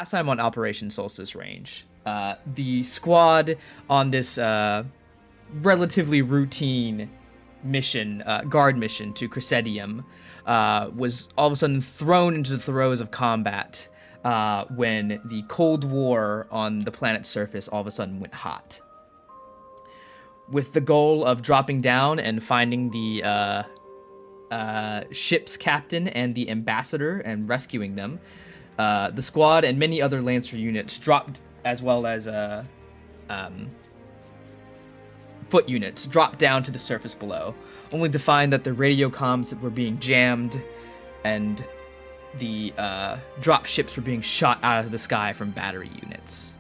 last time on Operation Solstice Range, the squad on this relatively routine mission, guard mission to Crescedium, was all of a sudden thrown into the throes of combat when the Cold War on the planet's surface all of a sudden went hot. With the goal of dropping down and finding the ship's captain and the ambassador and rescuing them, the squad and many other Lancer units dropped, as well as foot units, dropped down to the surface below, only to find that the radio comms were being jammed and the drop ships were being shot out of the sky from battery units.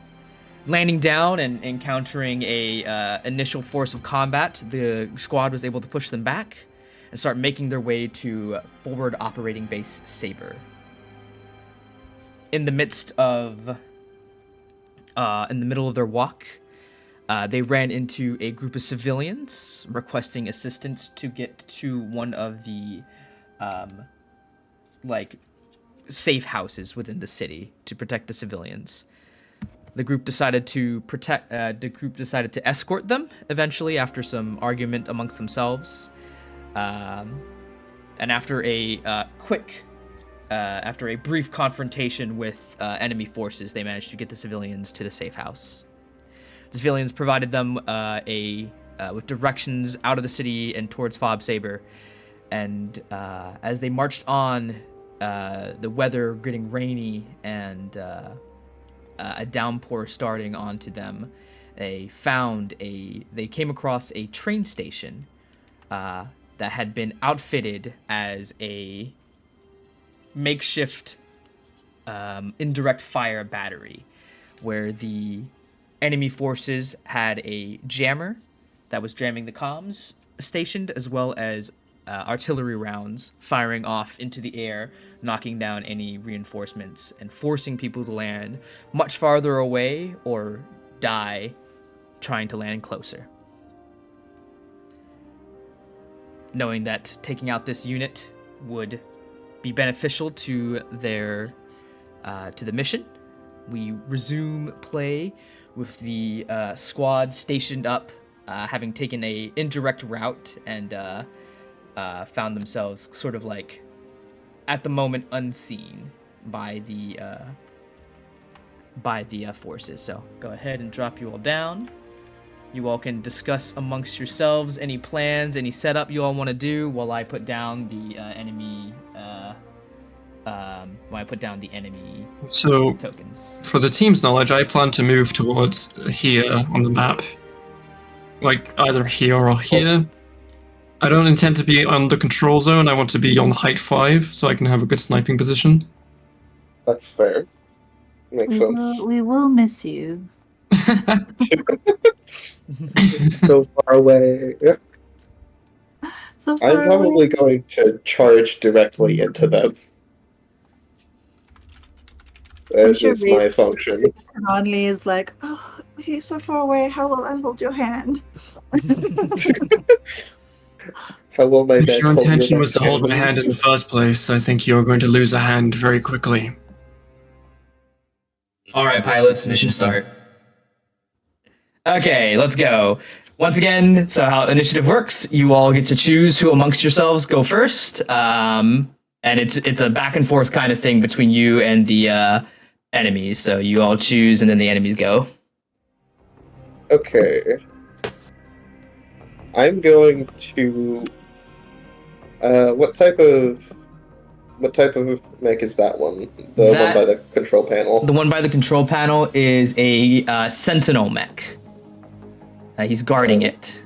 Landing down and encountering a initial force of combat, the squad was able to push them back and start making their way to forward operating base Saber. In the midst of, in the middle of their walk, they ran into a group of civilians requesting assistance to get to one of the, safe houses within the city to protect the civilians. The group decided to escort them eventually after some argument amongst themselves. And after a brief confrontation with enemy forces, they managed to get the civilians to the safe house. The civilians provided them with directions out of the city and towards Fob Saber. And as they marched on, the weather getting rainy and a downpour starting onto them, they came across a train station that had been outfitted as a makeshift indirect fire battery, where the enemy forces had a jammer that was jamming the comms stationed, as well as artillery rounds firing off into the air, knocking down any reinforcements and forcing people to land much farther away or die trying to land closer. Knowing that taking out this unit would be beneficial to their to the mission, we resume play with the squad stationed up, having taken a indirect route and found themselves sort of like at the moment unseen by the forces. So go ahead and drop you all down. You all can discuss amongst yourselves any plans, any setup you all want to do while I put down the enemy. So, tokens. For the team's knowledge, I plan to move towards here on the map, like either here or here. I don't intend to be on the control zone. I want to be on height 5, so I can have a good sniping position. That's fair. Makes sense. We will miss you. So far away. Yeah. So far I'm probably away. going to charge directly into them. That's sure just my function. Conley is like, oh, he's so far away. How will I hold your hand? How will my If deck your hold intention your was to neck hold my hand in the first place, I think you're going to lose a hand very quickly. All right, pilots, mission start. Okay, let's go. Once again, so how initiative works, you all get to choose who amongst yourselves go first. And it's a back and forth kind of thing between you and the enemies. So you all choose and then the enemies go. Okay. I'm going to what type of mech is that one? The one by the control panel. The one by the control panel is a Sentinel mech. He's guarding it.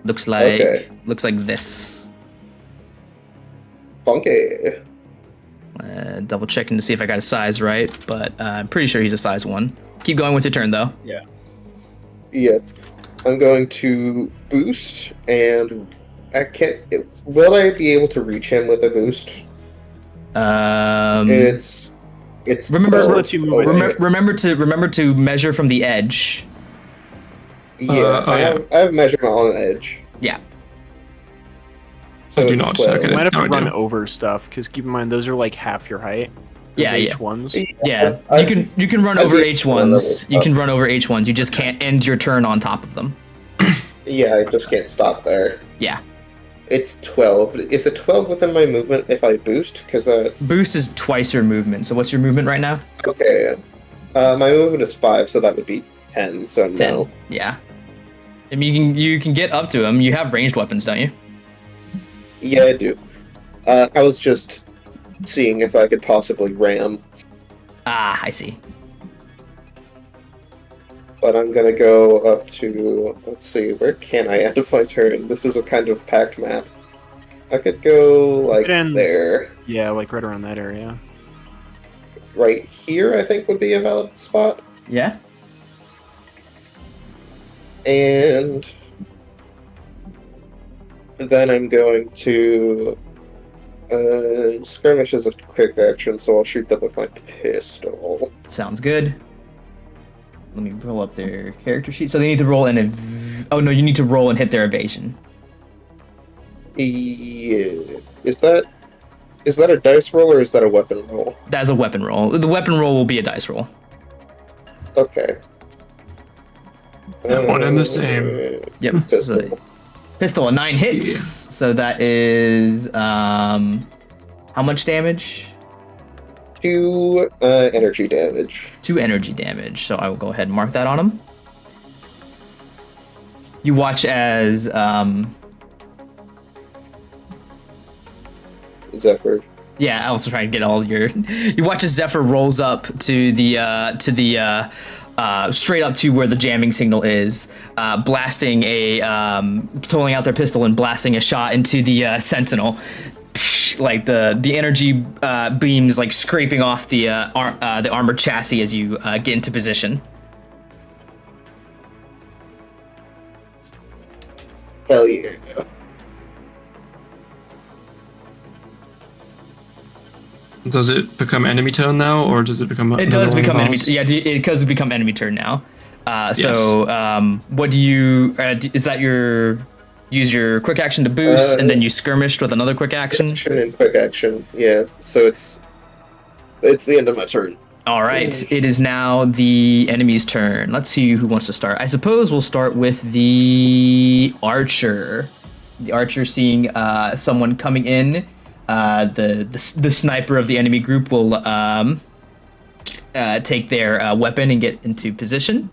Looks like this. Funky. Double checking to see if I got his size right, but I'm pretty sure he's a size 1. Keep going with your turn though. Yeah. I'm going to boost, and I can't. Will I be able to reach him with a boost? It's. Remember to measure from the edge. Yeah, I have measurement on an edge. Yeah. So I do not. Okay. You might have to run over stuff, because keep in mind, those are like half your height. Yeah, yeah. H1s. Yeah, you can run I'd over be H1s. You up. can run over H1s. You just can't end your turn on top of them. Yeah, I just can't stop there. Yeah. It's 12. Is it 12 within my movement if I boost? Because Boost is twice your movement. So what's your movement right now? okay, my movement is 5, so that would be 10. So 10. no. Yeah. I mean, you can get up to him. You have ranged weapons, don't you? Yeah, I do. I was just seeing if I could possibly ram, Ah, I see. but I'm gonna go up to. Let's see, where can I end my turn? This is a kind of packed map. I could go like It ends- there. Yeah, like right around that area. Right here, I think would be a valid spot. Yeah. And then I'm going to skirmish as a quick action, so I'll shoot them with my pistol. Sounds good. Let me pull up their character sheet. So they need to roll oh no, you need to roll and hit their evasion. Yeah. Is that a dice roll or is that a weapon roll? That's a weapon roll. The weapon roll will be a dice roll. Okay. One and the same. Yep. Pistol. So, pistol, 9 hits. Yeah. So that is how much damage? 2 energy damage. 2 energy damage. So I will go ahead and mark that on him. You watch as Zephyr. yeah, I was trying to get all your. You watch as Zephyr rolls up to the straight up to where the jamming signal is, blasting pulling out their pistol and blasting a shot into the sentinel. Like the energy beams like scraping off the armored chassis as you get into position. Hell yeah. Does it become enemy turn now, or does it become? It does become enemy. boss? Yeah, it does become enemy turn now. So, what do you? Is that your? Use your quick action to boost, and then you skirmished with another quick action. Action and quick action. Yeah. So it's the end of my turn. All right, it is now the enemy's turn. Let's see who wants to start. I suppose we'll start with the archer. The archer seeing someone coming in. The sniper of the enemy group will take their weapon and get into position.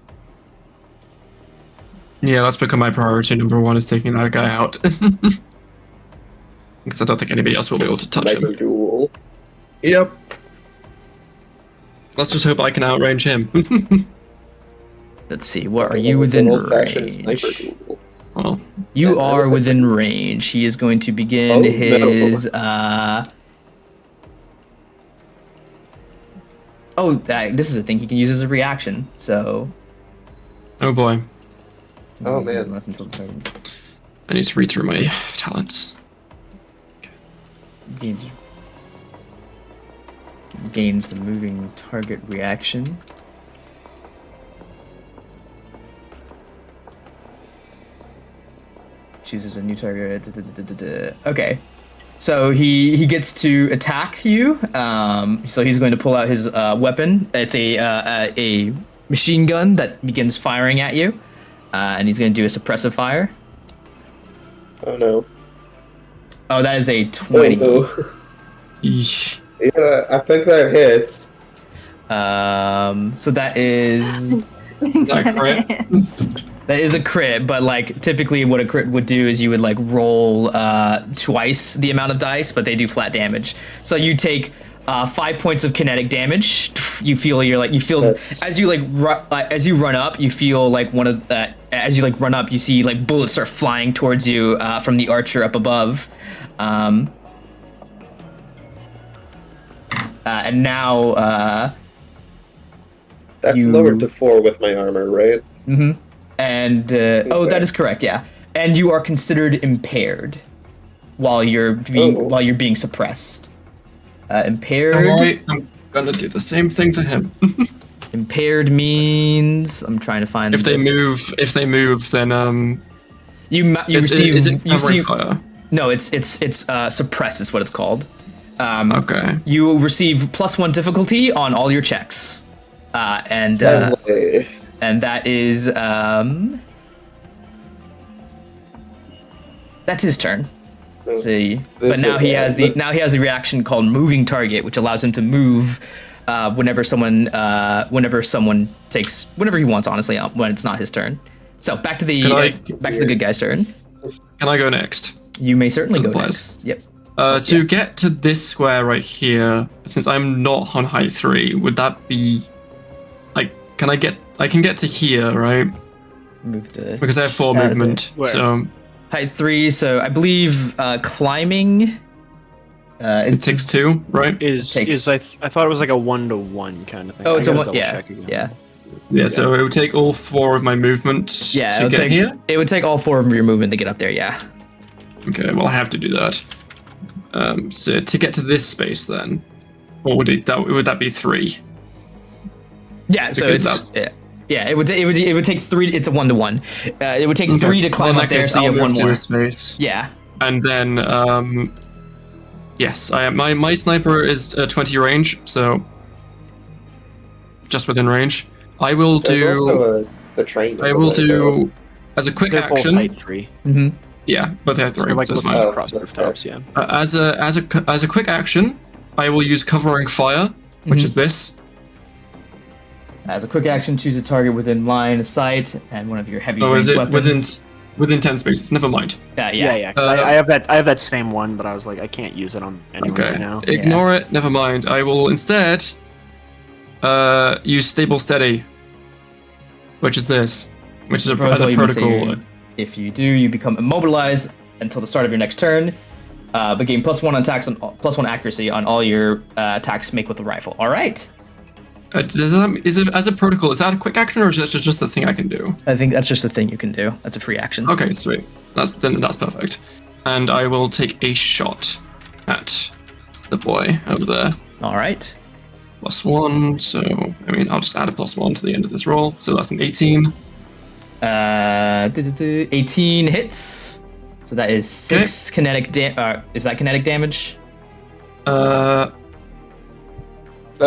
Yeah, that's become my priority. Number 1 is taking that guy out. Because I don't think anybody else will be able to touch Sniper him. duel. Yep. Let's just hope I can outrange him. Let's see. What are you within Old-fashioned sniper range? duel. Well, You are within range. He is going to begin Oh, his. This is a thing he can use as a reaction. So. oh boy. Oh, man. Less until the turn. I need to read through my talents. Gains the moving target reaction. Chooses a new target. Okay. So he gets to attack you. So he's going to pull out his weapon. It's a machine gun that begins firing at you. And he's going to do a suppressive fire. Oh no. Oh, that is a 20. Oh, Eesh. yeah, I think that hits. So that is That crit? that is a crit, but like typically what a crit would do is you would like roll twice the amount of dice, but they do flat damage. So you take 5 points of kinetic damage. You feel That's- as you as you run up, you feel like as you like run up, you see like bullets are flying towards you from the archer up above. And now That's you- lowered to 4 with my armor, right? and that is correct, yeah. And you are considered impaired while you're being suppressed. Impaired. Alright, I'm gonna do the same thing to him. Impaired means I'm trying to find. If they move, then you is receive it you see covering fire? no, it's suppress is what it's called. Okay. You receive +1 difficulty on all your checks, and Lovely. that is that's his turn. See, but now he has the reaction called moving target, which allows him to move whenever he wants. Honestly, when it's not his turn. So back to the good guy's turn. Can I go next? You may certainly go players. next. Yep. To get to this square right here, since I'm not on height 3, would that be like? I can get to here, right? Move to Because I have 4 movement. So height 3. So I believe climbing. it takes 2, right? I thought it was like a 1-to-1 kind of thing. Oh, it's I a gotta one. double Yeah. check again. Yeah. Yeah. So it would take all 4 of my movement to get here. It would take all 4 of your movement to get up there. Yeah. Okay. Well, I have to do that. So to get to this space, then, or would that be 3? Yeah. So Because it's It would take 3. It's a 1-to-1. It would take 3 to climb Well, in up that there. case, So you I'll have 1 move to more. this space. Yeah. And then, yes, my sniper is 20 range, so just within range. I will There's do. also a train. I will do as a quick They're both action. height 3. Mm-hmm. Yeah, both have So 3. like That's looking fine. across rooftops, yeah. As a quick action, I will use covering fire, which is this. As a quick action, choose a target within line of sight and one of your heavy Oh, is ranged it weapons. within 10 spaces? Never mind. Yeah. 'Cause I have that same one, but I was like, I can't use it on anyone Okay. right now. Ignore it. Never mind. I will instead use stable steady, which is this, which is as a you may say protocol. if you do, you become immobilized until the start of your next turn, but gain +1 on attacks +1 accuracy on all your attacks make with the rifle. All right. Is it as a protocol? Is that a quick action or is it just a thing I can do? I think that's just a thing you can do. That's a free action. Okay, sweet. That's perfect. And I will take a shot at the boy over there. All right. +1. So I'll just add a +1 to the end of this roll. So that's an 18. 18 hits. So that is 6 kinetic is that kinetic damage? That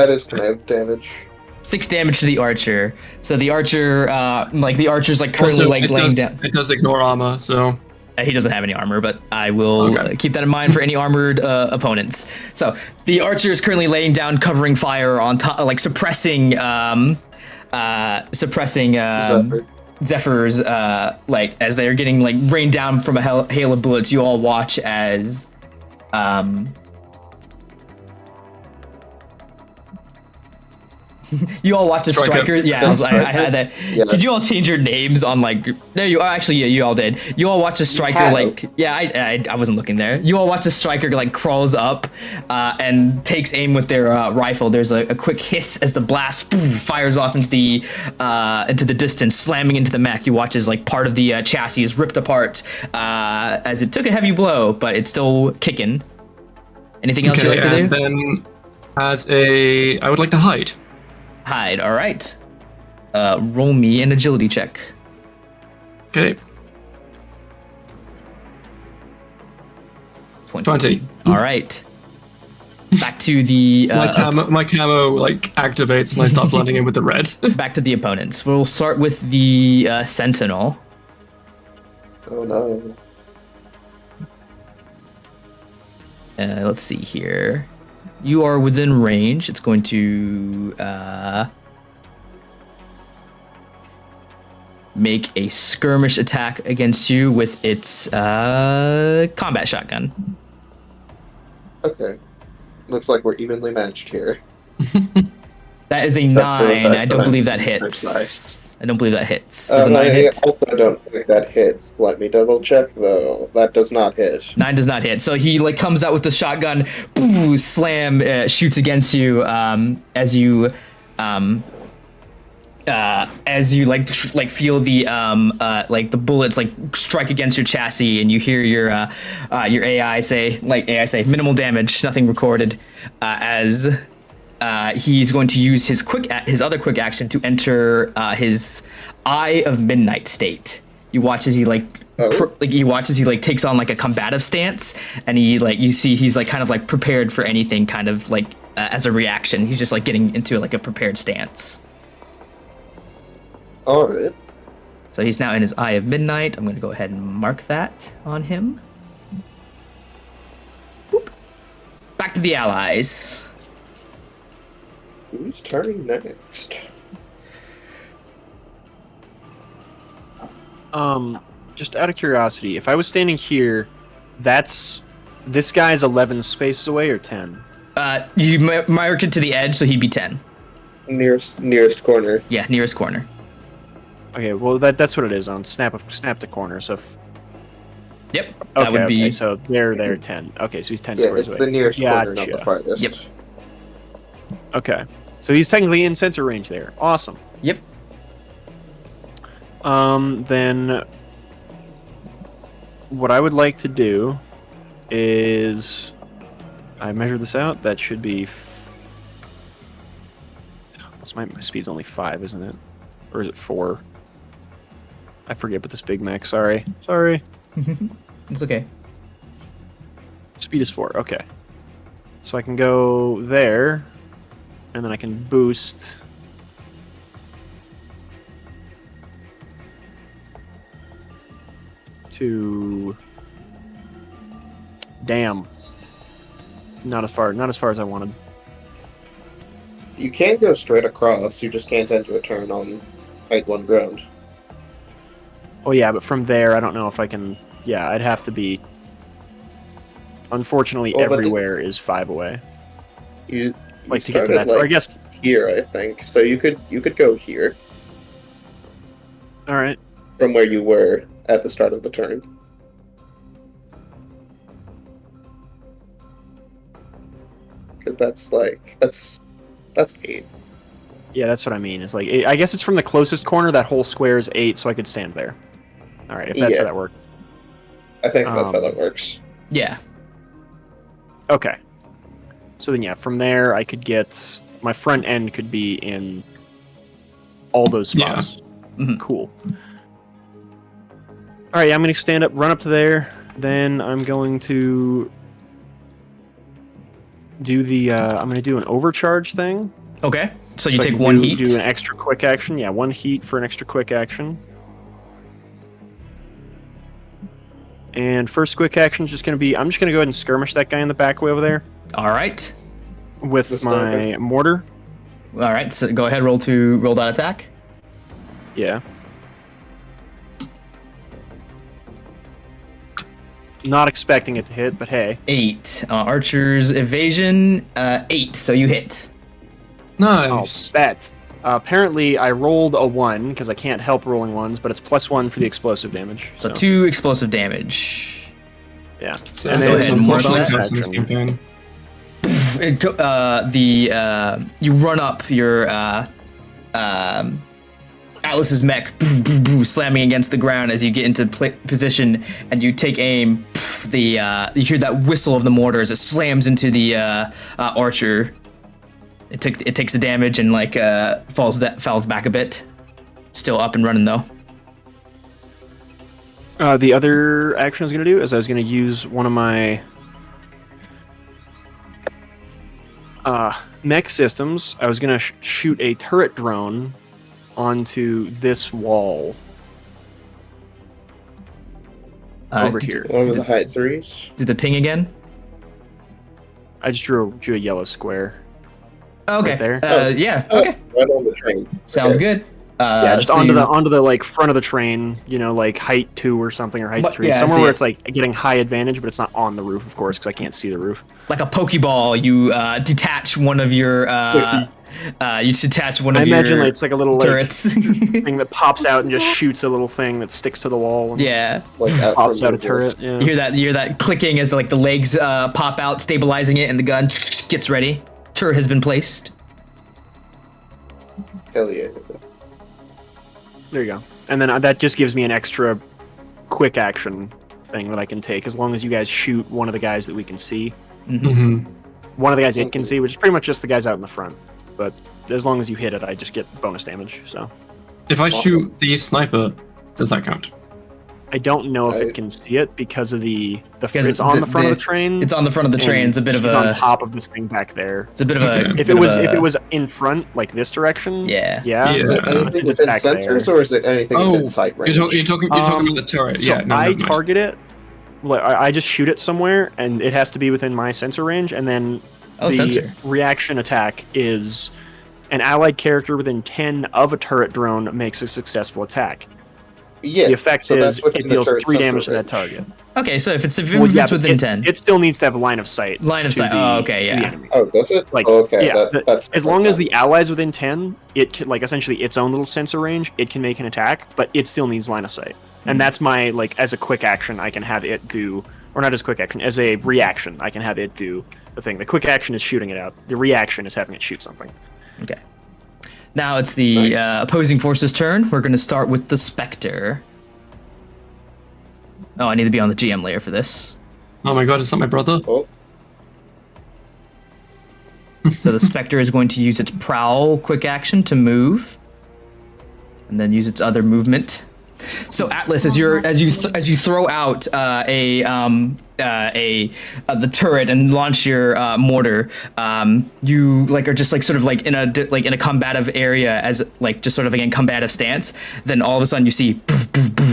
is kinetic damage. 6 damage to the archer. So the archer, the archer's currently Also, laying down. It does ignore armor, so He doesn't have any armor, but I will keep that in mind for any armored opponents. So the archer is currently laying down covering fire on top, suppressing Zephyr's, as they're getting rained down from a hail of bullets. You all watch as you all watch a striker. Yeah, I had that. Yeah. Could you all change your names on No, you actually. Yeah, you all did. You all watch a striker I wasn't looking there. You all watch a striker crawls up and takes aim with their rifle. There's a quick hiss as the blast fires off into the distance, slamming into the mech. You watch as part of the chassis is ripped apart as it took a heavy blow, but it's still kicking. Anything else you'd like to do? And then, I would like to hide. Hide. All right. Roll me an agility check. Okay. 20. All right. Back to the My camo activates and I start blending in with the red. back to the opponents. We'll start with the sentinel. Oh no. Let's see here. You are within range. It's going to make a skirmish attack against you with its combat shotgun. Okay. Looks like we're evenly matched here. That is a Except for 9. that I don't believe that That's hits. nice. I don't believe that hits. Does a 9 I hit? also don't think that hits. Let me double check though. That does not hit. 9 does not hit. So he comes out with the shotgun, boo, slam, shoots against you as you feel the bullets strike against your chassis, and you hear your AI say minimal damage, nothing recorded, as he's going to use his other quick action to enter his Eye of Midnight state. You watch as he Oh. like he watches, he like takes on like a combative stance, and he like you see he's like kind of like prepared for anything, kind of like as a reaction. He's just like getting into like a prepared stance. All right. So he's now in his Eye of Midnight. I'm going to go ahead and mark that on him. Boop. Back to the allies. Who's turning next? Just out of curiosity, if I was standing here, this guy's 11 spaces away or 10? You mark it to the edge, so he'd be 10. Nearest corner. Yeah, nearest corner. Okay, well that's what it is on snap the corner. So Yep, that okay, would be. okay, so they're 10. Okay, so he's 10 Yeah, squares it's away. the nearest corner, not Gotcha. the farthest. Yep. Okay, so he's technically in sensor range there. Awesome. Yep. Then what I would like to do is I measured this out. That should be. What's my speed's only 5, isn't it? Or is it 4? I forget, but this Big Mac. Sorry. It's okay. Speed is 4. Okay. So I can go there, and then I can boost. To. Damn. Not as far as I wanted. You can go straight across, you just can't enter a turn on height 1 ground. Oh yeah, but from there, I don't know if I can. Yeah, I'd have to be. Unfortunately, Well, but everywhere is 5 away. You Like to get to started, that. Or I guess. here, I think. So you could go here All right. from where you were at the start of the turn. Because that's 8. Yeah, that's what I mean. It's like I guess it's from the closest corner. That whole square is 8, so I could stand there. All right, if that's how Yeah. that works. I think that's how that works. Yeah. Okay. So then, yeah, from there I could get my front end could be in all those spots. Yeah. Mhm. Cool. All right, yeah, I'm gonna stand up, run up to there. Then I'm going to do the. I'm gonna do an overcharge thing. Okay. So you So I take can one do, heat. Do an extra quick action. Yeah, 1 heat for an extra quick action. And first quick action is just going to be, I'm just going to go ahead and skirmish that guy in the back way over there All right. with The my sniper. mortar. All right. So go ahead. Roll that attack. Yeah. Not expecting it to hit, but hey. 8. Archer's evasion. 8. So you hit. Nice. Bet. Apparently, I rolled a 1 because I can't help rolling 1s, but it's +1 for the explosive damage. So 2 explosive damage. Yeah. So And then there's go ahead and unfortunately mark that. cuts in this campaign. You run up your Atlas's mech, slamming against the ground as you get into position, and you take aim. You hear that whistle of the mortar as it slams into the archer. It takes the damage and like falls back a bit. Still up and running though. The other action I was going to do is I was going to use one of my mech systems. I was going to shoot a turret drone onto this wall over here. One with the height 3s. Do the ping again. I just drew a yellow square. Okay. Right there. Yeah. Oh, Okay. right on the train. Sounds Okay. good. Yeah, just so onto you- the like front of the train, like height 2 or something, or height What- 3, yeah, I somewhere see where it. it's like getting high advantage, but it's not on the roof, of course, because I can't see the roof. like a Pokeball, you detach one of your I imagine your it's like a little turrets. thing that pops out and just shoots a little thing that sticks to the wall. And Yeah. Like pops from out a the turret. wrist. Yeah. You hear that clicking as the legs pop out, stabilizing it, and the gun gets ready. Turret has been placed. Hell yeah. There you go. And then that just gives me an extra quick action thing that I can take as long as you guys shoot one of the guys that we can see. Mm-hmm. One of the guys it can see, which is pretty much just the guys out in the front. But as long as you hit it, I just get bonus damage. So If I shoot the sniper, does that count? I don't know if I- it can see it because of the Because it's on the front of the train. It's on the front of the train. and It's a bit of she's a. on top of this thing back there. It's a bit of Okay. a. If bit it of was a- if it was in front, like this direction, Yeah. yeah. Is it Yeah. anything Since it's within back sensors, there. or is it anything within sight range? You're talking about the turret. So Yeah, no, I never mind. target it. Like I just shoot it somewhere, and it has to be within my sensor range. And then Oh, the sensor. reaction attack is an allied character within 10 of a turret drone makes a successful attack. Yeah. The effect so is that's within it the deals turret 3 sensor damage to that range. target. Okay, so if it's Well, yeah, it's but within 10. it still needs to have line of sight. Line of to sight. the- Oh, okay, to the yeah. enemy. Oh, does it? Like, okay, yeah, that's as long as the allies within 10, it can, like essentially its own little sensor range, it can make an attack, but it still needs line of sight. And that's my like as a quick action, I can have it do, or not as a quick action, as a reaction, I can have it do the thing. The quick action is shooting it out. The reaction is having it shoot something. Okay. Now it's the Nice. opposing force's turn. We're going to start with the Spectre. Oh, I need to be on the GM layer for this. Oh my god, is that my brother? Oh, So the Spectre is going to use its Prowl quick action to move, and then use its other movement. So Atlas, as you throw out the turret and launch your mortar, you like are just like sort of like in a combative area as like just sort of again combative stance. Then all of a sudden you see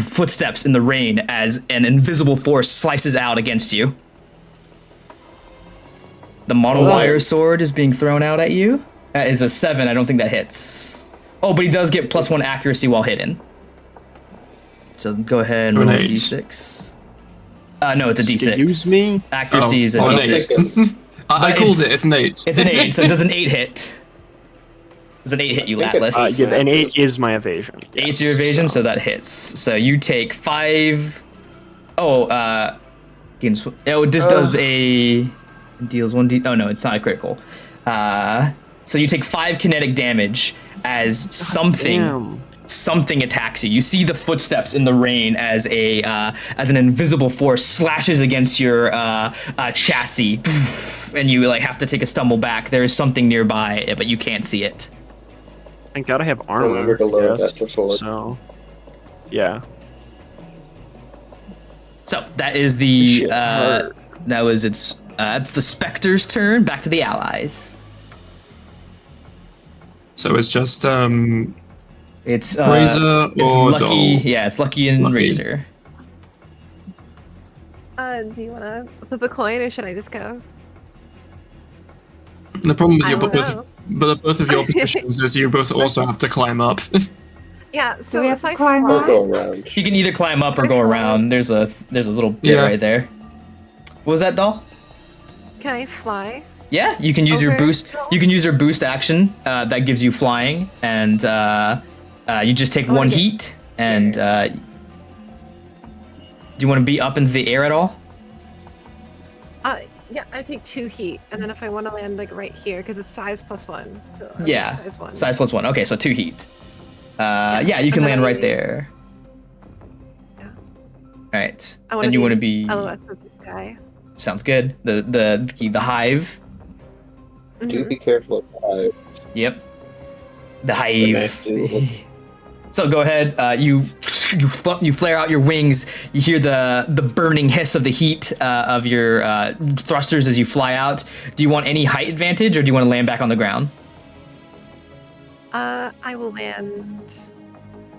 footsteps in the rain as an invisible force slices out against you. The monowire sword is being thrown out at you. That is a 7. I don't think that hits. Oh, but he does get +1 accuracy while hidden. So go ahead and So an roll a 8. d6. No, it's a d6. Excuse me? Accuracy is a an d6. 8. I But called it's- it. It's an 8. It's an 8, so does an 8 hit? Does an 8 hit you, I think it- Atlas? Yeah, an 8 is my evasion. 8's your evasion, so that hits. So you take 5. Oh, gains. Oh, it just does a deals 1d. Oh no, it's not a critical. So you take 5 kinetic damage as something attacks you. You see the footsteps in the rain as an invisible force slashes against your chassis, and you like have to take a stumble back. There is something nearby, but you can't see it. Thank God I have armor. remember to lower yes, that to sword. So, yeah. So that is the Shit hurt. that was it's the Spectre's turn. Back to the allies. So it's just It's Razor it's or Lucky. Doll? Yeah, it's Lucky and Lucky. Razor. Do you want to flip a coin or should I just go? The problem with I your don't both, know. but both of your positions is you both also have to climb up. Yeah, so we have if to I climb fly, Or go around. You can either climb up or go around. There's a little bit Yeah. right there. What was that, Doll? can I fly? Yeah, you can use your Okay. boost. You can use your boost action that gives you flying, and you just take I wanna one get heat. And do you want to be up into the air at all? Yeah, I take 2 heat, and then if I want to land like right here, because it's size +1. So I Yeah, take size 1. size +1. Okay, so 2 heat. Yeah, you can and then land right I- there. Yeah. All right, I want and you want to be. LOS with this guy. Sounds good. The hive. Do be careful of Yep. The next hive. dude. So go ahead. You flare out your wings. You hear the burning hiss of the heat of your thrusters as you fly out. Do you want any height advantage, or do you want to land back on the ground? I will land.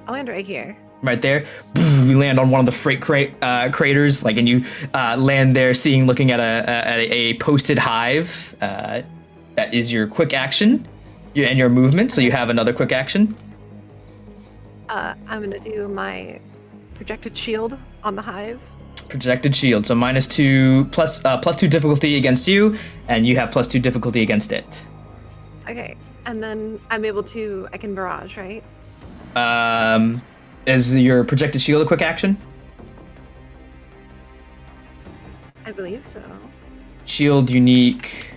I'll land right here. Right there. You land on one of the freight craters, like, and you land there, looking at a posted hive. That is your quick action, and your movement. So you have another quick action. I'm gonna do my projected shield on the hive. Projected shield. So -2 +2 difficulty against you, and you have +2 difficulty against it. Okay, and then I can barrage, right? Is your projected shield a quick action? I believe so. Shield unique.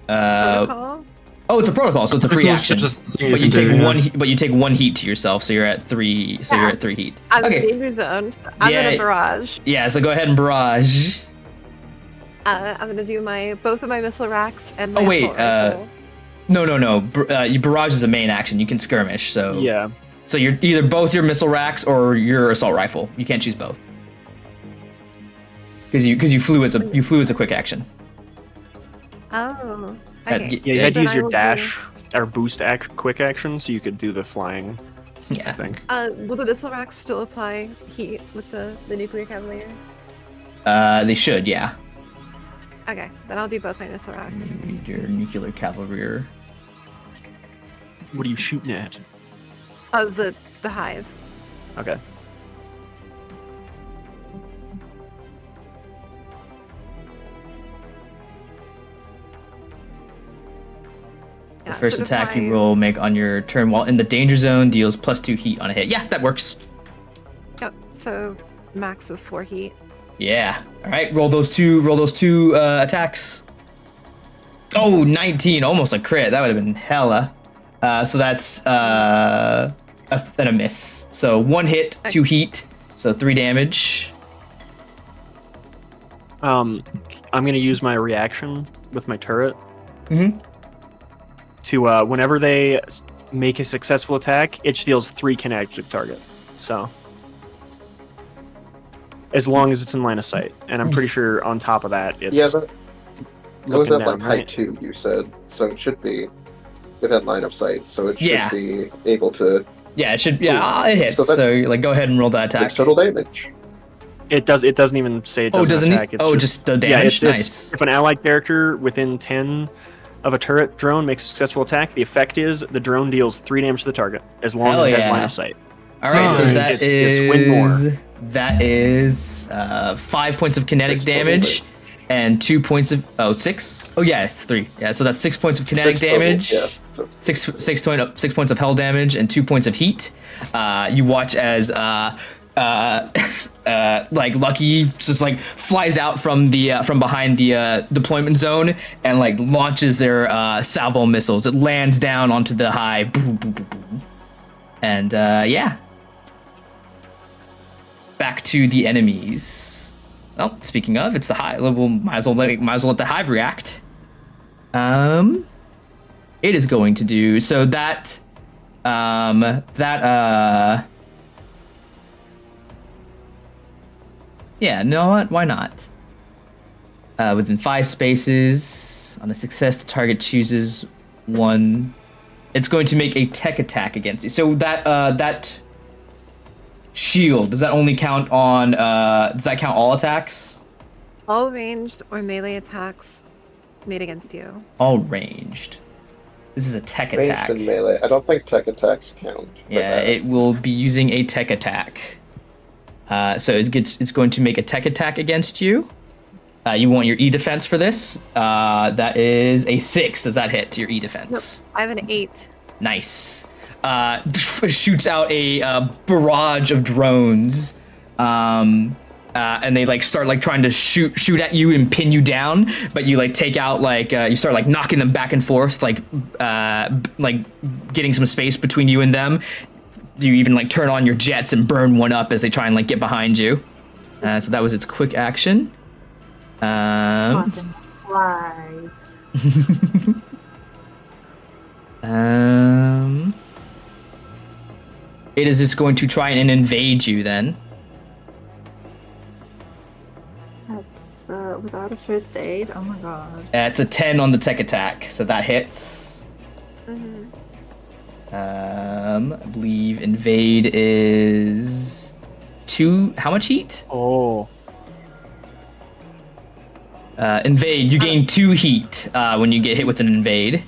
Protocol? Oh, it's a protocol, so it's a free Protocol's action. just the thing But you can take do, yeah. one. But you take 1 heat to yourself, so you're at 3. So you're Yeah. at 3 heat. I'm in Okay. danger zone. I'm Yeah. gonna barrage. Yeah. So go ahead and barrage. I'm gonna do both of my missile racks and my Oh, wait, assault rifle. No. You barrage is a main action. You can skirmish. So Yeah. So you're either both your missile racks or your assault rifle. You can't choose both. because you flew as a quick action. Oh. Uh, Okay. Yeah, you had to Then use I your will dash or boost quick action, so you could do the flying. I Yeah. think. Will the missile racks still apply heat with the nuclear cavalier? They should, yeah. Okay, then I'll do both my missile racks. Your nuclear cavalry. What are you shooting at? The hive. Okay. The Yeah, first should attack apply- you roll make on your turn while in the danger zone deals +2 heat on a hit. Yeah, that works. Yep. So max of 4 heat. Yeah. All right. Roll those two attacks. Oh, 19, almost a crit. That would have been hella. So that's a miss. So 1 hit, 2 heat, so 3 damage. I'm gonna use my reaction with my turret. Mhm. To whenever they make a successful attack, it deals 3 kinetic to the target. So as long as it's in line of sight, and I'm pretty sure on top of that, it's Yeah, that was looking at down, like height right? 2, you said, so it should be within line of sight. So it should Yeah. be able to Yeah, it should. Yeah, it hits. So that- So like, go ahead and roll that attack. take total damage. It does. It doesn't even say it doesn't, Oh, doesn't attack. it? It's Oh, just the damage. yeah. It's Nice. if an allied character within 10 of a turret drone makes a successful attack, the effect is the drone deals 3 damage to the target as long Hell as it has yeah. line of sight. All right, so Nice. that It's win more. is 5 points of kinetic 6 total damage and 2 points of 6. Oh yeah, it's 3. Yeah, so that's 6 points of kinetic 6 total, damage. yeah. So- 6 points of hell damage and 2 points of heat. You watch as like Lucky just like flies out from the from behind the deployment zone and like launches their salvo missiles. It lands down onto the hive. Boom, boom, boom, boom. And yeah. Back to the enemies. Well, speaking of, it's the hive. We'll might as well let the hive react. It is going to do so that yeah, no, what? Why not? Within 5 spaces, on a success, the target chooses one. It's going to make a tech attack against you. So that shield, does that only count on? Does that count all attacks? All ranged or melee attacks made against you. All ranged. This is a tech Ranged attack. and melee. I don't think tech attacks count. for Yeah, that. it will be using a tech attack. So it's going to make a tech attack against you. You want your E defense for this. That is a 6. Does that hit your E defense? I have an 8. Nice. Shoots out a barrage of drones. And they like start like trying to shoot at you and pin you down, but you like take out like you start like knocking them back and forth, like getting some space between you and them. You even like turn on your jets and burn one up as they try and like get behind you. So that was its quick action. Fucking flies. It is just going to try and invade you then. That's without a first aid. Oh my god. It's a 10 on the tech attack, so that hits. Mm-hmm. I believe invade is 2. How much heat? Oh, Invade. You gain 2 heat when you get hit with an invade.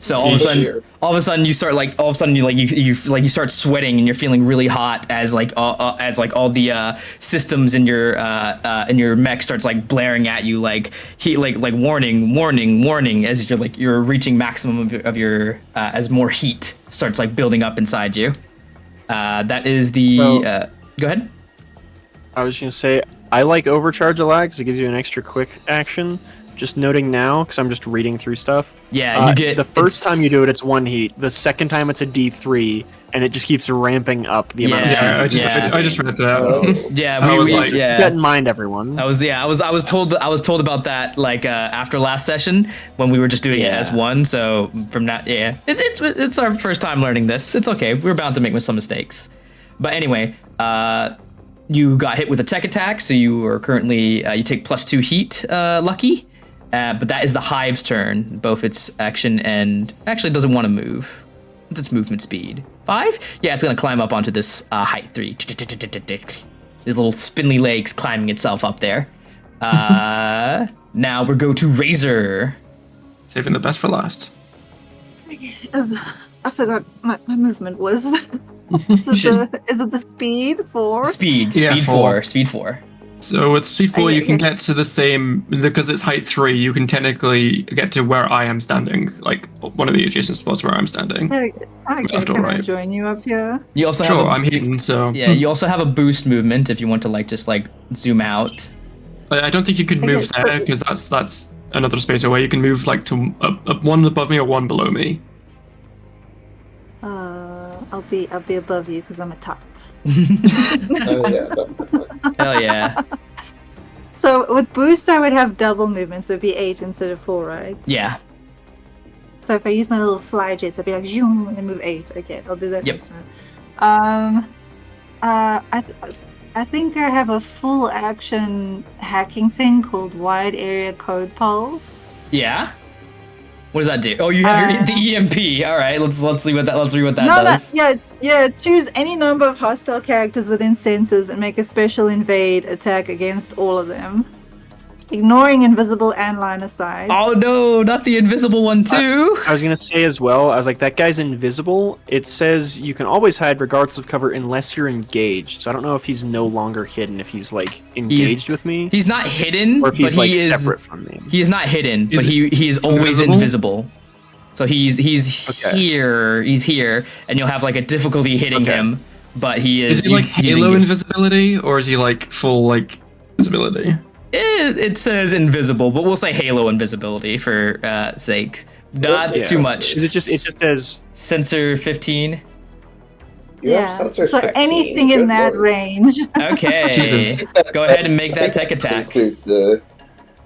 So all of a sudden you start like you start sweating and you're feeling really hot as like all the systems in your mech starts like blaring at you like heat like warning as you're reaching maximum of your as more heat starts like building up inside you. That is the go ahead. I was gonna say I like overcharge a lot because it gives you an extra quick action. Just noting now, because I'm just reading through stuff. Yeah, you get the first time you do it, it's 1 heat. The second time, it's a D3, and it just keeps ramping up the amount of heat. Yeah, Yeah. I just read that. Oh. Yeah, I was like- Keep that in mind, everyone. I was told about that like after last session when we were just doing it as one. So from that, yeah, it's our first time learning this. It's okay. We're bound to make some mistakes, but anyway, You got hit with a tech attack, so you are currently you take +2 heat, lucky. But that is the Hive's turn, both its action and actually doesn't want to move. What's its movement speed? 5? Yeah, it's gonna climb up onto this height 3. These little spindly legs climbing itself up there. Now we'll go to Razor. Saving the best for last. I forgot my movement was. Is it the speed 4? Speed 4. Speed 4. So with speed 4, you can Okay. get to the same, because it's height 3, you can technically get to where I am standing, like one of the adjacent spots where I'm standing. Okay, Left or can I right. join you up here? You also Sure, have I'm heating, so... yeah. You also have a boost movement if you want to just zoom out. I don't think you can move Okay, there, because that's another space away. You can move like to one above me or one below me. I'll be above you because I'm a top. Oh yeah. Definitely. Hell yeah. So with boost, I would have double movement, so it'd be 8 instead of 4, right? Yeah. So if I use my little fly jets, I'd be like zoom and then move 8. Okay, I'll do that Yep. next time. I think I have a full action hacking thing called Wide Area Code Pulse. Yeah. What does that do? Oh, you have the EMP. All right, let's see what that does. Choose any number of hostile characters within sensors and make a special invade attack against all of them, ignoring invisible and line of sight. Oh no, not the invisible one too. I was gonna say as well, I was like, that guy's invisible. It says you can always hide regardless of cover unless you're engaged. So I don't know if he's no longer hidden, if he's like engaged with me, He's not hidden, or if he's but like he is separate from me. He is not hidden, but Is he is always invisible? invisible. So he's Okay. here, and you'll have like a difficulty hitting Okay. him, but he is. Is he like he's Halo engaged. invisibility, or is he like full like visibility? It says invisible, but we'll say Halo invisibility for sake. That's Yeah. too much. Is it just says Sensor 15. You have sensor so 15, anything in good that lord. range. Okay. Jesus. Go ahead and make I that think tech does attack. include the-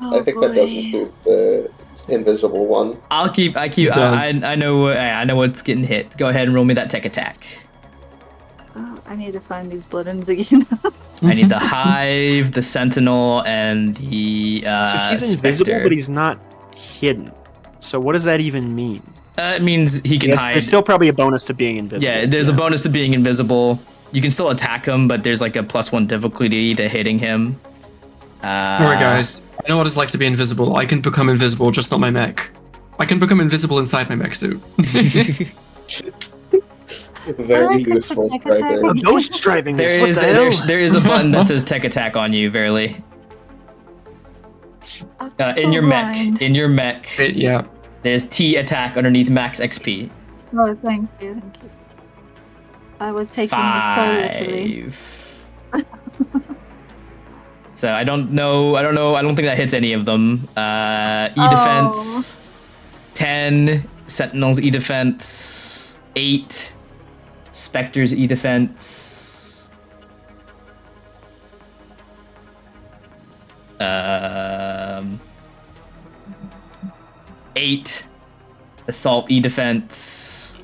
Oh, I think that does include the invisible one. I does. know what's getting hit. Go ahead and roll me that tech attack. Oh, I need to find these buttons again. I need the Hive, the Sentinel, and the so he's invisible, Spectre. but he's not hidden. So what does that even mean? It means he can Yes, hide. there's still probably a bonus to being invisible. Yeah, there's a bonus to being invisible. You can still attack him, but there's like a +1 difficulty to hitting him. Alright guys, I know what it's like to be invisible. I can become invisible, just not my mech. I can become invisible inside my mech suit. Very I could useful tech attack striker. I'm ghost driving this. There What is the hell? there is a button that says tech attack on you, Verily. In your mech. In your mech. Yeah. There's T attack underneath max XP. Oh, thank you. I was taking you so literally. 5. So I don't think that hits any of them. E defense 10, Sentinel's E defense 8, Spectre's E defense 8, Assault E defense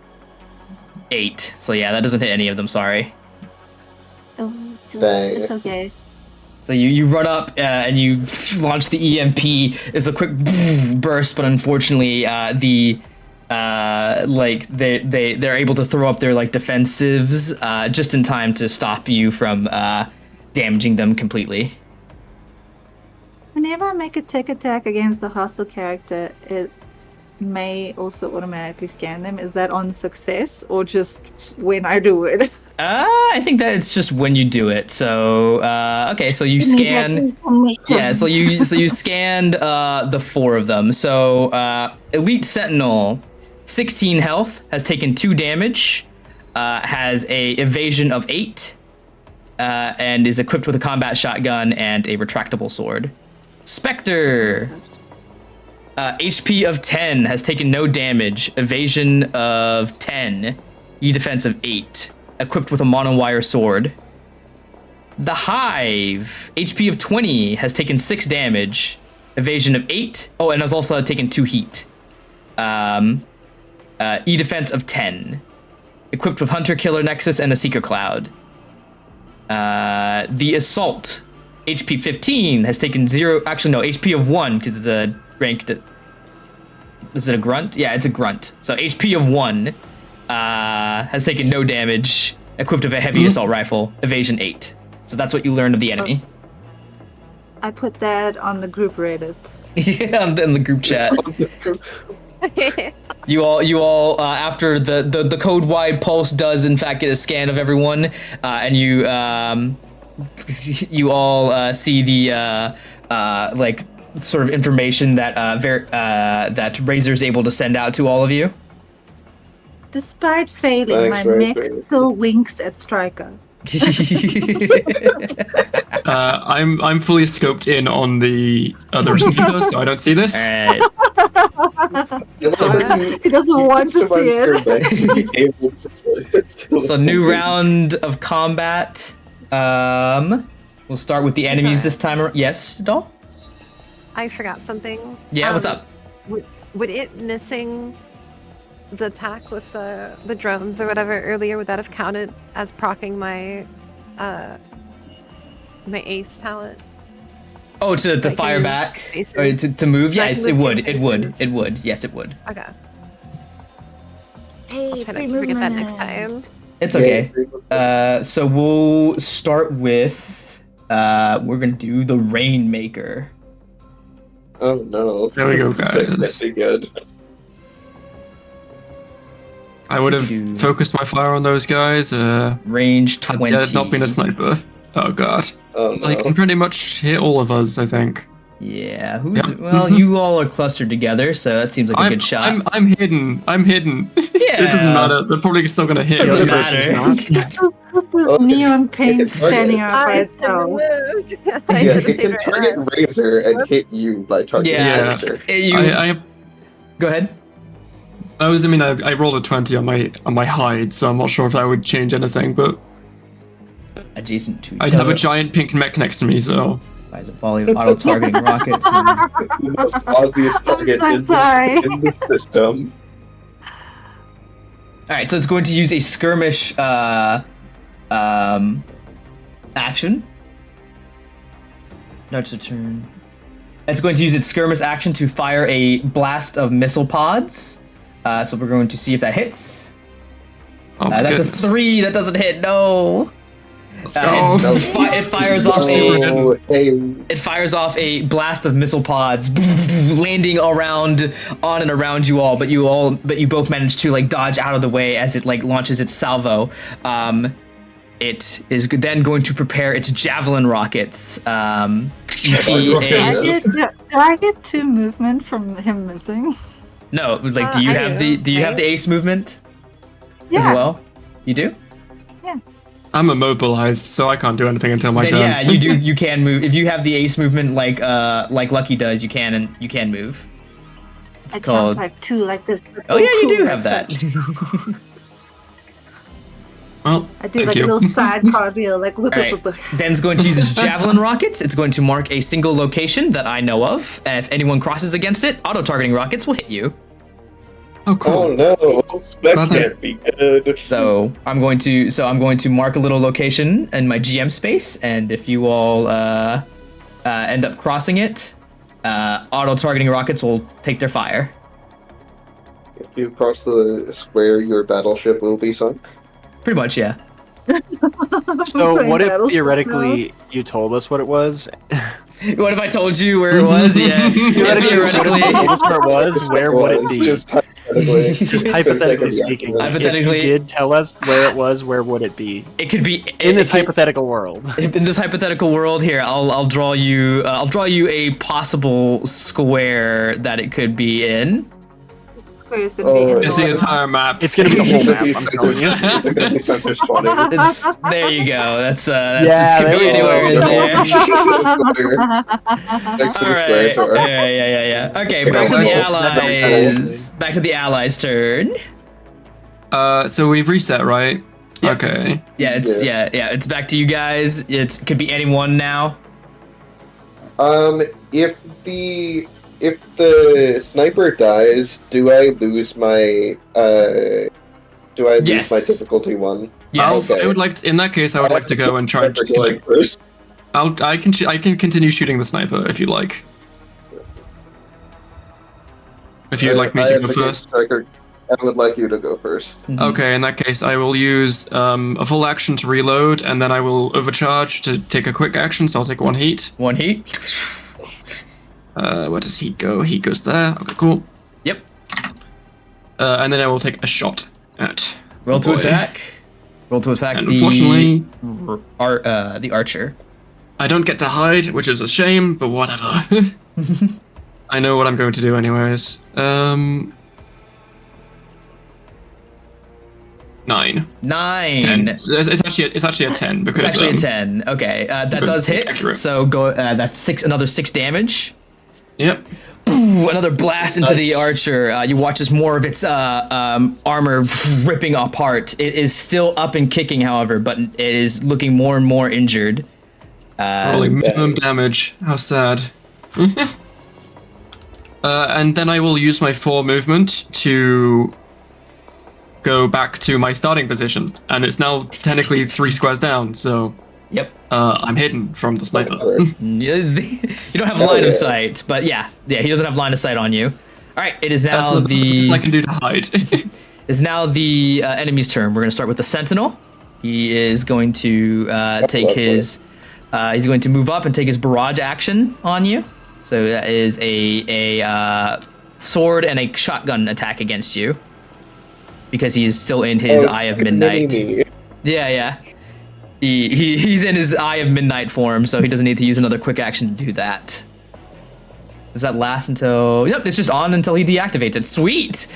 8. So yeah, that doesn't hit any of them, sorry. Oh, Dang. it's okay. So you run up and you launch the EMP. There's a quick burst, but unfortunately, they're able to throw up their defensives just in time to stop you from damaging them completely. Whenever I make a tech attack against a hostile character, it may also automatically scan them. Is that on success or just when I do it? I think that it's just when you do it. So okay, so you scan. Yeah, so you scanned the 4 of them. So Elite Sentinel, 16 health, has taken 2 damage, has a evasion of 8, and is equipped with a combat shotgun and a retractable sword. Spectre, HP of 10, has taken no damage, evasion of 10, E defense of 8, equipped with a monowire sword. The Hive, HP of 20, has taken 6 damage, evasion of 8. Oh, and has also taken 2 heat. E defense of 10, equipped with Hunter Killer Nexus and a Seeker Cloud. The assault, HP 15, has taken 0. Actually, no, HP of 1 because it's a ranked. Is it a grunt? Yeah, it's a grunt. So HP of 1 has taken no damage. Equipped with a heavy assault rifle. Evasion 8. So that's what you learned of the enemy. I put that on the group Reddit. Yeah, in the group chat. You all, after the code-wide pulse does in fact get a scan of everyone, and you all see the like sort of information that that Razor's able to send out to all of you. Despite failing, my Thanks, neck Razor. still winks at Striker. I'm fully scoped in on the other sneaker, so I don't see this. Alright. He doesn't want to see it. So new round of combat. We'll start with the enemies this time. Yes, doll? I forgot something. Yeah, what's up? Would it missing the attack with the drones or whatever earlier, would that have counted as proccing my my ace talent? Oh, to Like, fire can you back? base Or it? to move? So I Yes, can it move would. two It would. spaces? It would. Yes, it would. Okay. Hey, I'll try not to forget that next time. It's okay. So we'll start with we're gonna do the Rainmaker. Oh no. There we go, That'd guys. be good. I would have focused my fire on those guys. Range Had 20. not been a sniper. Oh god. Oh no. I can pretty much hit all of us, I think. Yeah, who's Yeah. well, you all are clustered together, so that seems like a good shot. I'm hidden. I'm hidden. Yeah. It doesn't matter. They're probably still gonna hit. Doesn't The other person's matter. not. Just this Oh, neon paint it's target. standing out by I should've itself. moved. I Yeah, should've it stayed can right target there. Razor and hit you by targeting Yeah. Razor. I have. Go ahead. I rolled a 20 on my hide, so I'm not sure if that would change anything. But Adjacent to each I'd have other. a giant pink mech next to me, so Fires a volley of auto-targeting rockets. The most obvious target so sorry. in the system. All right, so it's going to use a skirmish action. Starts a turn. It's going to use its skirmish action to fire a blast of missile pods. So we're going to see if that hits. oh my That's goodness. a 3. That doesn't hit. No. Let's go. It fires off Oh, hey. It fires off a blast of missile pods, landing on and around you all. But you both manage to like dodge out of the way as it like launches its salvo. It is then going to prepare its javelin rockets. You see Javelin a Do I get 2 movement from him missing? no. Like, do you I have do, do you have right? the ace movement Yeah. as well? You do? I'm immobilized, so I can't do anything until my Then, turn. yeah, you do. You can move if you have the ace movement like Lucky does. You can move. It's I called. jump like 2 like this. but Oh yeah, you cool, do like have that. such. Well, I do thank like you. a little side cartwheel, like whip, Alright. whip, whip, whip. Den's going to use its javelin rockets. It's going to mark a single location that I know of. And if anyone crosses against it, auto-targeting rockets will hit you. Oh, cool. Oh no, that Glad can't be good. So I'm going to mark a little location in my GM space, and if you all end up crossing it, auto-targeting rockets will take their fire. If you cross the square, your battleship will be sunk. Pretty much, yeah. So Playing what if Battleship theoretically you told us what it was? What if I told you where it was? Yeah. Theoretically. What if you told us where it was, where would it be? Just hypothetically. Just hypothetically speaking, like, Hypothetically- if you did tell us where it was, where would it be? It could be In this it could- hypothetical world. In this hypothetical world here, I'll draw you a possible square that it could be in. Square is gonna be Oh, It's the enormous. entire map. It's gonna be the whole It's map, gonna be I'm telling you. sensors- it's gonna be sensors 20. It's there you go. That's Yeah, it could be there you anywhere in go. there. Thanks for All the square right. tour. Yeah. Okay, back to the allies. Back to the allies' turn. So we've reset, right? Yep. Okay. Yeah, it's back to you guys. It could be anyone now. If the sniper dies, do I lose my Yes. my difficulty one? Yes. Okay. I would like. In that case, I would like to go and try and Sniper going like. first. I can continue shooting the sniper if you like. If you'd like me I to am go the game first. striker. I would like you to go first. Mhm. Okay, in that case, I will use a full action to reload, and then I will overcharge to take a quick action. So I'll take 1 heat. 1 heat. Where does heat go? Heat goes there. Okay, cool. Yep. And then I will take a shot at. Roll the to boy. attack. Roll to attack And the unfortunately, the archer. I don't get to hide, which is a shame, but whatever. I know what I'm going to do anyways. 9. 9. 10. So it's actually a 10 because It's actually a 10. Okay, that because does hit. accurate. So go. That's another 6 damage. Yep. Ooh, another blast into the Nice. archer. You watch as more of its armor ripping apart. It is still up and kicking, however, but it is looking more and more injured. Rolling minimum damage. How sad. And then I will use my 4 movement to go back to my starting position, and it's now technically 3 squares down. So Yep. I'm hidden from the sniper. You don't have Hell line yeah. of sight, but yeah, he doesn't have line of sight on you. All right, it is That's now the best I can the do to hide. is now the enemy's turn. We're gonna start with the sentinel. He is going to take lovely. his. He's going to move up and take his barrage action on you. So that is a sword and a shotgun attack against you, because he's still in his Oh, Eye of it's Midnight. mini-me. Yeah. He's in his Eye of Midnight form, so he doesn't need to use another quick action to do that. Does that last until? Yep, it's just on until he deactivates it. Sweet.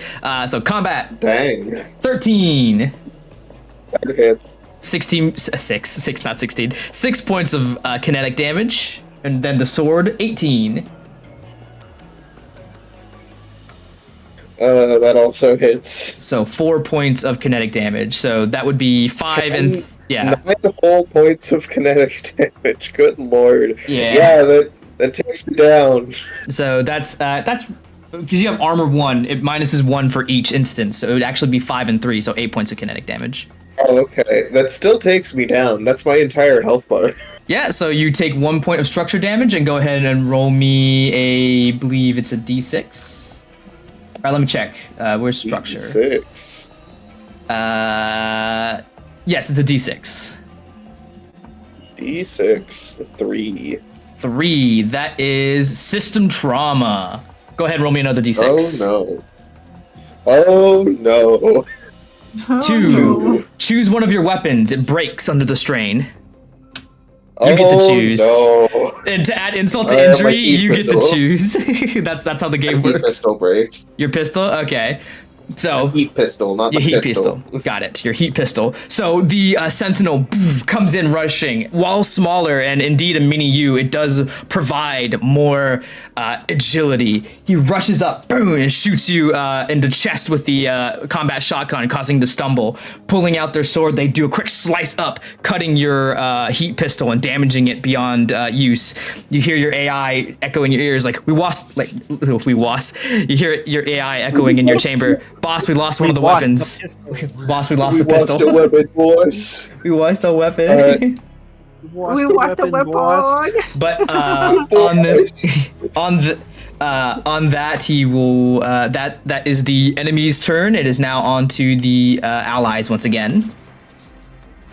So combat Dang. 13, That hits. 16, 6, not 16. 6 points of kinetic damage, and then the sword 18. That also hits. So 4 points of kinetic damage. So that would be 5 and 9 whole points of kinetic damage. Good lord. Yeah. Yeah, that takes me down. So that's because you have armor 1. It minuses 1 for each instance, so it would actually be 5 and 3. So 8 points of kinetic damage. Oh, okay. That still takes me down. That's my entire health bar. Yeah, so you take 1 point of structure damage and go ahead and roll me believe it's a d6. All right, let me check. Where's structure? 6. Yes, it's a d6. D6. 3. 3. That is system trauma. Go ahead and roll me another d6. Oh no. 2. Choose one of your weapons. It breaks under the strain. You get to choose. No. And to add insult to My injury, heat you get to pistol. choose. that's how the game Heat works. pistol breaks. Your pistol? Okay. So Heat pistol, not your the heat pistol. pistol. Got it. Your heat pistol. So the sentinel comes in rushing. While smaller and indeed a mini you, it does provide more agility. He rushes up, boom, and shoots you in the chest with the combat shotgun, causing you to stumble. Pulling out their sword, they do a quick slice up, cutting your heat pistol and damaging it beyond use. You hear your AI echo in your ears like, we lost. You hear your AI echoing in your chamber. Boss, we lost one of the weapons. Boss, we lost the pistol. We lost the weapon, boys. We lost the weapon. We watched the weapon. But on that he will that is the enemy's turn. It is now on to the allies once again.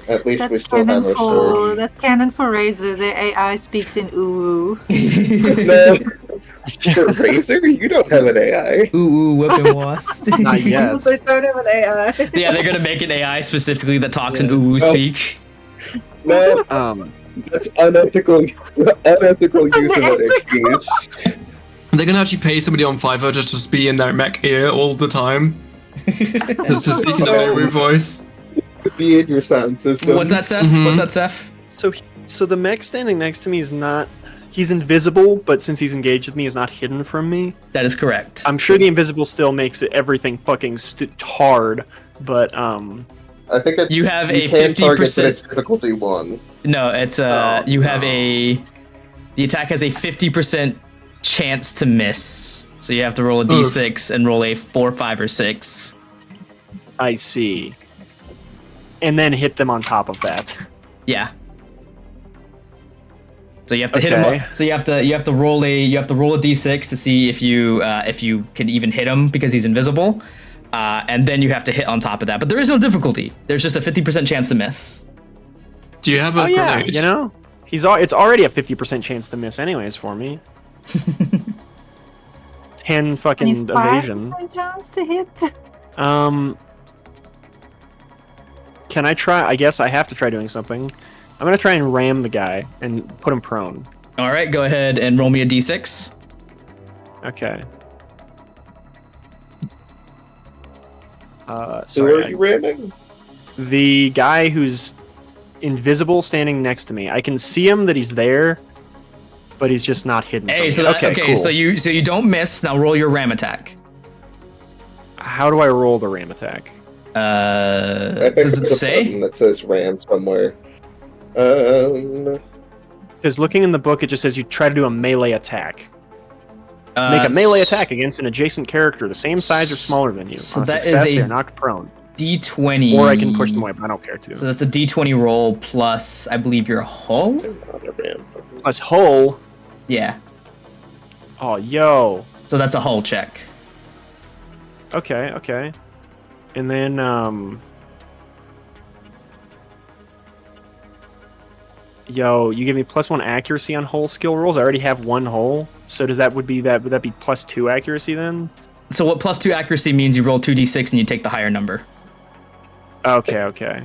At least we That's still have canon our for sword. that's canon for Razor. Their AI speaks in ooh. No. For Razor, you don't have an AI. Ooh, weapon lost. Not yet. They don't have an AI. Yeah, they're gonna make an AI specifically that talks in ooh speak. No, that's unethical use of that excuse. They're gonna actually pay somebody on Fiverr just to be in their mech ear all the time, just to speak in their ooh voice. To be in your sound system. What's that, Seth? Mhm. What's that, Seth? So the mech standing next to me is not. He's invisible, but since he's engaged with me, he's not hidden from me. That is correct. I'm sure the invisible still makes it everything fucking hard, but I think it's You have a can target, 50%. but it's difficulty 1. No, it's you have the attack has a 50% chance to miss. So you have to roll a d6 and roll a 4, 5, or 6. I see. and then hit them on top of that. Yeah. So you have to hit him. So you have to roll a d6 to see if you can even hit him because he's invisible, and then you have to hit on top of that. But there is no difficulty. There's just a 50% chance to miss. Do you have a grenade? You know, it's already a 50% chance to miss anyways for me. 10 fucking evasion. 25% chance to hit. Can I try? I guess I have to try doing something. I'm gonna try and ram the guy and put him prone. All right, go ahead and roll me a d6. Okay. Who are Sorry. you ramming? The guy who's invisible standing next to me. I can see him that he's there, but he's just not hidden. Hey, from so me. Cool. so you don't miss. Now roll your ram attack. How do I roll the ram attack? I think Does it there's a say? button that says ram somewhere. Because looking in the book, it just says you try to do a melee attack. Make a melee attack against an adjacent character the same size or smaller than you. So On that success, is a they are knocked prone. D20. Or I can push them away, but I don't care to. So that's a D20 roll plus, I believe, your hull. Plus hull. Yeah. Oh, yo. So that's a hull check. Okay. And then, yo, you give me +1 accuracy on hull skill rolls. I already have 1 hull. So would that be +2 accuracy then? So what +2 accuracy means you roll 2d6 and you take the higher number. Okay.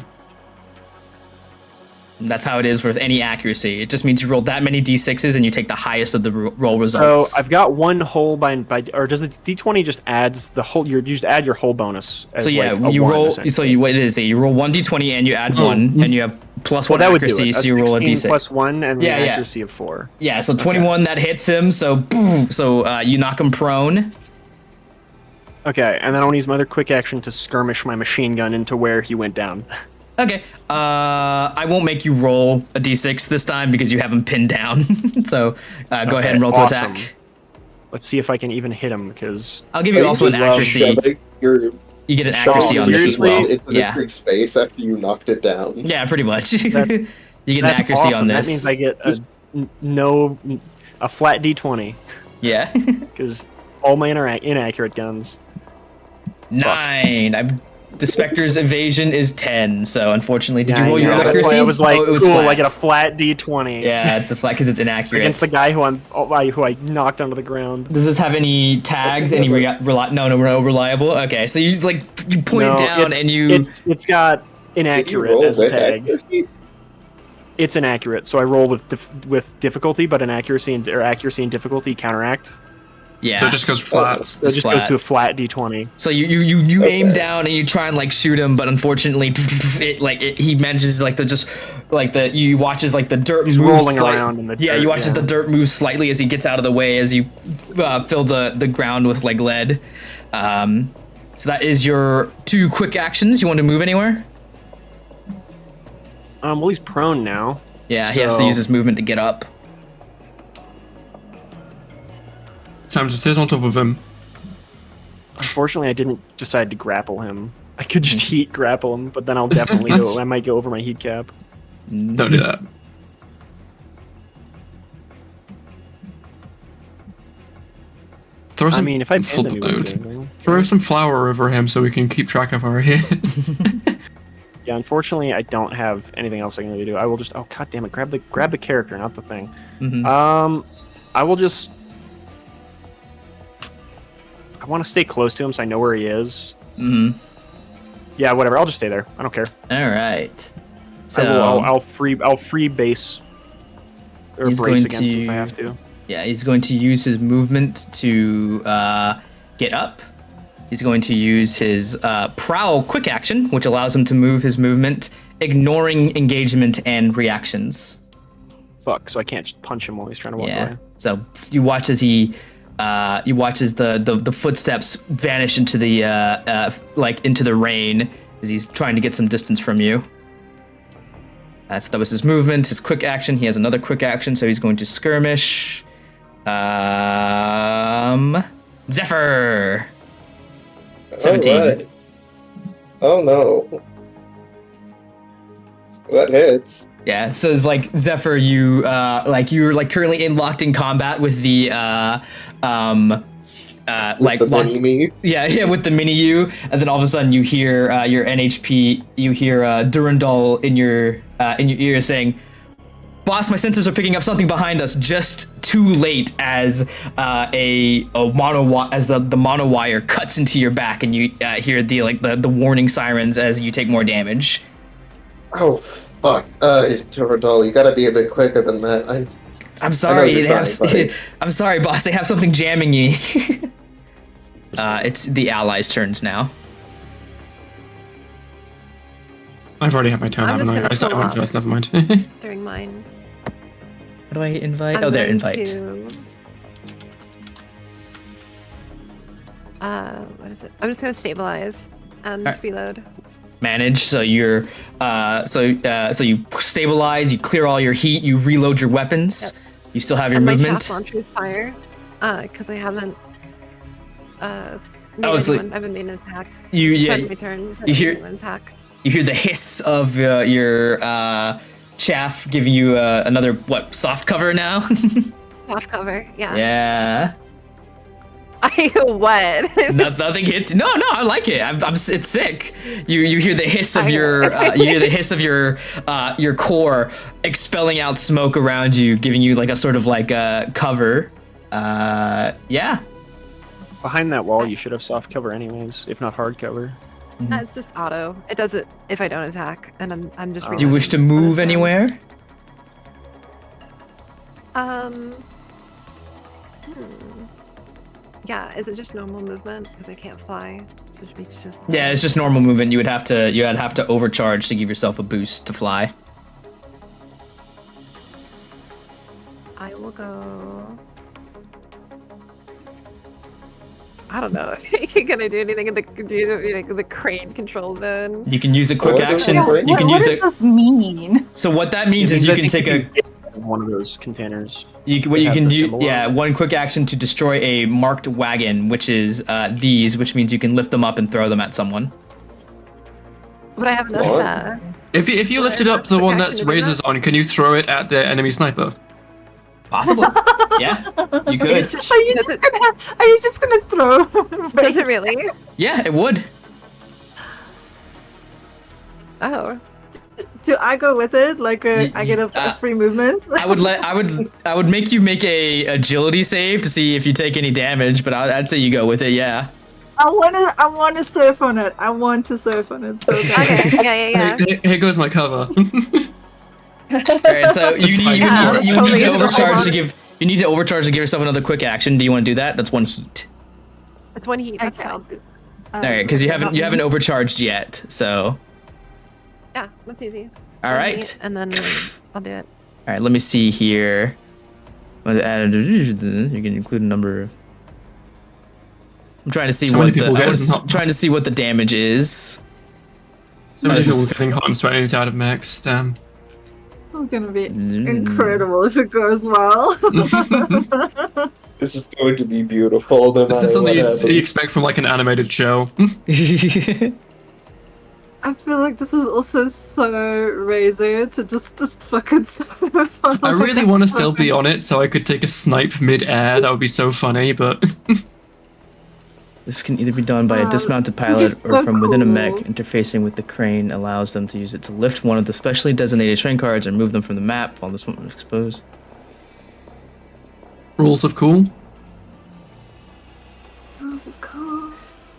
And that's how it is with any accuracy. It just means you roll that many d6s and you take the highest of the roll results. So I've got 1 hull by or does the d20 just adds the whole? You just add your hull bonus. As so yeah, like you one, roll. essentially. So you what it is? You roll 1 d20 and you add 1, and you have +1 that would do accuracy. it. So you roll a d6 +1 and an accuracy of 4. Yeah. So 21 that hits him. So boom. So you knock him prone. Okay, and then I want to use my other quick action to skirmish my machine gun into where he went down. Okay. I won't make you roll a d6 this time because you have him pinned down. So go ahead and roll to attack. Let's see if I can even hit him, because I'll give you also an accuracy. Your You get an shot accuracy on this as well. into this thing's face after you knocked it down. Yeah, pretty much. You get an that's accuracy awesome. on this. That means I get a flat d20, Yeah. because all my inaccurate guns. 9. The Spectre's evasion is 10, so unfortunately, did you roll your That's accuracy? why I was like, it was cool, flat. I get a flat d20. Yeah, it's a flat because it's inaccurate. Against the guy who I knocked onto the ground. Does this have any tags? Any no reliable? Okay, so you point down and you. It's got inaccurate as a tag. Accuracy? It's inaccurate, so I roll with difficulty, but accuracy and difficulty counteract. Yeah. So it just goes flat. So it just goes to a flat d20. So you aim down and you try and shoot him, but unfortunately, he manages you watch as the dirt moves rolling around in the dirt, you watch as the dirt moves slightly as he gets out of the way as you fill the ground with lead. So that is your 2 quick actions. You want to move anywhere? Well, he's prone now. Yeah, he has to use his movement to get up. Time to sit on top of him. Unfortunately, I didn't decide to grapple him. I could just heat grapple him, but then I'll definitely I might go over my heat cap. Don't do that. If I pin the Throw some flour over him so we can keep track of our hits. Yeah, unfortunately, I don't have anything else I can really do. I will just god damn it, grab the character, not the thing. Mm-hmm. I will just. I want to stay close to him so I know where he is. Mm-hmm. Yeah, whatever. I'll just stay there. I don't care. All right. So I'll free base or brace against him if I have to. Yeah, he's going to use his movement to get up. He's going to use his prowl quick action, which allows him to move his movement, ignoring engagement and reactions. Fuck! So I can't just punch him while he's trying to walk away. So you watch as the footsteps vanish into the into the rain as he's trying to get some distance from you. So that was his movement, his quick action. He has another quick action, so he's going to skirmish. Zephyr. 17. Right. Oh no. That hits. Yeah, so it's like Zephyr, you're currently locked in combat with the Mini-me. Yeah, with the mini you, and then all of a sudden you hear your NHP, you hear Durandal in your ear saying, "Boss, my sensors are picking up something behind us." Just too late as the mono wire cuts into your back, and you hear the warning sirens as you take more damage. Oh fuck! Durandal, you gotta be a bit quicker than that. I'm sorry. buddy. I'm sorry, boss. They have something jamming you. It's the allies' turns now. I've already had my turn, I'm just haven't I? gonna I went pull first, never mind. During mine. How do I invite? I'm There, going invite. to- what is it? I'm just gonna stabilize and Alright. reload. Manage. So you're so you stabilize. You clear all your heat. You reload your weapons. Yep. You still have your And my movement. chaff launchers fire, because I haven't made so anyone. I haven't made an attack. You- It's yeah, started my turn. you hear- an attack. You hear the hiss of your chaff giving you another soft cover now. Soft cover. Yeah. Yeah. What? Nothing hits. No, I like it. It's sick. You hear the hiss of your your core expelling out smoke around you, giving you like a sort of like cover. Yeah. Behind that wall, you should have soft cover anyways, if not hard cover. It's just auto. It does it if I don't attack, and I'm just. Do you wish to reloading on move this one. anywhere? Yeah. Is it just normal movement? Because I can't fly. So it's just. Yeah, it's just normal movement. You'd have to overcharge to give yourself a boost to fly. I will go. I don't know if you're gonna do anything in the crane control zone. You can use a quick What does action. it bring? You can what use does it. this mean? So what that means is It you means can I take a. think you can get one of those containers. What you have can the do, symbol on yeah, it. one quick action to destroy a marked wagon, which is these, which means you can lift them up and throw them at someone. But I have enough. What? If you lifted up the one that's razors on, can you throw it at the enemy sniper? Possibly. Yeah, you could. It's just- Are you does just gonna throw? Does it really? Yeah, it would. Oh. Do I go with it? Like I get a free movement? I would make you make a agility save to see if you take any damage, but I'd say you go with it. Yeah. I wanna surf on it. I want to surf on it so bad. Okay. Yeah. Here goes my cover. All right. So you need totally to good. overcharge to give. You need to overcharge to give yourself another quick action. Do you want to do that? That's one heat. It's one heat. That's Okay, I'll fine. do- All right, because you haven't overcharged yet. So. Yeah, that's easy. All One right. heat, and then I'll do it. All right, let me see here. You can include a number. I'm trying to see So many people getting trying to see what the damage is. So many This people is- getting hot and sweating out of max. Damn. It's gonna be Mm. incredible if it goes well. This is going to be beautiful. No This matter is something what you happens. expect from like an animated show. I feel like this is also so Razor to just fucking surf on. I really want to still be on it so I could take a snipe mid-air. That would be so funny, but This can either be done by a dismounted pilot it's or so from within a mech. cool. Interfacing with the crane allows them to use it to lift one of the specially designated train cards and move them from the map while this one is exposed. rules of cool.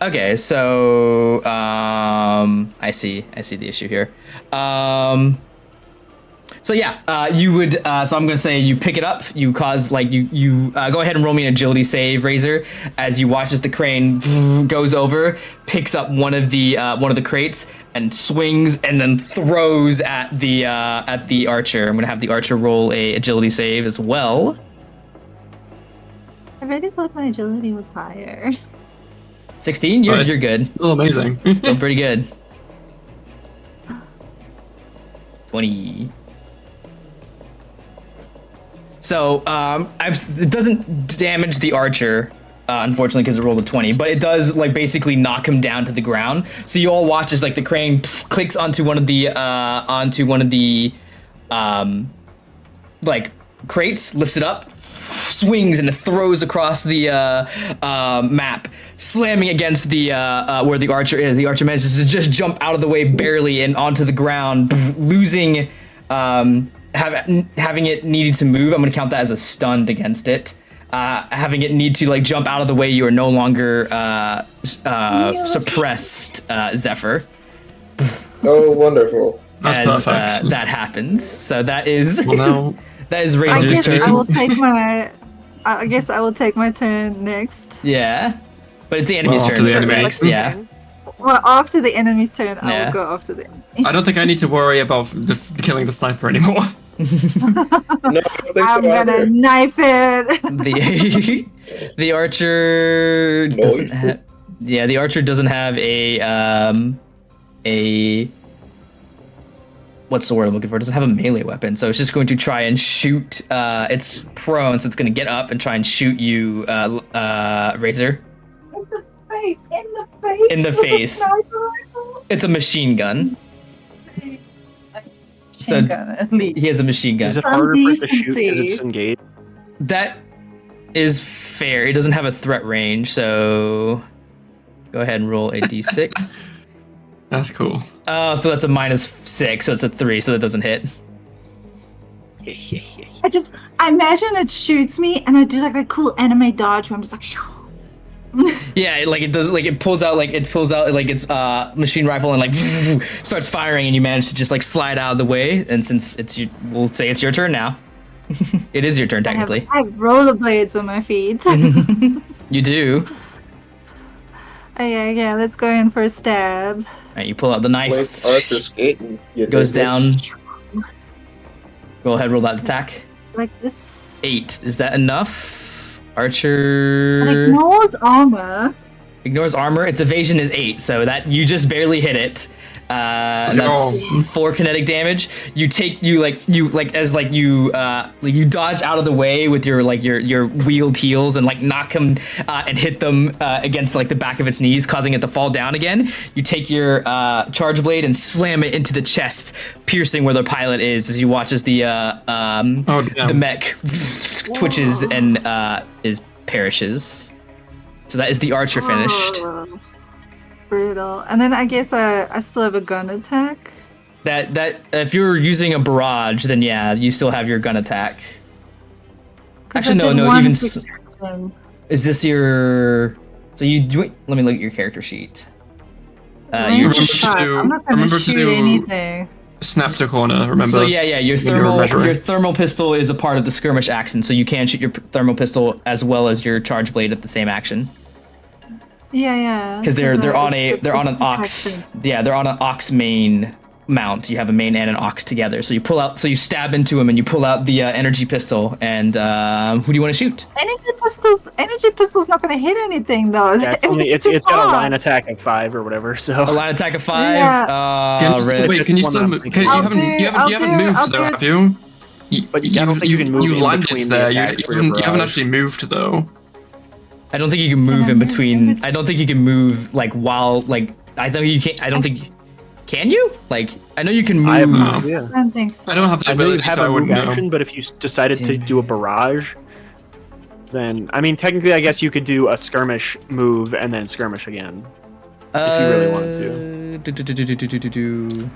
Okay, so I see the issue here. So yeah, you would. So I'm gonna say you pick it up. You cause like you go ahead and roll me an agility save, Razor, as you watch as the crane goes over, picks up one of the crates and swings and then throws at the archer. I'm gonna have the archer roll a agility save as well. I really thought my agility was higher. 16. You're good. Still amazing. Still pretty good. 20. So, it doesn't damage the archer, unfortunately, because it rolled a 20. But it does like basically knock him down to the ground. So you all watch as like the crane clicks onto one of the like crates, lifts it up, swings and throws across the map, slamming against the where the archer is. The archer manages to just jump out of the way barely and onto the ground, losing having it needed to move. I'm gonna count that as a stunned against it. Having it need to like jump out of the way, you are no longer suppressed, Zephyr. Oh, wonderful. That's perfect. That happens. So that is Well, now, that is Razor's turn. I guess I will take my turn next. Yeah, but it's the enemy's Well, after turn. the first, enemy. next, yeah. Well, after the enemy's turn, I Yeah. will go after the enemy. I don't think I need to worry about killing the sniper anymore. No, I don't think I'm so gonna either. knife it. The archer doesn't have. Yeah, the archer doesn't have a what's the word I'm looking for? It doesn't have a melee weapon, so it's just going to try and shoot. It's prone, so it's going to get up and try and shoot you, Razor. In the face. It's a machine gun. So At least. he has a machine gun. Is it Some harder for it to shoot because decency. it's engaged? That is fair. It doesn't have a threat range, so go ahead and roll a d6. That's cool. Oh, so that's a -6, so it's a 3, so that doesn't hit. I imagine it shoots me and I do like a cool anime dodge where I'm just like, shoo. Yeah, it does, it pulls out its machine rifle and starts firing, and you manage to just slide out of the way. And since we'll say it's your turn now. It is your turn technically. I have rollerblades on my feet. You do. Yeah, let's go in for a stab. All right, you pull out the knife. Like Arthur skating. you Goes dig down. this? Go ahead, roll that attack. Like this. 8. Is that enough? Archer And ignores armor. ignores armor. Its evasion is 8, so that you just barely hit it. That's go. 4 kinetic damage. You dodge out of the way with your wheeled heels and knock him and hit them against the back of its knees, causing it to fall down again. You take your charge blade and slam it into the chest, piercing where the pilot is, as you watch as the mech twitches and perishes. So that is the archer finished. Oh, brutal. And then I guess I still have a gun attack. That if you're using a barrage, then yeah, you still have your gun attack. 'Cause Actually, I did no. one Even quick action. is this your? So let me look at your character sheet. Range Your, Remember to shot. do- I'm not gonna remember to shoot do- anything. Snap to corner, remember? so yeah. Your when you were measuring. thermal pistol is a part of the skirmish action, so you can shoot your thermal pistol as well as your charge blade at the same action. Yeah. Because they're on it's an ox. Yeah, they're on an ox main mount. You have a main and an ox together. So you stab into him and you pull out the energy pistol. And who do you want to shoot? Energy pistol's not gonna hit anything though. Yeah, Everything's too it's got a far. line attack of 5 or whatever. A So line attack of 5. Yeah. Rip. Wait, can you One still? up. You I'll haven't do moved it. though, have you? But I don't think you can move in landed between the there. attacks for your You haven't barrage. actually moved though. I don't think you can move in between. I don't think you can move while I don't think you can. I don't think. Can you? I know you can move. I have no idea. I don't think so. I don't have the I know you ability, have so I a move wouldn't know. action, but if you decided to do a barrage, then technically, I guess you could do a skirmish move and then skirmish again. If you really wanted to.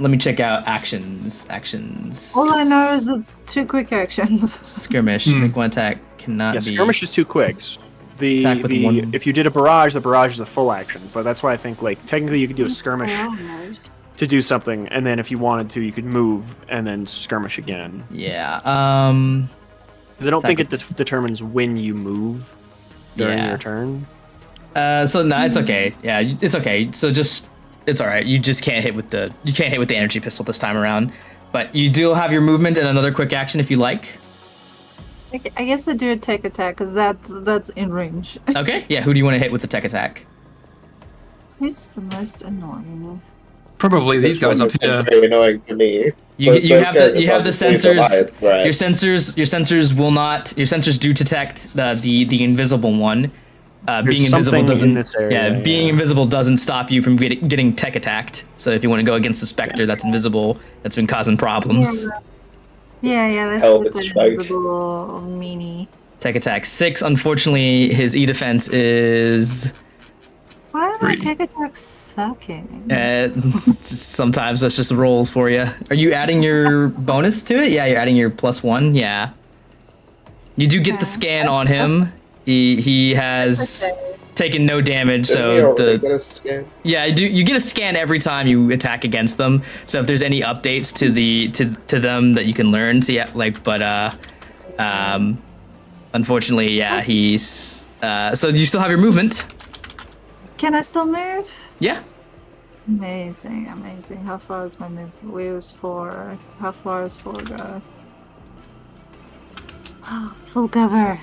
Let me check out actions. All I know is it's 2 quick actions. Skirmish. Make one attack. Cannot Yeah, be. skirmish is 2 quicks. Attack with one. If you did a barrage, the barrage is a full action. But that's why I think technically you could do a skirmish to do something, and then if you wanted to, you could move and then skirmish again. Yeah. 'Cause I don't think Attack it determines when you move during Yeah. your turn. So no, it's okay. Yeah, it's okay. So it's all right. You just can't hit with the energy pistol this time around, but you do have your movement and another quick action if you like. I guess I do a tech attack because that's in range. Okay. Yeah. Who do you want to hit with the tech attack? Who's the most annoying? Probably these This guys one up is here. very annoying to me. You But you those have guys the you are have the probably the sensors. highest threat. Your sensors do detect the invisible one. There's Being invisible something doesn't. in this area, yeah, being yeah. invisible doesn't stop you from getting tech attacked. So if you want to go against the specter that's invisible, that's been causing problems. Yeah, that's Hell, with it's the spiked. invisible meanie. Tech attack 6. Unfortunately, his E defense is. Why am I 3. tech attack sucking? Sometimes that's just rolls for you. Are you adding your bonus to it? Yeah, you're adding your +1. Yeah. You do get the Okay. scan on him. He has taken no damage, Didn't we so already get a scan? yeah, you get a scan every time you attack against them. So if there's any updates to them that you can learn, so yeah, unfortunately, yeah, he's so you still have your movement. Can I still move? Yeah. Amazing. How far is my move? Where's 4? How far is 4 go? Full cover.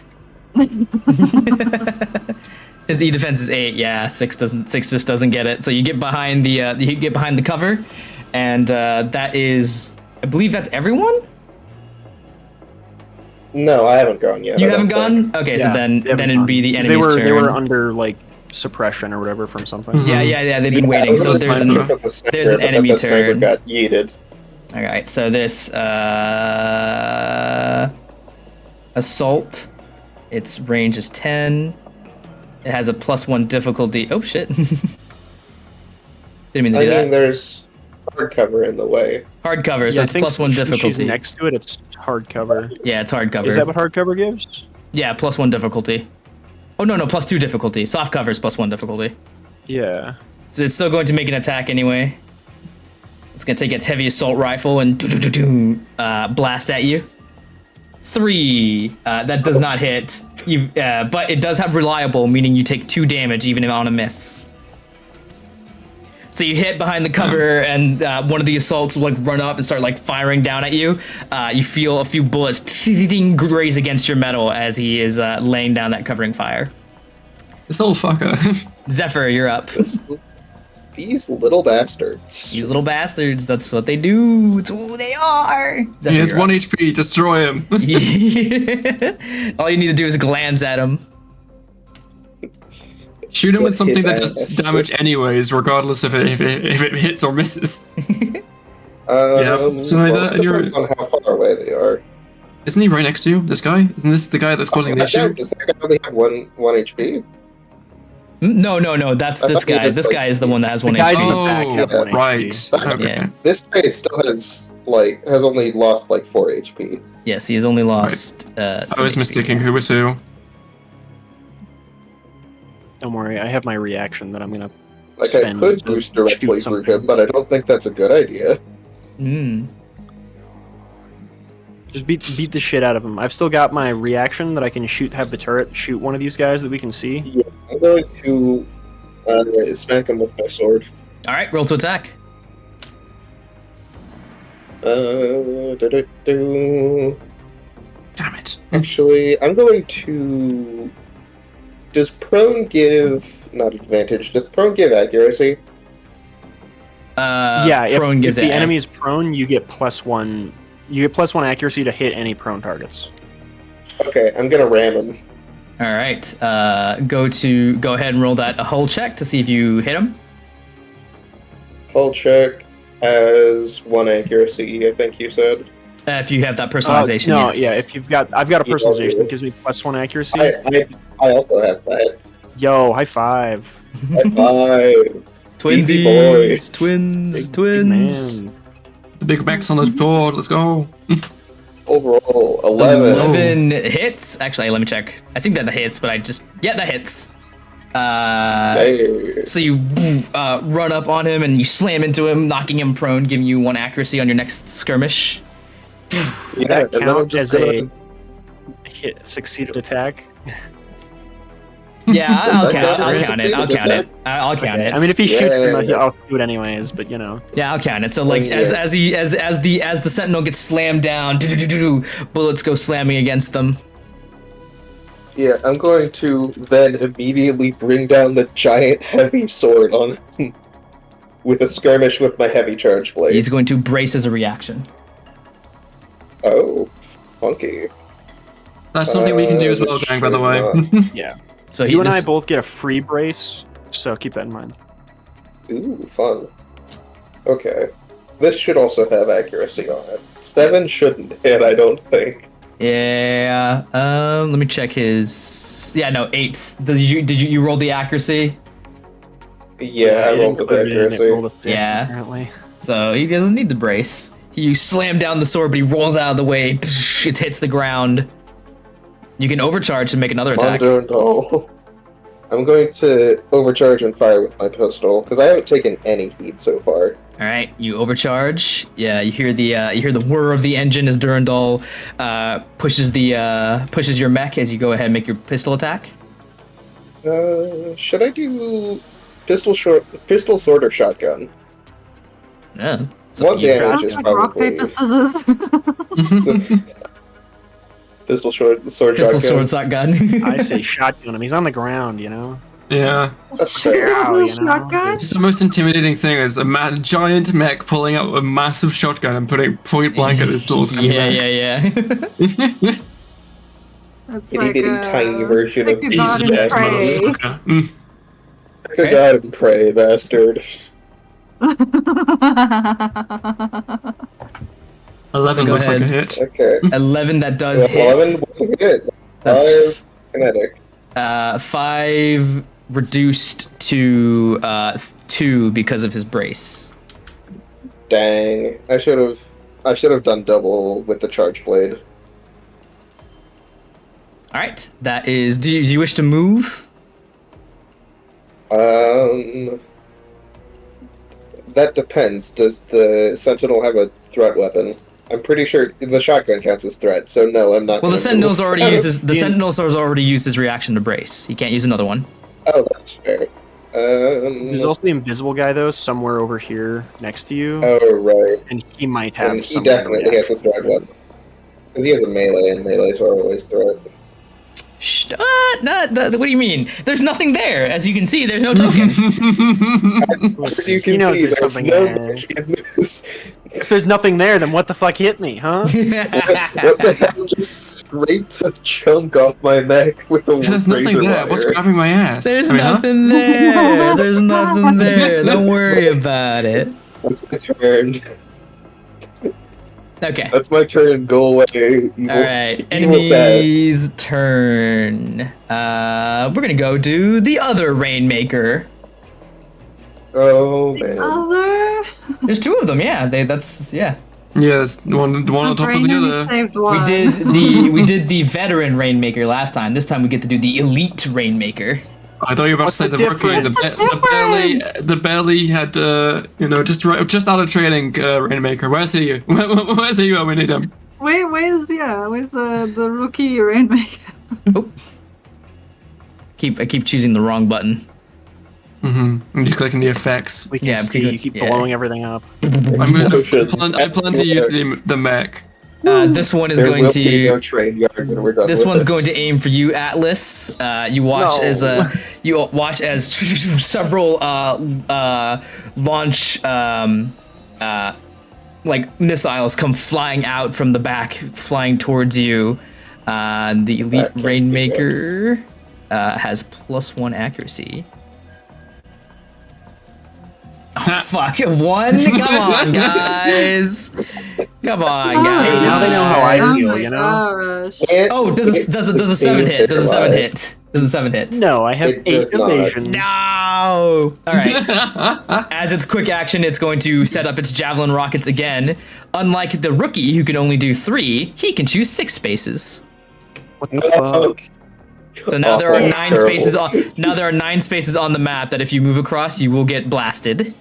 His E defense is 8. Yeah, 6 just doesn't get it. So you get behind the cover, and that is, I believe that's everyone. No, I haven't gone yet. You I haven't don't think. gone? Okay, Yeah, so then they haven't it'd be the 'cause enemy's turn. They were under like suppression or whatever from something. Yeah. They've been Yeah, waiting. So it was there's the sniper an from the sniper, there's an but enemy that sniper turn. got yeeted. All right. So this assault, its range is 10. It has a +1 difficulty. Oh shit! Didn't mean to I do mean, that. there's hardcover in the way. Hardcover, so Yeah, I it's think +1 since difficulty. she's next to it, it's hardcover. Yeah, it's hardcover. Is that what hardcover gives? Yeah, +1 difficulty. Oh no, +2 difficulty. Soft cover is +1 difficulty. Yeah. So it's still going to make an attack anyway. It's gonna take its heavy assault rifle and blast at you. 3. That does not hit. But it does have reliable, meaning you take 2 damage even on a miss. So you hit behind the cover, and one of the assaults will run up and start firing down at you. You feel a few bullets graze against your metal as he is laying down that covering fire. This little fucker. Zephyr, you're up. These little bastards. These little bastards, that's what they do. It's who they are. Zephyr, He has you're 1 up. HP. Destroy him. All you need to do is glance at him. Shoot him with His something that ass. does damage anyways, regardless if it hits or misses. Something like that, and you're- depends on how far away they are. Isn't he right next to you? This guy? Isn't this the guy that's causing the issue? Does that guy only have one HP? No. That's I this thought he guy. just, This guy is the one that has 1 guys in HP. the back have Oh, 1 right. HP. Okay. Yeah. This guy still has only lost 4 HP. Yes, he has only lost. I some was HP. mistaking who was who. Don't worry, I have my reaction that I'm gonna. I Spend could to boost directly shoot through something. him, but I don't think that's a good idea. Just beat the shit out of him. I've still got my reaction that I can have the turret shoot one of these guys that we can see. Yeah, I'm going to smack him with my sword. All right, roll to attack. Do-do-do. Damn it. Actually, I'm going to. Does prone give not advantage? Does prone give accuracy? Yeah, prone if gives the it- enemy is prone, you get +1. You get +1 accuracy to hit any prone targets. Okay, I'm gonna ram him. All right, go ahead and roll that a hull check to see if you hit him. Hull check has 1 accuracy. I think you said. If you have that personalization. No, yes. yeah. If I've got a Yeah, personalization yeah. that gives me +1 accuracy. I also have that. Yo, high five. High five. Easy boys. Twins, Big man. The big Max on the board. Let's go. Overall, 11. 11 hits. Actually, let me check. I think that hits, but that hits. Hey. So you run up on him and you slam into him, knocking him prone, giving you 1 accuracy on your next skirmish. Does Yeah, that and then I'm count just as gonna- a succeeded attack? Yeah, I'll Does that count. count I'll as count it. I'll succeeded count it. attack? I'll count it. I mean, if he shoots him, Yeah. I'll do it anyways. But you know, yeah, I'll count it. So Yeah. as the sentinel gets slammed down, bullets go slamming against them. Yeah, I'm going to then immediately bring down the giant heavy sword on him with a skirmish with my heavy charge blade. He's going to brace as a reaction. Oh, funky. That's something we can do as well, this gang, by the should way. not- Yeah. So You and I this- both get a free brace, so keep that in mind. Ooh, fun. Okay. This should also have accuracy on it. 7 shouldn't hit, I don't think. Yeah. Let me check his. Yeah, no, 8. Did you roll the accuracy? Yeah, I it rolled with included it, accuracy. it rolled a 6, Yeah. apparently. So he doesn't need the brace. You slam down the sword, but he rolls out of the way. It hits the ground. You can overcharge and make another attack. Durandal. I'm going to overcharge and fire with my pistol because I haven't taken any heat so far. All right, you overcharge. Yeah, you hear the whir of the engine as Durandal pushes your mech as you go ahead and make your pistol attack. Should I do pistol, sword, or shotgun? Yeah. it's up One to you. damage is Rock, probably paper, scissors. pistol, sword, Pistol, shotgun. sword, shotgun. I say shotgun him. He's on the ground, you know? Yeah. That's Shoot fair. him with a You know, shotgun. It's the most intimidating thing is a giant mech pulling out a massive shotgun and putting point blank at his little tiny yeah. mech. It's Itty bitty tiny version of like a god Easy and Dash prey. Motherfucker. Mm. Pick a god and pray, bastard. 11 go looks like a ahead. hit. Okay. 11 that does hit. 11 was a hit. That's 5 kinetic. 5 reduced to 2 because of his brace. Dang. I should have done double with the charge blade. All right, that is. Do you wish to move? That depends. Does the Sentinel have a threat weapon? I'm pretty sure the shotgun counts as threat, so no, I'm not. Well, the gonna Sentinel's move. already uses the Sentinel's already used his reaction to brace. He can't use another one. Oh, that's fair. There's also the invisible guy, though, somewhere over here next to you. Oh, right. And he might have And he some kind of definitely has a reaction. threat weapon. Because he has a melee, and melees are always threat. Shh, what do you mean? There's nothing there. As you can see, there's no token. As you He can knows see, there's there's something no there. this. If there's nothing there, then what the fuck hit me, huh? What the hell just scraped a chunk off my neck with a There's nothing razor there. wire? What's grabbing my ass? There's I mean, huh? nothing there. There's nothing there. Don't worry about it. That's my turn. Okay. That's my turn. Go away. Evil, All right. evil bad. Enemy's turn. We're gonna go do the other Rainmaker. Oh man. Other. There's 2 of them. Yeah. That's yeah. Yeah, there's one on top of the other. Saved We one. did the veteran Rainmaker last time. This time we get to do the elite Rainmaker. I thought you were about What's to say the the rookie. difference? The barely had, just out of training, Rainmaker. Where's he? Where's he when we need him? Where's the rookie Rainmaker? I keep choosing the wrong button. Mm-hmm. And you're clicking the effects. We can Yeah, see because- you keep yeah. blowing everything up. I plan to use the mech. This one is There going will be no to. train yard when we're done This with one's it. going to aim for you, Atlas. You watch No. as several launch like missiles come flying out from the back, flying towards you. The elite That can't be Rainmaker has +1 accuracy. Oh, fuck, 1? Come on, guys. Come on, guys. Hey, now they know how I Oh feel, my you know? gosh. And Oh, does a 7 hit? Does a 7 hit? Does a 7 hit? No, I have It 8 does not. evasion. No! All right. As its quick action, it's going to set up its javelin rockets again. Unlike the rookie, who can only do 3, he can choose 6 spaces. What the No. fuck? So now there are Awful. 9 Terrible. spaces on. Now there are 9 spaces on the map that if you move across, you will get blasted.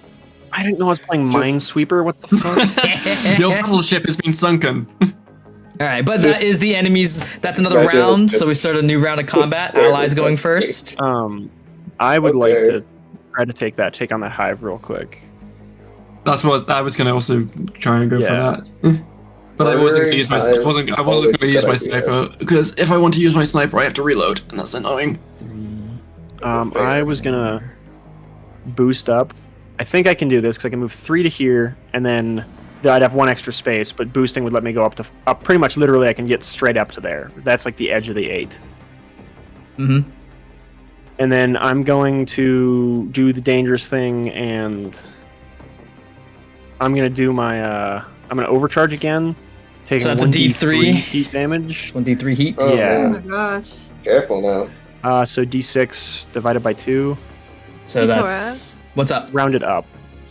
I didn't know I was playing Minesweeper. What the fuck? Your battleship has been sunken. All right, but that is the enemies. That's another That is round. So just- we start a new round of combat. terrible. Allies going first. I would like Okay. to try to take on that hive real quick. That's what I was gonna also try and go Yeah. for that. But I wasn't gonna use my I Always wasn't gonna use my good idea. sniper because if I want to use my sniper, I have to reload, and that's annoying. I was gonna boost up. I think I can do this because I can move 3 to here and then I'd have one extra space, but boosting would let me go up pretty much literally. I can get straight up to there. That's like the edge of the 8. Mm-hmm. And then I'm going to do the dangerous thing, and I'm gonna do my I'm gonna overcharge again, taking So that's a 1d3 D3 heat damage. 1d3 heat. Oh, Yeah. Oh man. my gosh. Careful now. So d6 divided by 2, So that's what's up. rounded up.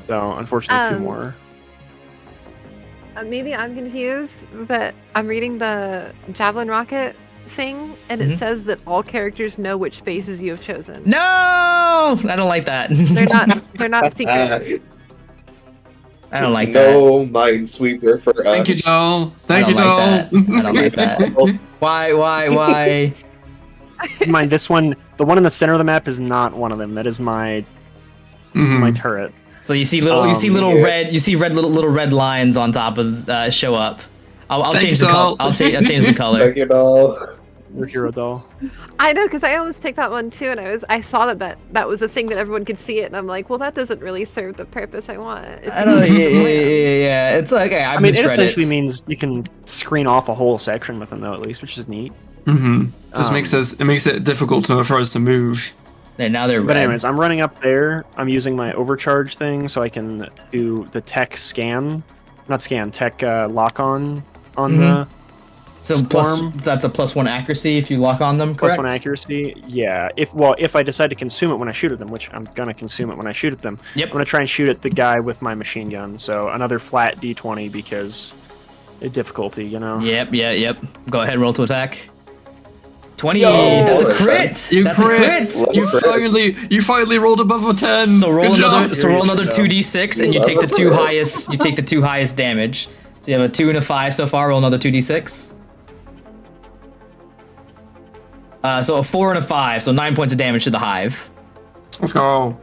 So unfortunately, 2 Um, more. Maybe I'm confused, but I'm reading the javelin rocket thing, and it Mhm. says that all characters know which phases you have chosen. No, I don't like that. They're not secret. I don't like that. No Minesweeper for us. Thank you, doll. Thank I you, don't doll. like that. I don't like that. Why? Keep in mind, this one, the one in the center of the map, is not one of them. That is my Mhm. turret. So you see little, yeah. red, little red lines on top of show up. I'll Thank change you, the color. doll. I'll change the color. Thank you, doll. Your hero doll. I know, because I almost picked that one too, and I saw that was a thing that everyone could see it, and I'm like, well, that doesn't really serve the purpose I want. I don't know. Yeah. It's like I I mean, it misread essentially means you can screen off a whole section with them, though, at least, which is neat. Just makes it difficult for us to move. And now they're But red. anyways, I'm running up there. I'm using my overcharge thing so I can do the tech scan, not scan, tech lock on the So Storm. that's a +1 accuracy if you lock on them. plus Correct? 1 accuracy. Yeah. If I decide to consume it when I shoot at them, which I'm gonna consume it when I shoot at them. Yep. I'm gonna try and shoot at the guy with my machine gun. So another flat D20 because difficulty, you know. Yep. Go ahead, roll to attack. 20. Yo, That's a okay. crit. You That's crit. a crit. You finally rolled above a 10. So roll Good another. job. So roll another Serious, 2d6, and you take the two highest. You take the 2 highest damage. So you have a 2 and a 5 so far. Roll another 2d6. So a 4 and a 5. So 9 points of damage to the hive. Let's go.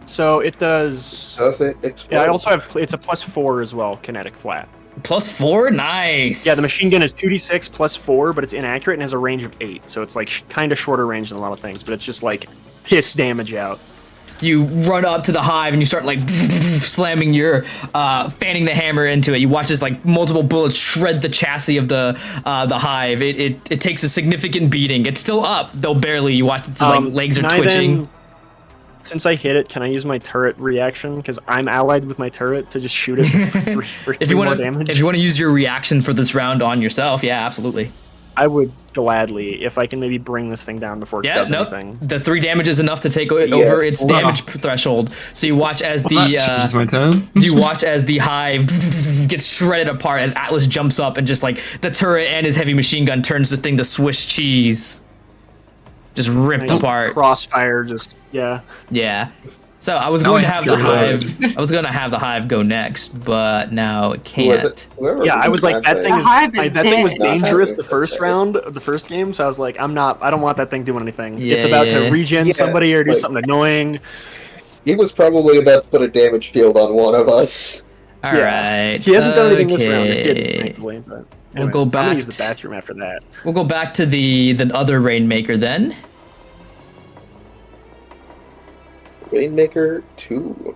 So it does. Does it explode? Yeah, I also have. It's a +4 as well, kinetic flat. +4. Nice. Yeah, the machine gun is 2d6 +4, but it's inaccurate and has a range of 8. So it's like kind of shorter range than a lot of things, but it's just like piss damage out. You run up to the hive and you start like slamming your fanning the hammer into it. You watch as like multiple bullets shred the chassis of the hive. It takes a significant beating. It's still up, though barely. You watch its like legs are Can I twitching. then- since I hit it, can I use my turret reaction? Because I'm allied with my turret to just shoot it for If three you more want damage. to use your reaction for this round on yourself, yeah, absolutely. I would gladly, if I can maybe bring this thing down before it Yeah, does no, anything. the 3 damage is enough to take over its Wow. damage threshold. So you watch as Well, that changes my turn. you watch as the hive gets shredded apart as Atlas jumps up and just like the turret and his heavy machine gun turns this thing to Swiss cheese. Just ripped Nice apart. Crossfire, just yeah. Yeah. So I was Now going I to have have the to reload. hive. I was going to have the hive go next, but now it Who was can't. it? Whoever Yeah, I was like, that thing The is, hive is that thing was dead. dangerous Not the first having it. round of the first game, so I was like, I don't want that thing doing anything. Yeah, it's about yeah. to regen Yeah, somebody or do like- something annoying. He was probably about to put a damage field on one of us. All Yeah. right. He hasn't done anything this round. It okay. didn't, thankfully. But We'll go I'm gonna back use the t- bathroom after that. We'll go back to the other Rainmaker then. Rainmaker 2.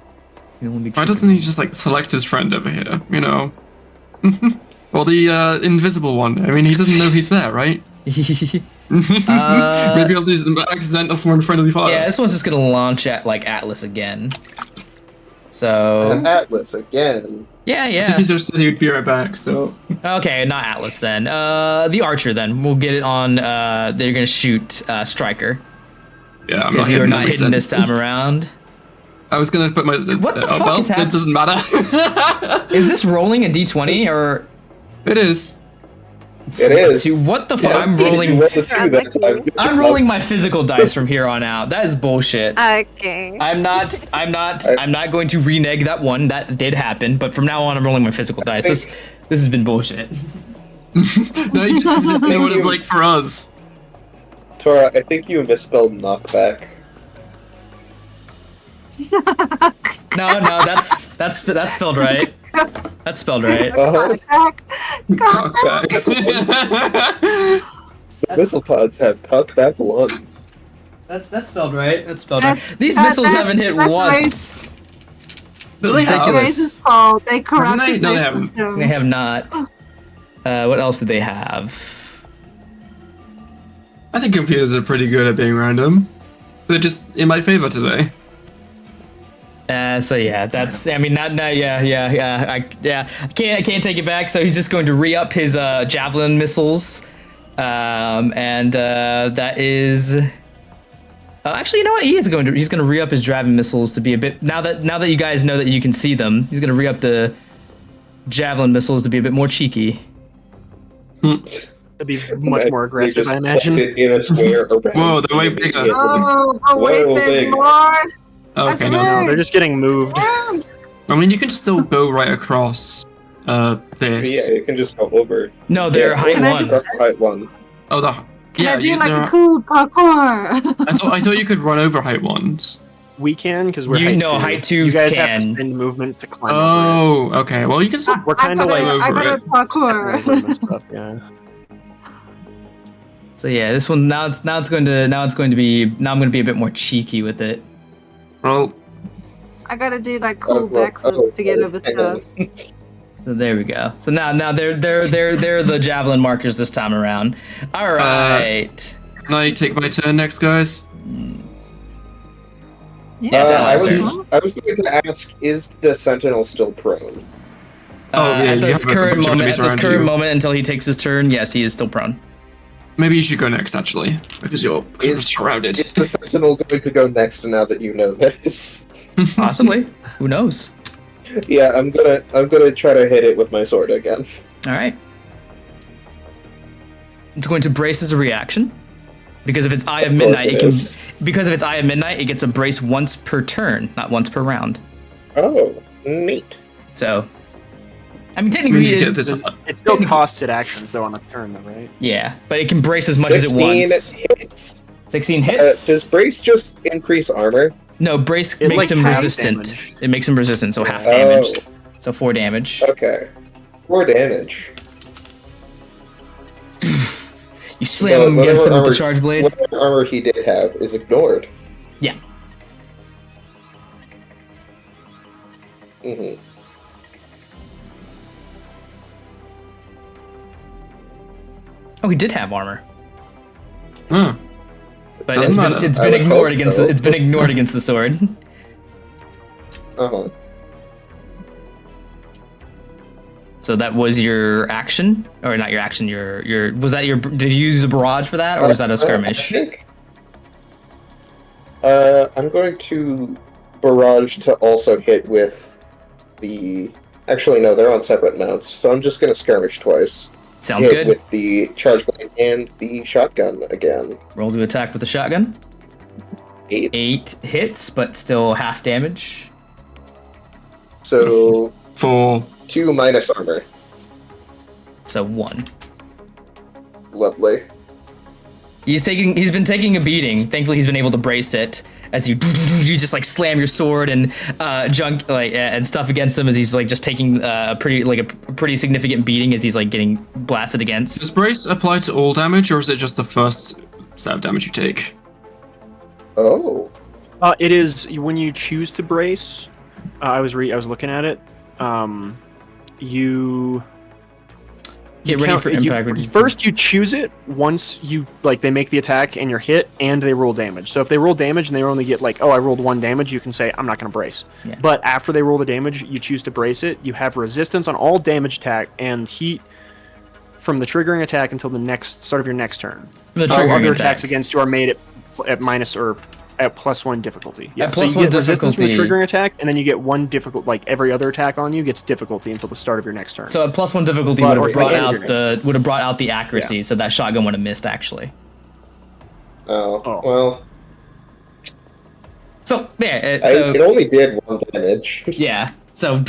Why doesn't he just like select his friend over here? You know. Or the invisible one. I mean, he doesn't know he's there, right? Maybe I'll do some accidental foreign friendly fire. Yeah, this one's just gonna launch at like Atlas again. So And Atlas again. yeah. I think he just said he would be right back. So Okay, not Atlas then. The Archer then. We'll get it on. They're gonna shoot Striker yeah, I'm not because you're hitting not that hitting this sense. time around. I was gonna put my. What the fuck well, is this happening? doesn't matter. Is this rolling a d20 or? It is. It is. What the fuck? Yeah. I'm You rolling. rolled a 2 that time. Good I'm job. rolling my physical dice from here on out. That is bullshit. Okay. I'm not going to renege that one. That did happen, but from now on, I'm rolling my physical dice. This has been bullshit. Now you get to just know what it's like for us. Tora, I think you misspelled knockback. No, that's spelled right. That's spelled right. Uh-huh. Cockback. The missile pods have cockback 1. That's spelled right. That's spelled right. That- These that- missiles haven't hit that's once. Do they have? Ridiculous. Grace's fault. They corrupted No, they their haven't. system. They have not. What else do they have? I think computers are pretty good at being random. They're just in my favor today. So yeah, that's. I mean, I can't take it back. So he's just going to re-up his javelin missiles, and that is. Actually, you know what? He's going to re-up his javelin missiles to be a bit. Now that you guys know that you can see them, he's going to re-up the javelin missiles to be a bit more cheeky. It'd be much more aggressive, I imagine. It in a square around. Whoa, they're way bigger. Oh, wait, Whoa, there's big. more. Okay, That's no. No, they're just getting moved. Rude. I mean, you can just still go right across Yeah, this. you can just go over. No, they're height Can I one. just- Across the height one. Oh, Can yeah, I do you, like there a are- cool parkour? I thought you could run over height ones. We can, because we're You height know, 2. height You 2s guys have to can. spend movement to climb over Oh, okay. Well, you can still. We're kinda like I over got a it. it. Over parkour. them and stuff, yeah. So yeah, this one now I'm going to be a bit more cheeky with it. Well, I gotta do like cool well, backflip to get over hang on. stuff. So there we go. So now they're the javelin markers this time around. All right. can I take my turn next, guys? Yeah, it's I Alex's was turn. I was going to ask, is the sentinel still prone? Oh, yeah, At you this have a current bunch of moment, enemies at this around current you. moment, until he takes his turn, yes, he is still prone. Maybe you should go next, actually, because you're Is- surrounded. Is the sentinel going to go next now that you know this? Possibly. Who knows? Yeah, I'm gonna try to hit it with my sword again. All right. It's going to brace as a reaction. Because of its Eye of Of course Midnight, it it can. is. Because of its Eye of Midnight, it gets a brace once per turn, not once per round. Oh, neat. So, I mean, technically, You it's, get this. It still costs it actions, though, on a turn, though, right? yeah, but it can brace as much as it 16 wants. hits. 16 hits. Does brace just increase armor? No, brace It, makes like, him half resistant. damage. It makes him resistant, so half damage. So 4 damage. Okay. 4 damage. You slam him But against him whatever with the armor- charge blade. Whatever armor he did have is ignored. Yeah. hmm Oh, he did have armor, Huh. but Doesn't matter. it's I been would ignored hope against so. it's been ignored against the sword. Uh-huh. So that was your action, or not your action? Your was that your? Did you use a barrage for that, or was that a skirmish? I think. I'm going to barrage to also hit with the. Actually, no, they're on separate mounts, so I'm just going to skirmish twice. Sounds Hit good. with the charge blade and the shotgun again. Roll to attack with the shotgun. 8. 8 hits, but still half damage. So For 2 minus armor. So 1. Lovely. He's been taking a beating. Thankfully, he's been able to brace it as you just like slam your sword and junk like and stuff against him as he's like just taking a pretty significant beating as he's like getting blasted against. does brace apply to all damage, or is it just the first set of damage you take? Oh. It is when you choose to brace. I was looking at it. You Get ready count- for you- impact. First, you choose it once you they make the attack and you're hit, and they roll damage. So if they roll damage and they only get like, oh, I rolled 1 damage, you can say I'm not going to brace. Yeah. But after they roll the damage, you choose to brace it. You have resistance on all damage attack and heat from the triggering attack until the next start of your next turn. the All triggering other attack. attacks against you are made at minus or at +1 difficulty. Yeah, At so you +1 get resistance from the difficulty. triggering attack, and then you get 1 difficult. Like every other attack on you gets difficulty until the start of your next turn. So a +1 difficulty But- would or have brought if out the accuracy, so that shotgun would have missed actually. Oh. Well, So yeah, it only did 1 damage. yeah. So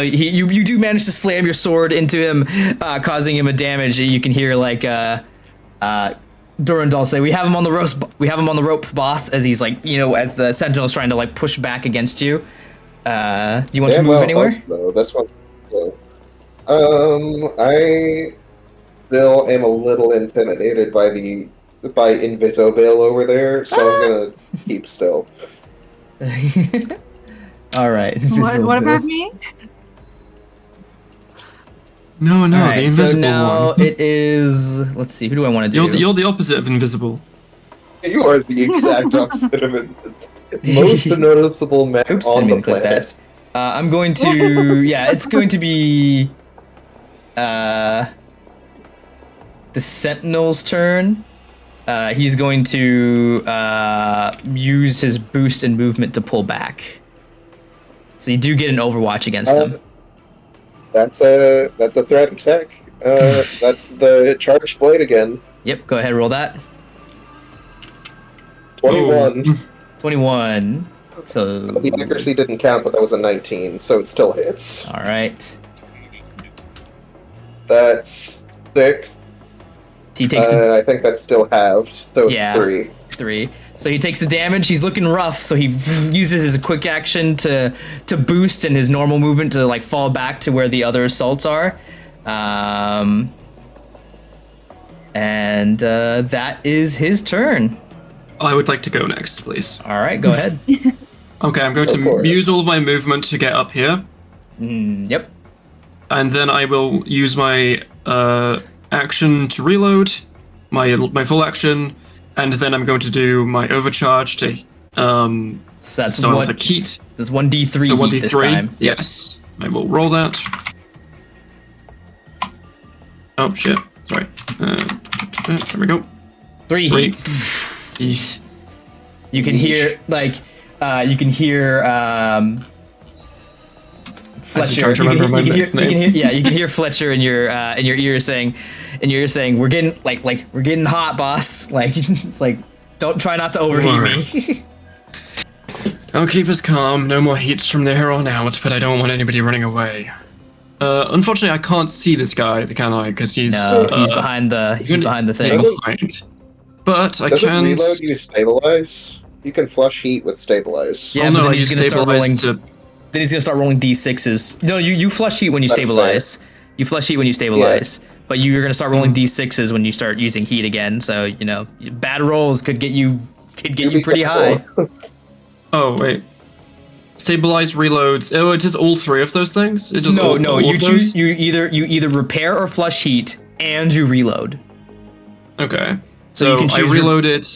you do manage to slam your sword into him, causing him a damage. You can hear like Durandal say, "We have him on the ropes. We have him on the ropes, boss." As he's like, as the sentinel's trying to like push back against you. Do you want to move anywhere? No, that's one. No. I still am a little intimidated by Invisible over there, so I'm gonna keep still. All right. What about me? No, All the right, invisible so now one. it is. Let's see. Who do I want to do? You're the opposite of invisible. You are the exact opposite of invisible. Most noticeable man Oops, on didn't mean the to click planet. that. I'm going to. Yeah, it's going to be. The Sentinel's turn. He's going to use his boost and movement to pull back. So you do get an Overwatch against him. That's a threat attack. That's the charged blade again. Yep, go ahead, roll that. 21. Oh. 21. So. The accuracy didn't count, but that was a 19, so it still hits. All right. That's 6. He takes. I think that's still halved, so it's Yeah. 3. 3. So he takes the damage. He's looking rough, so he uses his quick action to boost and his normal movement to like fall back to where the other assaults are. And that is his turn. I would like to go next, please. All right, go ahead. Okay, I'm going Go for to it. use all of my movement to get up here, Yep. and then I will use my action to reload, my full action, and then I'm going to do my overcharge to So that's so I'll one. take heat. That's 1d3 So heat this 1d3. time. Yes. I will roll that. Oh shit. Sorry. There we go. 3 3. heat. Eesh. You can hear like Fletcher. trying to remember my mate's name. You can hear Fletcher in your ear saying, we're getting hot, boss. Like it's like don't try not to overheat me. I'll keep us calm. No more heats from there on out, but I don't want anybody running away. Unfortunately, I can't see this guy, can I? Because he's he's behind the he's behind the he's thing. behind. But I Does it can. reload use stabilize? You can flush heat with stabilize. Yeah, Oh but no, then I he's just gonna start rolling. stabilize to. Then he's gonna start rolling d6s. No, you flush heat when you That's stabilize. You flush heat when you stabilize. But you're gonna start rolling d6s when you start using heat again. So bad rolls could get you pretty high. Oh wait. Stabilize reloads. Oh, it is all 3 of those things. It does all You of choose. those? You either repair or flush heat, and you reload. Okay. So you So can I choose your- reloaded.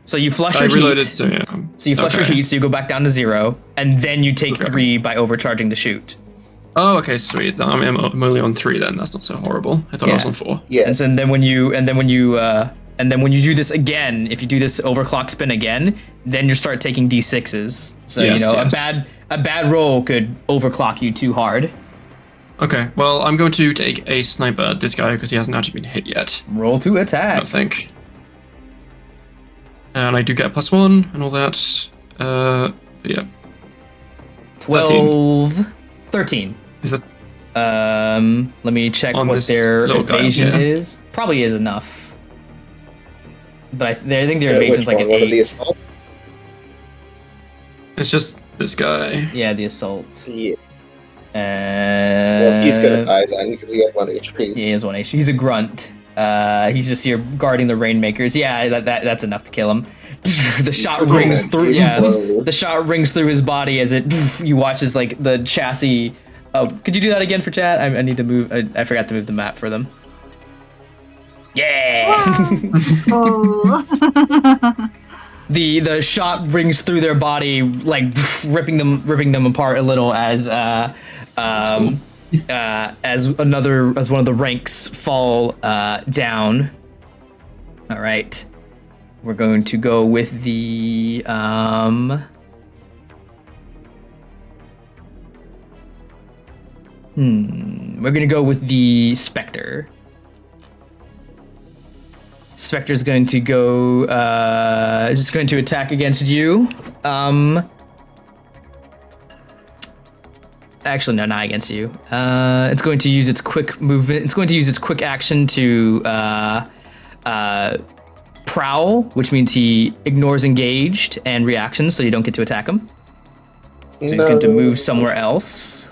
So you flush I your reloaded. heat. So yeah. So you flush your Okay. heat, so you go back down to 0, and then you take Okay. 3 by overcharging the shoot. Oh, okay, sweet. I'm only on 3 then. That's not so horrible. I thought I was Yeah. on 4. Yeah. And then when you do this again, if you do this overclock spin again, then you start taking d6s. So Yes, yes. a bad roll could overclock you too hard. Okay, well, I'm going to take a sniper at this guy because he hasn't actually been hit yet. Roll to I attack. don't think. And I do get +1 and all that. Yeah. 12, 13. Is that? Let me check On what this their little guy, evasion yeah. is. Probably is enough. But I think their Which evasion's like one? an One of the 8. assault? It's just this guy. Yeah, the assault. Yeah. Well, he's gonna Uh, die then because he has 1 HP. he is 1 HP. He's a grunt. He's just here guarding the Rainmakers. Yeah, that's enough to kill him. The shot rings through. Yeah, the shot rings through his body as it. You watch as like the chassis. Oh, could you do that again for chat? I need to move. I forgot to move the map for them. Yeah. Oh. The shot rings through their body, like ripping them apart a little as as one of the ranks fall down. All right, we're going to go with the we're gonna go with the Spectre. Spectre's going to go, just going to attack against you. Actually, no, not against you. It's going to use its quick movement. It's going to use its quick action to prowl, which means he ignores engaged and reactions, so you don't get to attack him. So he's going to move somewhere else.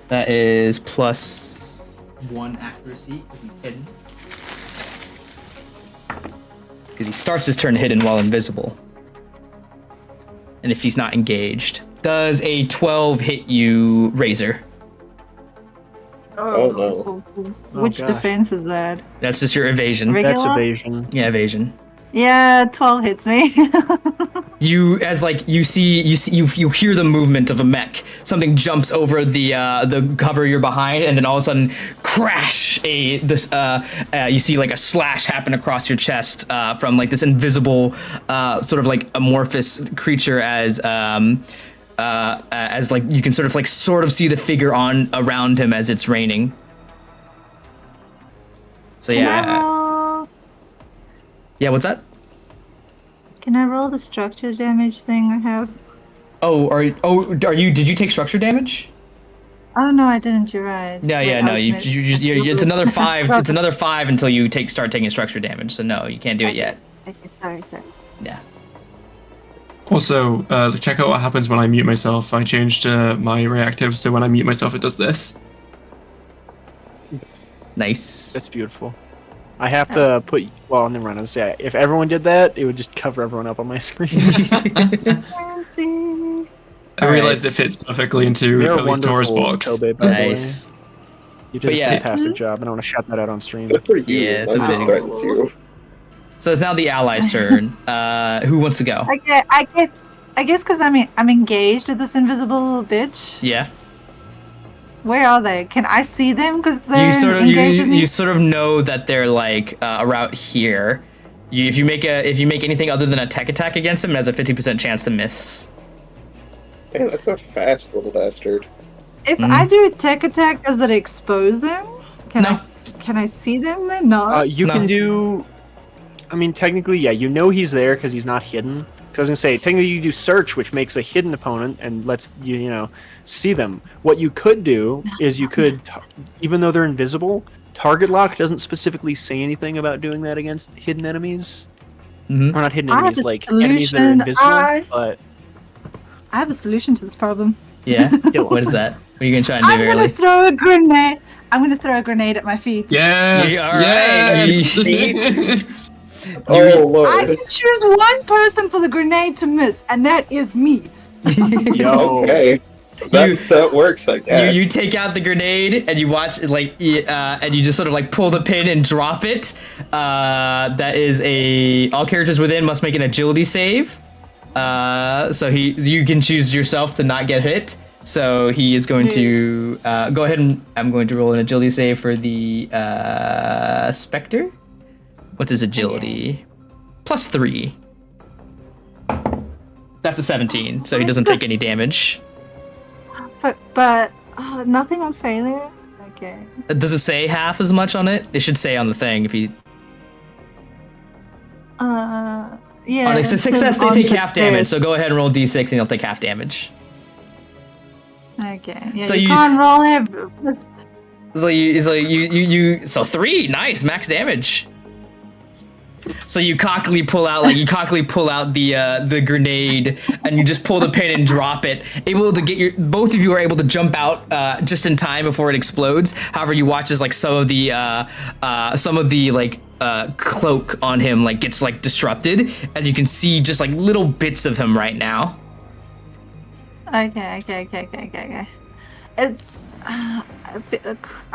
That is +1 accuracy because he's hidden. because he starts his turn hidden while invisible. And if he's not engaged, does a 12 hit you, Razor? Oh, no. Which gosh. defense is that? That's just your evasion. Regular? That's evasion. Yeah, evasion. Yeah, 12 hits me. You hear the movement of a mech. Something jumps over the cover you're behind, and then all of a sudden, crash! You see like a slash happen across your chest from like this invisible, sort of like amorphous creature as like you can sort of see the figure around him as it's raining. So yeah. Can I roll? Yeah, what's that? Can I roll the structure damage thing I have? Did you take structure damage? Oh no, I didn't. You're right. No, Wait, yeah, I no. was It's another 5. It's another 5 until you start taking structure damage. So no, you can't do it yet. Okay, sorry. Yeah. Also, check out what happens when I mute myself. I changed my reactive, so when I mute myself, it does this. Nice. That's beautiful. I have to put. Well, never mind. I was say if everyone did that, it would just cover everyone up on my screen. I realized it fits perfectly into You're at least Tora's wonderful, box. Tobe, by the way. Nice. You did But a yeah. fantastic job, and I want to shout that out on stream. Good for you. Yeah, it's Mine just amazing. threatens you. So it's now the ally's turn. Who wants to go? I guess because I'm engaged with this invisible bitch. Yeah. Where are they? Can I see them? Because they're You engaged sort of know that they're like around here. If you make anything other than a tech attack against them, it has a 50% chance to miss. Man, that's a fast little bastard. If I do a tech attack, does it expose them? Can No. I see them then? No. You No. can do. I mean, technically, yeah. You know he's there because he's not hidden. So I was gonna say, technically, you do search, which makes a hidden opponent and lets you see them. What you could do is you could, even though they're invisible, target lock doesn't specifically say anything about doing that against hidden enemies. Mhm. Or not hidden I have enemies, a like enemies that are solution. invisible. But I have a solution to this problem. Yeah. What is that? What are you gonna try and do, I'm gonna Early? throw a grenade. I'm gonna throw a grenade at my feet. Yes, Yeah, yes. Oh I lord. can choose one person for the grenade to miss, and that is me. yo, Okay. That works, I guess. You take out the grenade and you watch and you just sort of like pull the pin and drop it. That is all characters within must make an agility save. So you can choose yourself to not get hit. So he is going to go ahead and I'm going to roll an agility save for the Spectre. What's his agility? +3. That's a 17, so he doesn't take any damage. But nothing on failure. Okay. Does it say half as much on it? It should say on the thing if he. Yeah. On a it says success, they on take half damage. success. So go ahead and roll d6, and they'll take half damage. Okay. Yeah. So you you- can't roll it. So 3, nice, max damage. So you cockily pull out the grenade, and you just pull the pin and drop it. Able to get both of you are able to jump out just in time before it explodes. However, you watch as like some of the cloak on him like gets like disrupted, and you can see just like little bits of him right now. Okay. It's. I'm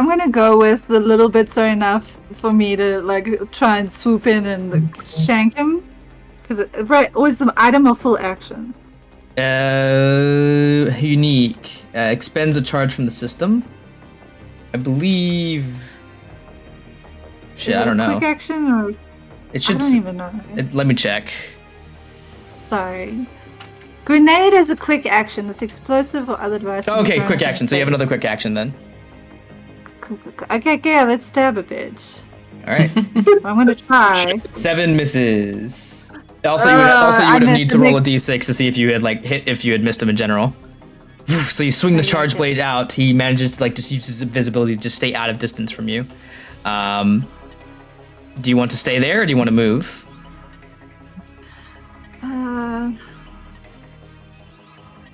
gonna go with the little bits are enough for me to like try and swoop in and shank him. Because was the item a full action? Unique. Expends a charge from the system. I believe. Shit, Is I it don't a know. Quick action or It I should. don't even know. Let me check. Sorry. Grenade is a quick action. This explosive or other device. can be Okay, thrown quick at action. So you have space. another quick action then. Okay, yeah, let's stab a bitch. All right. I'm gonna try. 7 misses. Also, you I would have missed need to the roll a next- d6 to see if you had like hit if you had missed him in general. So you swing the charge blade out. He manages to like just use his invisibility to just stay out of distance from you. Do you want to stay there or do you want to move?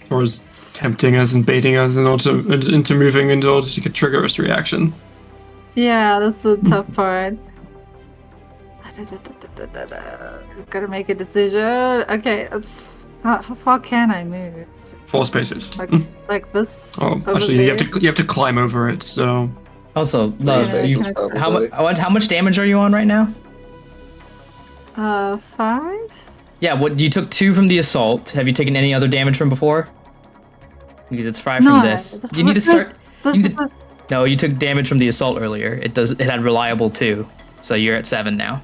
Tora's tempting us and baiting us into moving in order to trigger us reaction. Yeah, that's the tough part. Gotta make a decision. Okay, how far can I move? 4 spaces. Like this? Oh, over actually, there? you have to climb over it. So Also, Love, Yeah, you, probably. how much damage are you on right now? 5? Yeah, what you took 2 from the assault. Have you taken any other damage from before? Because it's 5 No, from this. You need to start. This you is need to- No, you took damage from the assault earlier. It had reliable 2, so you're at 7 now.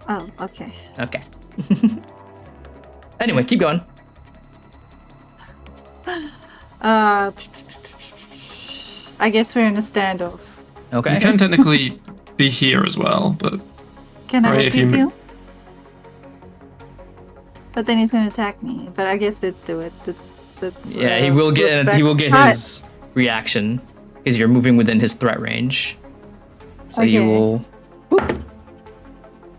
Oh, okay. Okay. Anyway, keep going. I guess we're in a standoff. Okay. you can technically be here as well, but Can I Right, if you keep mo- you? But then he's gonna attack me. But I guess let's do it. That's Yeah, he will get respect. his reaction because you're moving within his threat range. So you Okay. will. Whoop.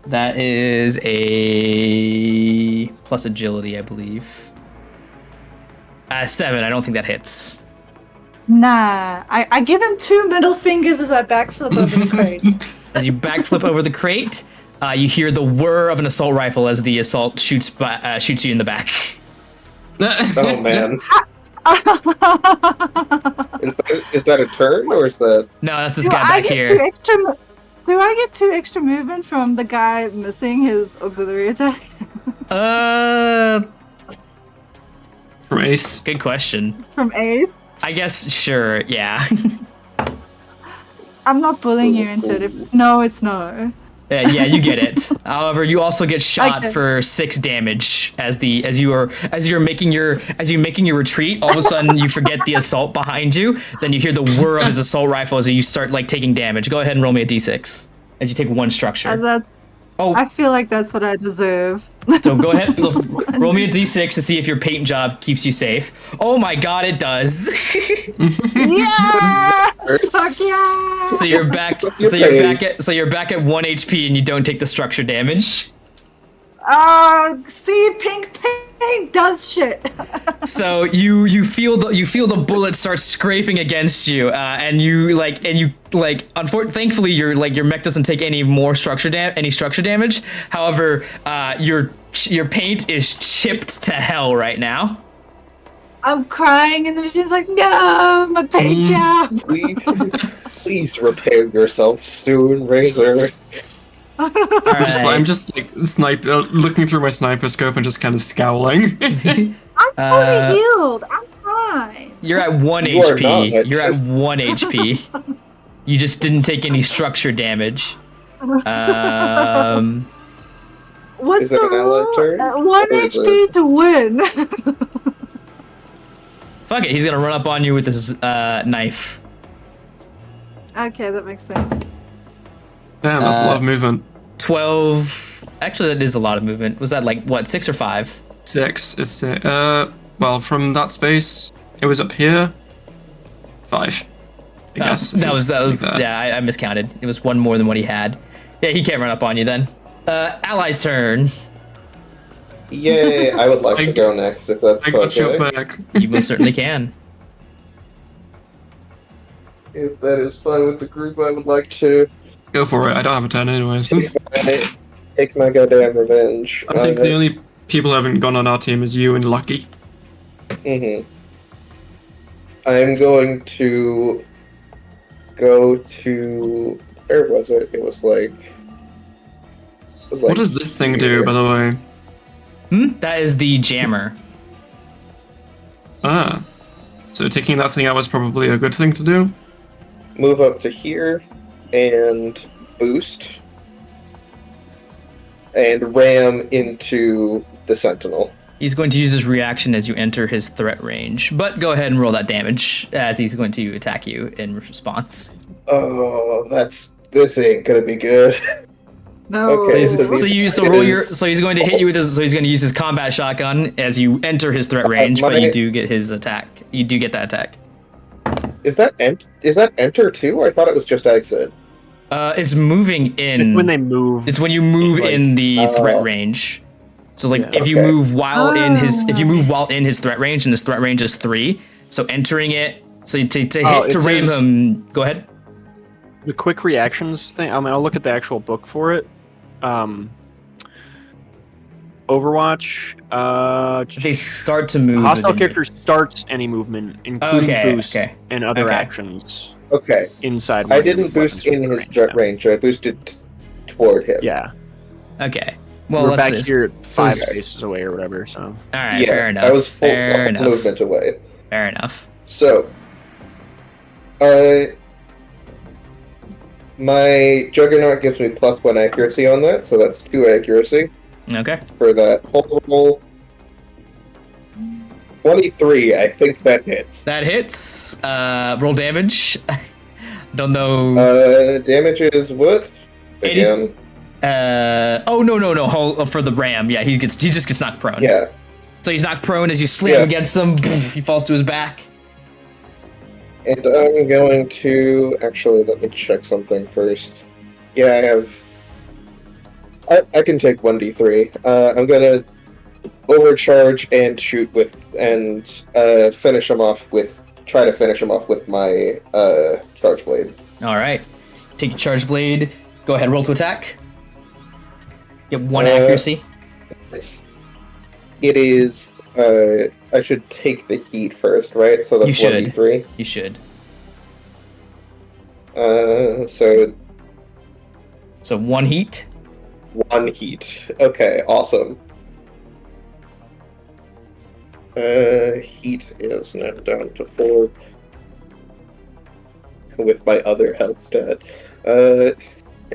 That is a plus agility, I believe. 7. I don't think that hits. Nah, I give him 2 middle fingers as I backflip over the crate. As you backflip over the crate, you hear the whir of an assault rifle as the assault shoots you in the back. Oh man. Is that a turn or is that? No, that's this Do guy I back get here. 2 extra? Do I get 2 extra movement from the guy missing his auxiliary attack? from Ace. Good question. From Ace? I guess sure, yeah. I'm not bullying you into it. If it's no, it's no. Yeah, you get it. However, you also get shot Okay. for 6 damage as you're making your retreat. All of a sudden, you forget the assault behind you. Then you hear the whir of his assault rifle as you start like taking damage. Go ahead and roll me a d6 as you take 1 structure. That's. Oh, I feel like that's what I deserve. so go ahead, so roll me a d6 to see if your paint job keeps you safe. Oh my god, it does. Yeah! Fuck yeah! So you're back. You're So you're paid. back at 1 HP and you don't take the structure damage. See, pink paint does shit. So you feel the bullet start scraping against you, and you thankfully your mech doesn't take any more structure damage. However, your paint is chipped to hell right now. I'm crying, and the machine's like, "No, my paint job." Please repair yourself soon, Razor. I'm just like looking through my sniper scope and just kind of scowling. I'm fully healed. I'm fine. You're at 1 You are HP. not. You're at 1 HP. You just didn't take any structure damage. What's Is it the an ally rule? turn? 1 Or is HP to win. Fuck it. He's gonna run up on you with his knife. Okay, that makes sense. Damn, that's a lot of movement. 12. Actually, that is a lot of movement. Was that like what, 6 or 5? 6 is well, from that space, it was up here. 5. I guess. That was like that. yeah. I miscounted. It was 1 more than what he had. Yeah, he can't run up on you then. Ally's turn. Yay! I would like to go next if that's I got your okay. back. You most certainly can. If that is fine with the group, I would like to Go for it. I don't have a turn anyways. take my goddamn revenge. I think the only people who haven't gone on our team is you and Lucky. I'm going to go to. Where was it? It was like. What does this thing do, by the way? That is the jammer. Ah. So taking that thing out was probably a good thing to do? Move up to here and boost and ram into the sentinel. He's going to use his reaction as you enter his threat range. But go ahead and roll that damage as he's going to attack you in response. Oh, this ain't gonna be good. No. Okay, So he's going to hit you with his. So he's going to use his combat shotgun as you enter his threat range. But you do get his attack. You do get that attack. Is that enter too? I thought it was just exit. It's moving in. It's when they move. It's when you move Like, in the threat range. So like Yeah. if you Okay. move while in his threat range, and his threat range is 3, so entering it. So to Oh, hit to it ram says- him. Go ahead. The quick reactions thing. I mean, I'll look at the actual book for it. Overwatch. They start to move. Hostile character starts any movement, including boost and other Okay. actions Okay. inside. I didn't boost in his direct range. I boosted toward him. Yeah. Okay. Well, We're let's back see. here at So 5 it's- spaces away or whatever. So. All right. Yeah, Fair enough. I was full fair enough. movement away. Fair enough. So, my Juggernaut gives me +1 accuracy on that, so that's 2 accuracy Okay. for that whole 23. I think that hits. That hits. Roll damage. Don't know. Damage is what? 80. Again. Oh no. For the ram. Yeah, he just gets knocked prone. Yeah. So he's knocked prone as you slam against him. He falls to his back. And I'm going to actually let me check something first. Yeah, I have. I can take 1d3. I'm gonna overcharge and shoot with and finish him off with. Try to finish him off with my charge blade. All right. Take your charge blade. Go ahead. Roll to attack. Get 1 accuracy. It is. I should take the heat first, right? So that's You should. 1d3. You should. So 1 heat. 1 heat. Okay, awesome. Heat is now down to 4 with my other health stat.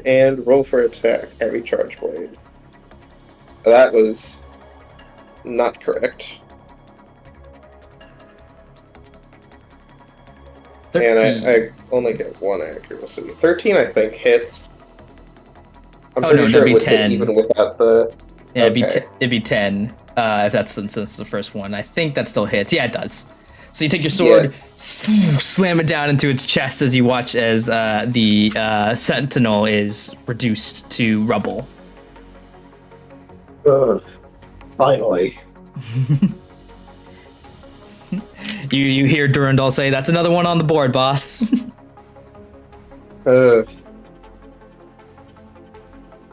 And roll for attack. Heavy charge blade. That was not correct. 13. And I only get 1 accuracy. 13, I think, hits. I'm Oh, pretty no, sure that'd it be would 10. hit even without the. Yeah, Okay. it'd be 10. If that's since it's the first one. I think that still hits. Yeah, it does. So you take your sword, slam it down into its chest as you watch as the sentinel is reduced to rubble. Finally. You hear Durandal say, "That's another one on the board, boss." Let's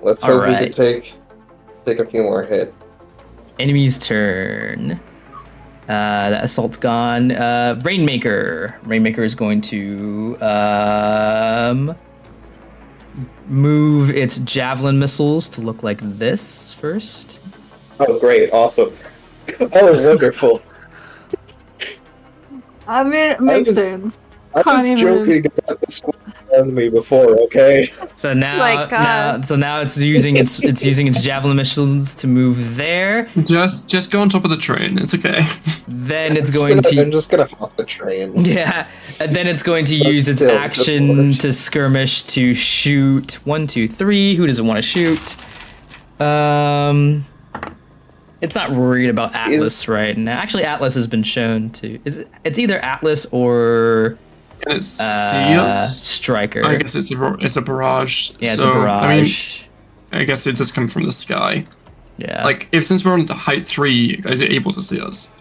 hope we Alright. can take a few more hits. Enemy's turn. That assault's gone. Rainmaker. Rainmaker is going to move its javelin missiles to look like this first. Oh, great. Awesome. Oh, wonderful. I mean, it makes was- sense. I Can't was even- joking about this on me before, okay? So now, My God. now it's using its javelin missiles to move there. Just go on top of the train. It's okay. Then it's going I'm to just gonna hop the train. yeah, and then it's going to use its still, of action course. to skirmish to shoot 1, 2, 3. Who doesn't want to shoot? It's not worried about Atlas right now. Actually, Atlas has been shown to. It's either Atlas or Can it see us? Striker. I guess it's a barrage. Yeah, it's so, a barrage. I guess it just come from the sky. Yeah. Like, since we're on the height 3, is it able to see us?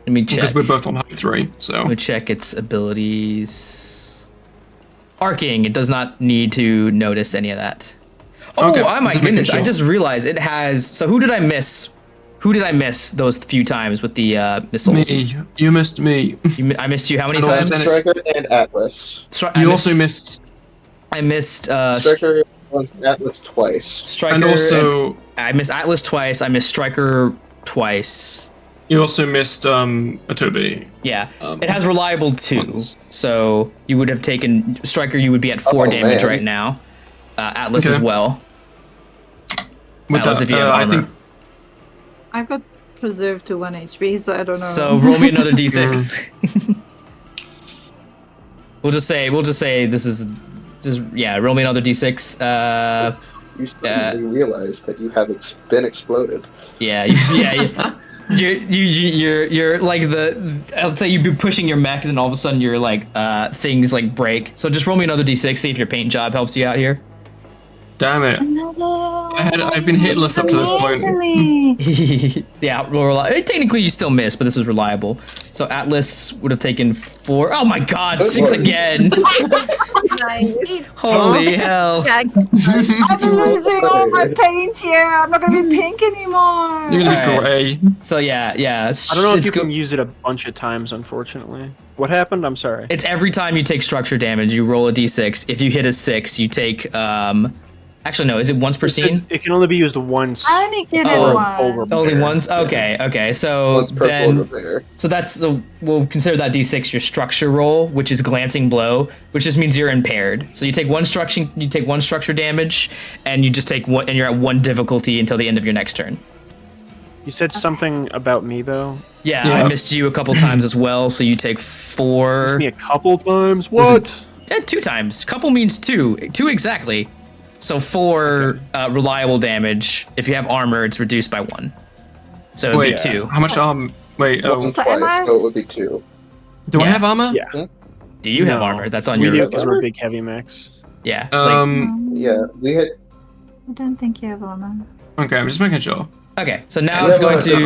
Let me check. Because we're both on height 3, so. Let me check its abilities. Arcing. It does not need to notice any of that. Oh, Okay, oh my just making goodness! I sure. just realized it has. So who did I miss? Who did I miss those few times with the missiles? Me. You missed me. I missed you how many And also times? Dennis. Striker and Atlas. You also missed. I missed Striker and Atlas twice. Striker. And also, I missed Atlas twice. I missed Striker twice. you also missed Atobi. Yeah, it has reliable 2, once. so you would have taken Striker. You would be at 4 Oh, damage man. right now. Atlas Okay. as well. With Atlas, that, if you have I armor. think I got preserved to 1 HP, so I don't know. So roll me another d6. We'll just say this is just roll me another d6. You suddenly realize that you have been exploded. You're like I'll say you'd be pushing your mech, and then all of a sudden you're like things like break. So just roll me another d6. See if your paint job helps you out here. Damn it. I've been hitless up to this point. Yeah, technically you still miss, but this is reliable. So Atlas would have taken 4. Oh my god, 6 again. Nice. Holy hell. Yeah, I'm losing all my paint here. I'm not gonna be pink anymore. You're gonna be Alright. grey. So yeah. I don't know if you can use it a bunch of times, unfortunately. What happened? I'm sorry. It's every time you take structure damage, you roll a d6. If you hit a 6, you take actually no, is it once per scene? It can only be used once. I only get it Oh, once. Only once? Okay. So Once per full then repair. so we'll consider that d6 your structure roll, which is glancing blow, which just means you're impaired. So you take one structure damage, and you just take one, and you're at 1 difficulty until the end of your next turn. You said something about me though. Yeah, Yeah. I missed you a couple times as well, so you take 4. Missed me a couple times. What? Yeah, 2 times. Couple means 2. 2 exactly. So 4 reliable damage. If you have armor, it's reduced by 1. So it'd Wait, be 2. how much Wait, One So am twice, I- so it would be 2. do I Yeah. have armor? Yeah. Do you have No. armor? That's on We your. do because we're big heavy mechs. Yeah. It's like, Yeah, we hit. I don't think you have armor. Okay, I'm just making sure. okay. So now it's going to. I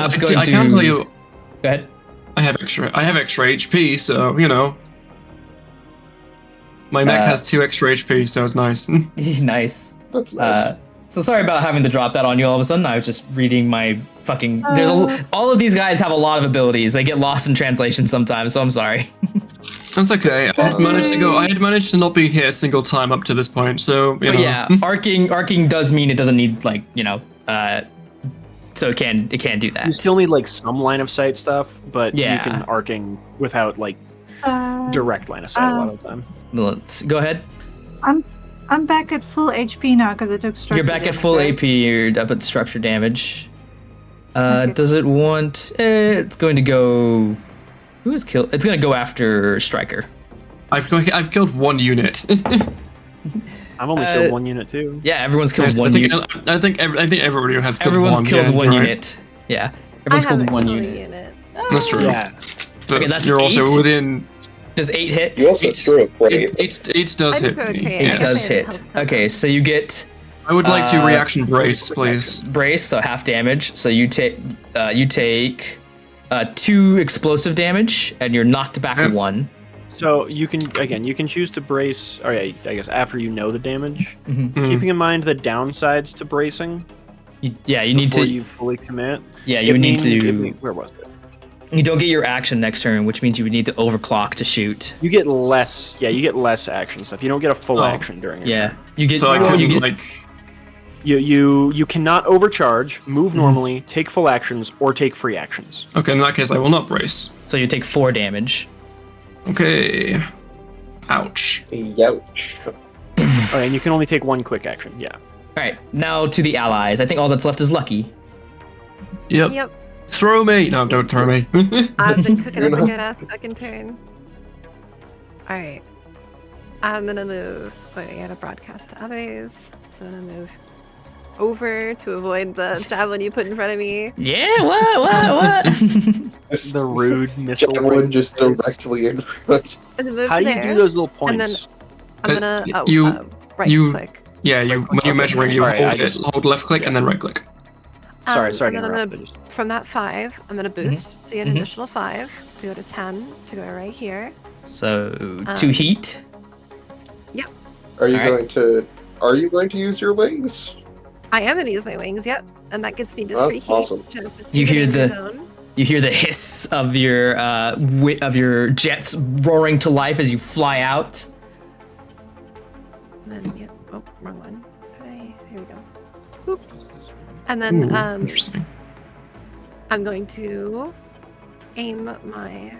it's going can't to- tell you. Go ahead. I have extra HP, so you know. My mech has 2 extra HP, so it's nice. Nice. That's nice. So sorry about having to drop that on you all of a sudden. I was just reading my fucking. All of these guys have a lot of abilities. They get lost in translation sometimes, so I'm sorry. That's okay. I had managed to not be hit a single time up to this point, so you But know. yeah, arcing does mean it doesn't need like so it can do that. You still need like some line of sight stuff, but Yeah. you can arcing without like Uh, direct line of sight a lot of the time. Let's go ahead. I'm back at full HP now because I took structure. You're back at damage, full right? AP. You're up at structure damage. Okay. Does it want? It's going to go. Who is killed? It's going to go after Striker. I've killed 1 unit. I've only killed 1 unit too. Yeah, everyone's killed I one think unit. I think everybody has killed Everyone's 1. killed yeah, one you're right. unit. Yeah, I everyone's haven't killed one killed a unit. That's true. Yeah. But Okay, that's you're also 8. within. Does 8 hit? You also threw a crate. 8 does I hit did me. okay. It Yeah. does Okay. hit. Okay, so you get I would like to Uh, reaction brace, please. brace, so half damage. So you take 2 explosive damage, and you're knocked back Yep. 1. So you can choose to brace. Or yeah, I guess after you know the damage. Mhm. Mm. Keeping in mind the downsides to bracing You need before to. you fully commit. Yeah, you would need to. Where was it? You don't get your action next turn, which means you would need to overclock to shoot. You get less. Yeah, you get less action stuff. You don't get a full Oh. action during your Yeah, turn. you get. So I oh, can you get. like. You cannot overcharge, move normally, take full actions, or take free actions. Okay, in that case, I will not brace. So you take 4 damage. Okay. Ouch. Youch. Okay, and you can only take 1 quick action. Yeah. All right, now to the allies. I think all that's left is Lucky. Yep. Yep. Throw me. No, don't throw me. I've been cooking up You're a not- good ass second turn. Alright. I'm gonna move. Wait, I gotta broadcast to others. So I'm gonna move over to avoid the javelin you put in front of me. Yeah. What? The rude missile. Javelin just directly in front. And then move How to do you there. do those little And then points? I'm gonna right you- click. Yeah, when you're measuring, you Alright, I hold, just- hold left click and then right click. Sorry And to then I'm interrupt. gonna, I just- from that 5, I'm gonna boost to get an Mhm. additional 5 to go to 10 to go right here. So 2 heat. Are you Alright. going to use your wings? I am gonna use my wings, yep, and that gets me to Oh, 3 heat. awesome. which puts me You in hear danger the- zone. You hear the hiss of your jets roaring to life as you fly out. And then, yep, oh, wrong one. Here we go. Boop. And then Ooh, interesting. I'm going to aim my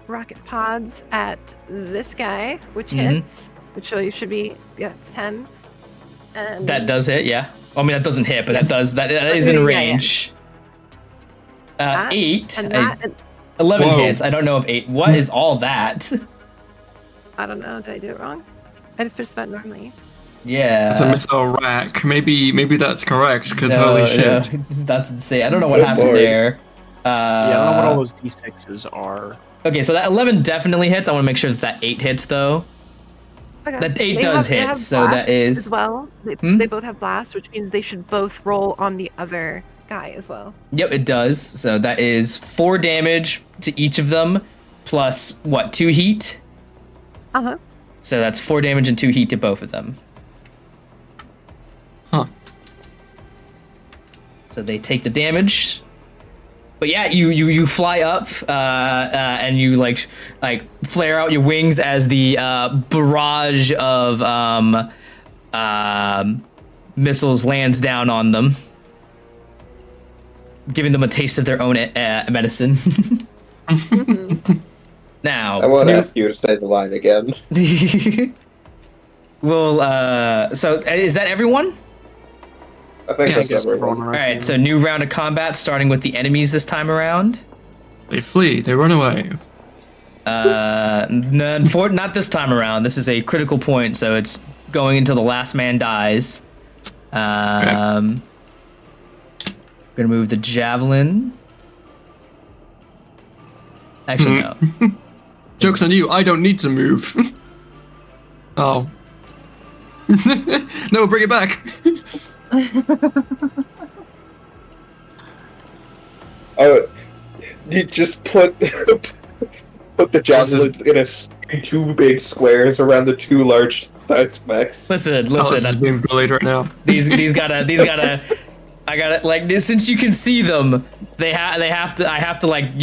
rocket pods at this guy, which Mhm. hits, which should be, yeah, it's 10. And That does hit, yeah. I mean, that doesn't hit, but that is in Yeah, yeah. range. that, 8. And that, 11 Whoa. hits. I don't know if 8. What is all that? I don't know, did I do it wrong? I just pushed that normally. Yeah. It's a missile rack. Maybe that's correct, because No, holy shit. no, that's insane. I don't know what Good happened lord. there. Yeah, I don't know what all those d6s are. Okay, so that 11 definitely hits. I want to make sure that 8 hits, though. Okay. That 8 They does they hit, so blast that is... as well. They, Hmm? they both have blast, which means they should both roll on the other guy as well. Yep, it does. So that is 4 damage to each of them, plus, what, 2 heat? Uh-huh. So that's 4 damage and 2 heat to both of them. Huh. So they take the damage. But yeah, you fly up and you like flare out your wings as the barrage of missiles lands down on them, giving them a taste of their own medicine. Now, I won't ask you to say the line again. well, so is that everyone? I think Yes. that's everyone. All right, so new round of combat starting with the enemies this time around. They flee. They run away. Not this time around. This is a critical point, so it's going until the last man dies. Gonna move the javelin. Actually, no. Joke's on you. I don't need to move. Oh. No, bring it back. Oh, you just put the javelins in 2 big squares around the 2 large specs. Listen. Oh, this is being bullied right now. These gotta. I gotta like since you can see them. I have to like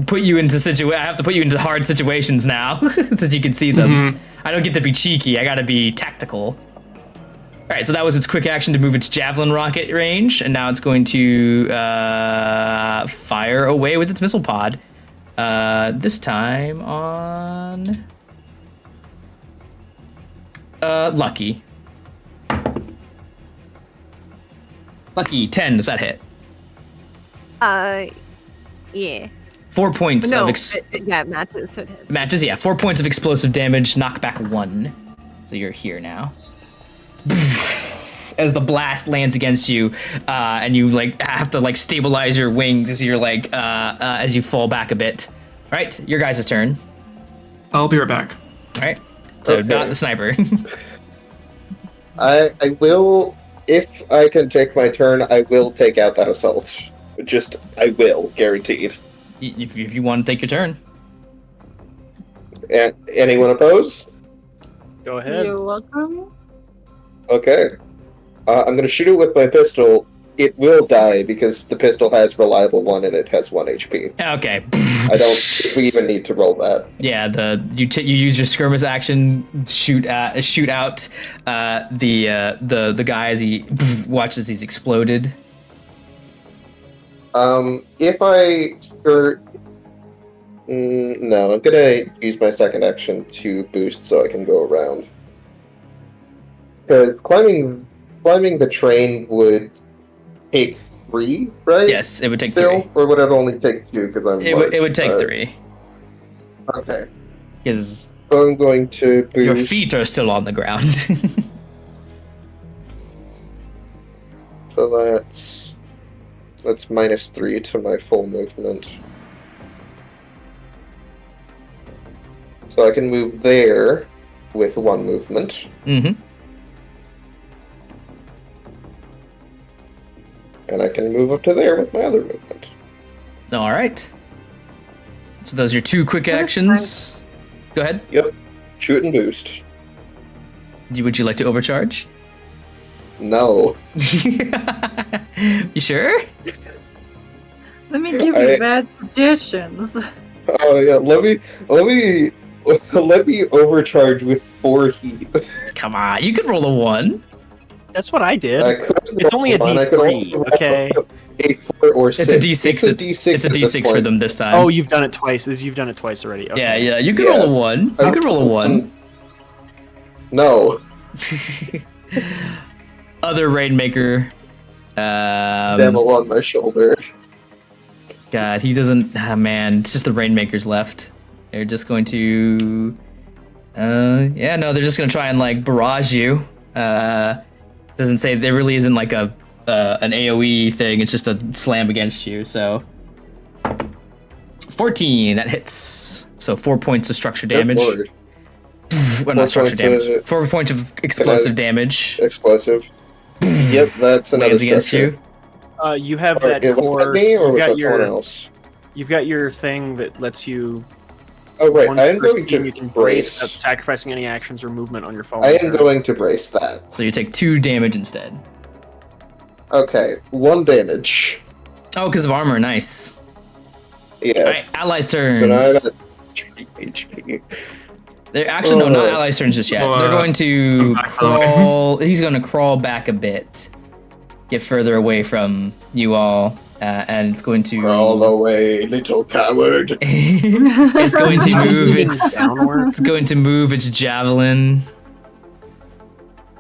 put you into I have to put you into hard situations now since you can see them. Mm-hmm. I don't get to be cheeky. I gotta be tactical. All right, so that was its quick action to move its javelin rocket range, and now it's going to fire away with its missile pod. This time on Lucky. Lucky 10. Does that hit? Yeah. 4 points No, of yeah, it matches, so it hits. matches. Yeah, 4 points of explosive damage. Knockback 1. So you're here now. As the blast lands against you, and you like have to like stabilize your wings as you're like as you fall back a bit. All right, your guys' turn. I'll be right back. All right, so Okay. not the sniper. I will, if I can take my turn, I will take out that assault. I will, guaranteed. if you want to take your turn. Anyone opposed? Go ahead. You're welcome. Okay. I'm gonna shoot it with my pistol. It will die because the pistol has reliable 1 and it has 1 HP. Okay. I don't think we even need to roll that. Yeah, you use your skirmish action, shoot out the guy as he watches he's exploded. If I no, I'm gonna use my second action to boost so I can go around. Because climbing the train would take 3, right? Yes, it would take Still? 3. Or would it only take 2 because I'm It would take 3 Okay. because So I'm going to boost. your feet are still on the ground. So that's -3 to my full movement. So I can move there with 1 movement. Mm-hmm. And I can move up to there with my other movement. All right. So those are your 2 quick actions. Go ahead. Yep. Shoot and boost. Would you like to overcharge? No. You sure? Let me give you bad suggestions. Oh yeah, let me overcharge with 4 heat. Come on, you could roll a 1. That's what I did. I could It's only a roll 1, I could D3, also roll okay? A 4 or 6. It's a D6. It's a D6. It's a at this D6 for point. them this time. Oh, you've done it twice. You've done it twice already. Okay. Yeah. You could Yeah. roll a 1. You could roll a 1. No. Other Rainmaker. Devil on my shoulder. God, he doesn't. Ah, man, it's just the Rainmakers left. They're just going to. They're just gonna try and like barrage you. Doesn't say there really isn't like an AOE thing. It's just a slam against you. So 14 that hits. So 4 points of structure Good damage. lord. Well, not structure points damage. of 4 points of explosive damage. explosive. Yep, that's another Lands against structure. you. You have Or, that was core. that me, or you've was got that someone your else? you've got your thing that lets you. Oh, right, Once I am per going scene, to you can brace brace. without sacrificing any actions or movement on your I following am turn. going to brace that. So you take 2 damage instead. Okay, 1 damage. Oh, because of armor. Nice. Yeah. Alright, allies' So now I'm turns. at 3 HP. They're actually no, not Oh. allies' turns just yet. Oh, They're going to I'm back crawl. He's going to crawl back a bit, get further away from you all, and it's going to. Crawl away, little coward. It's going to move Moving its. downward. It's going to move its javelin.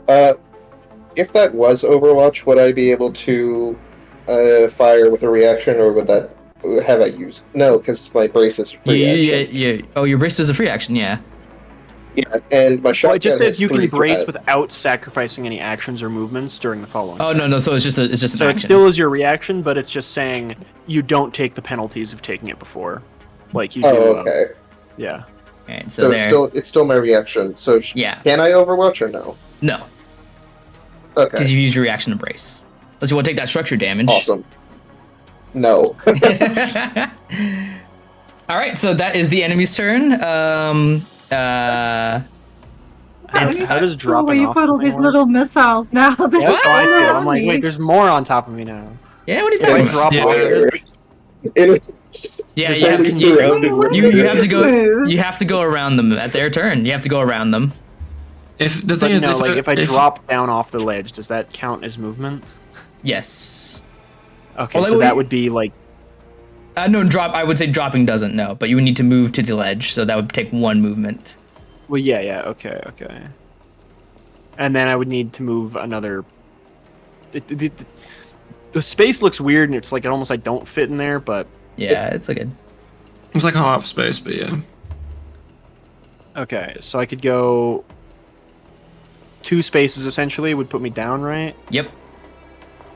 If that was Overwatch, would I be able to fire with a reaction, or would that have I used? No, because my brace is a free action. Yeah. Oh, your brace is a free action. Yeah. Yeah, and my shotgun Well, it just says has you can 3 brace threat. without sacrificing any actions or movements during the following. Oh no. So it's just an So it action. still is your reaction, but it's just saying you don't take the penalties of taking it before, like you do. Oh, okay. Yeah. Alright, So so it's there. it's still my reaction. So Yeah. can I Overwatch or no? No, Okay, because you use your reaction to brace. Unless you want to take that structure damage. awesome. No. All right, so that is the enemy's turn. How does So dropping where you off put all something these work? little missiles now. They're Yeah, just that's how I all feel. around I'm like, me. wait, there's more on top of me now. Yeah, what are you If I talking Thanks. about? drop Yeah. off this, Yeah, There's you have, only you, surrounding Wait, what me. is you have to go. Move. You have to go around them at their turn. You have to go around them. If the but thing is, no, like if I if- drop down off the ledge, does that count as movement? Yes. Okay, Well, so wait. that would be like No, drop. I would say dropping doesn't. No, but you would need to move to the ledge, so that would take 1 movement. well, yeah, okay. And then I would need to move another. The space looks weird, and it's like I don't fit in there, but Yeah, it's like a. it's like half space, but yeah. okay, so I could go 2 spaces essentially would put me down, right? Yep.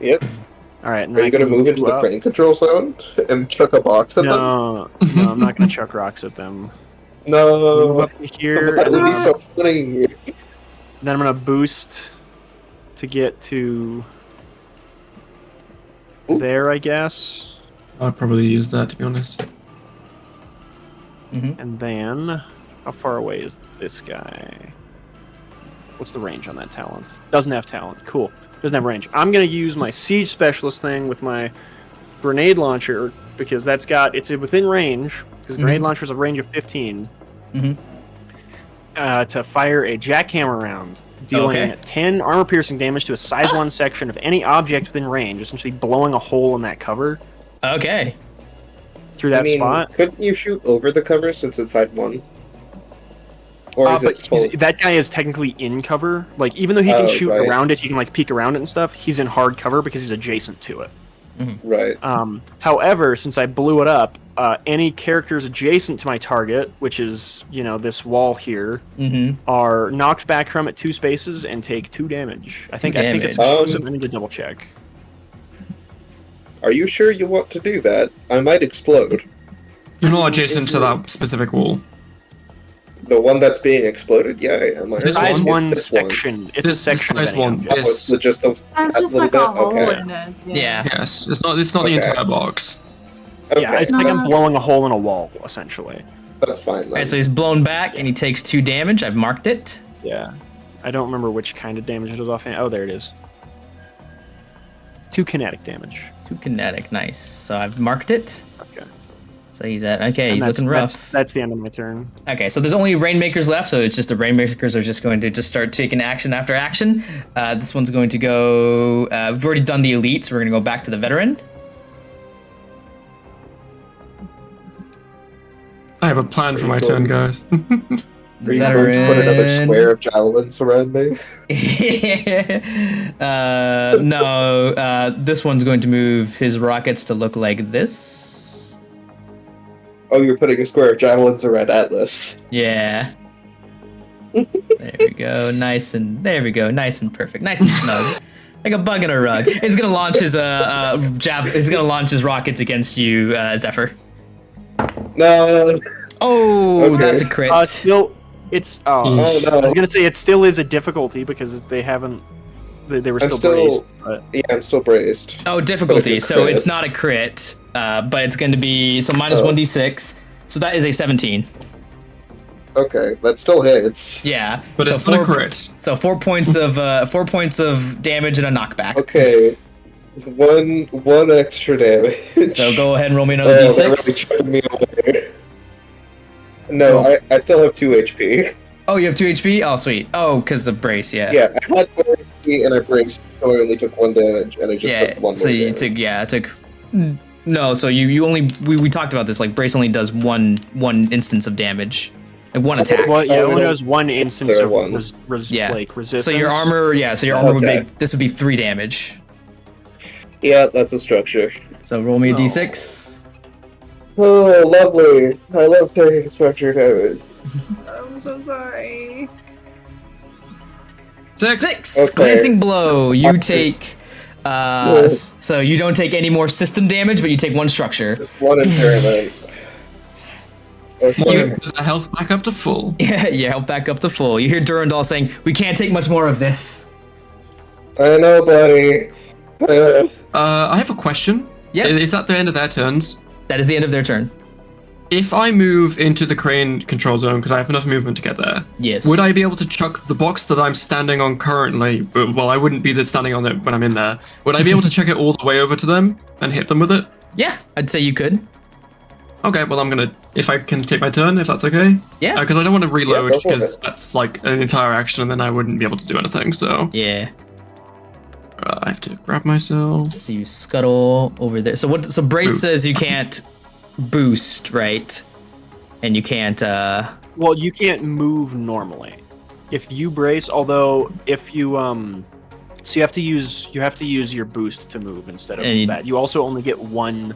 Yep. All right, and Are then you I gonna can move into 2 the up. crane control zone and chuck a box at them? No, I'm not gonna chuck rocks at them. Move No. up to here, That and would then, be so funny. then I'm gonna boost to get to Ooh. there, I guess. I'd probably use that, to be honest. And then, how far away is this guy? What's the range on that talent? Doesn't have talent. Cool. Doesn't have range. I'm gonna use my siege specialist thing with my grenade launcher because it's within range. Because grenade launcher is a range of 15. To fire a jackhammer round, dealing Okay. 10 armor-piercing damage to a size 1 section of any object within range, essentially blowing a hole in that cover Okay. through that I mean, spot. couldn't you shoot over the cover since it's side 1? Or is But it full? that guy is technically in cover. Like, even though he can Oh, shoot right. around it, he can like peek around it and stuff. He's in hard cover because he's adjacent to it. Right. However, since I blew it up, any characters adjacent to my target, which is this wall here, are knocked back from it 2 spaces and take 2 damage. I think it's Damage. exclusive. I need to double check. Are you sure you want to do that? I might explode. You're not adjacent to that specific wall. The one that's being exploded? Yeah, I am. This Size one? 1 It's this one. section. It's a This section of size any 1. object. This. Oh, it's just those. There's that just little like a bit? hole Okay. in it. Yeah. Yes, it's not the Okay. entire box. Yeah, Okay, it's like I'm blowing a hole in a wall, essentially. that's fine. Then. Alright, so he's blown back and he takes 2 damage. I've marked it. Yeah. I don't remember which kind of damage it was offhand. Oh, there it is. 2 kinetic damage. 2 kinetic. Nice. So I've marked it. Okay. So he's at. Okay, And he's looking rough. That's the end of my turn. Okay, so there's only Rainmakers left, so it's just the Rainmakers are just going to just start taking action after action. This one's going to go. We've already done the elite, so we're going to go back to the veteran. I have a plan for my turn, guys. Are you going to put another Veteran. square of javelins around me? No, this one's going to move his rockets to look like this. Oh, you're putting a square of javelins around Atlas. Yeah. There we go. There we go. Nice and perfect. Nice and snug. Like a bug in a rug. It's gonna launch his it's gonna launch his rockets against you, Zephyr. No. Oh, Okay. that's a crit. Still It's Oh no. I was gonna say it still is a difficulty because they haven't. They were still braced. But Yeah, I'm still braced. Oh, difficulty. it's a So crit. it's not a crit, but it's going to be so minus Oh. 1d6. So that is a 17. Okay, that still hits. Yeah. But so it's not a four- crit. So 4 points of damage and a knockback. Okay, one extra damage. So go ahead and roll me another Oh, that really d6. tried me away. No, I still have 2 HP. Oh, you have 2 HP? Oh, sweet. Oh, because of brace, yeah. Yeah, I had 4 HP and I braced, so I only took 1 damage, and I just Yeah, took 1 so more you damage. took, it took, no, so you only, we talked about this, like, brace only does one instance of damage. Like, one attack. well, yeah, it only no. does one instance There of one. Yeah. like resistance. So your armor would Okay. make, this would be 3 damage. Yeah, that's a structure. So roll me a No. d6. Oh, lovely. I love taking structure damage. I'm so sorry. 6. 6! Okay. Glancing blow. You Okay. take, Yes. so you don't take any more system damage, but you take 1 structure. Just 1 impairment. Okay. Put the health back up to full. Yeah, you help back up to full. You hear Durandal saying, "We can't take much more of this." I know, buddy. I have a question. Yep. Is that the end of their turns? That is the end of their turn. If I move into the crane control zone because I have enough movement to get there, Yes. would I be able to chuck the box that I'm standing on currently? Well, I wouldn't be standing on it when I'm in there. Would I be able to chuck it all the way over to them and hit them with it? Yeah, I'd say you could. Okay, well, I'm gonna, if I can take my turn, if that's okay. Yeah. Because I don't want to reload go for because it. that's like an entire action and then I wouldn't be able to do anything. So Yeah. I have to grab myself. So you scuttle over there. So what? So brace Boost. says you can't boost, right? And you can't. Well, you can't move normally. If you brace, although if you so you have to use your boost to move instead of And you- that. You also only get 1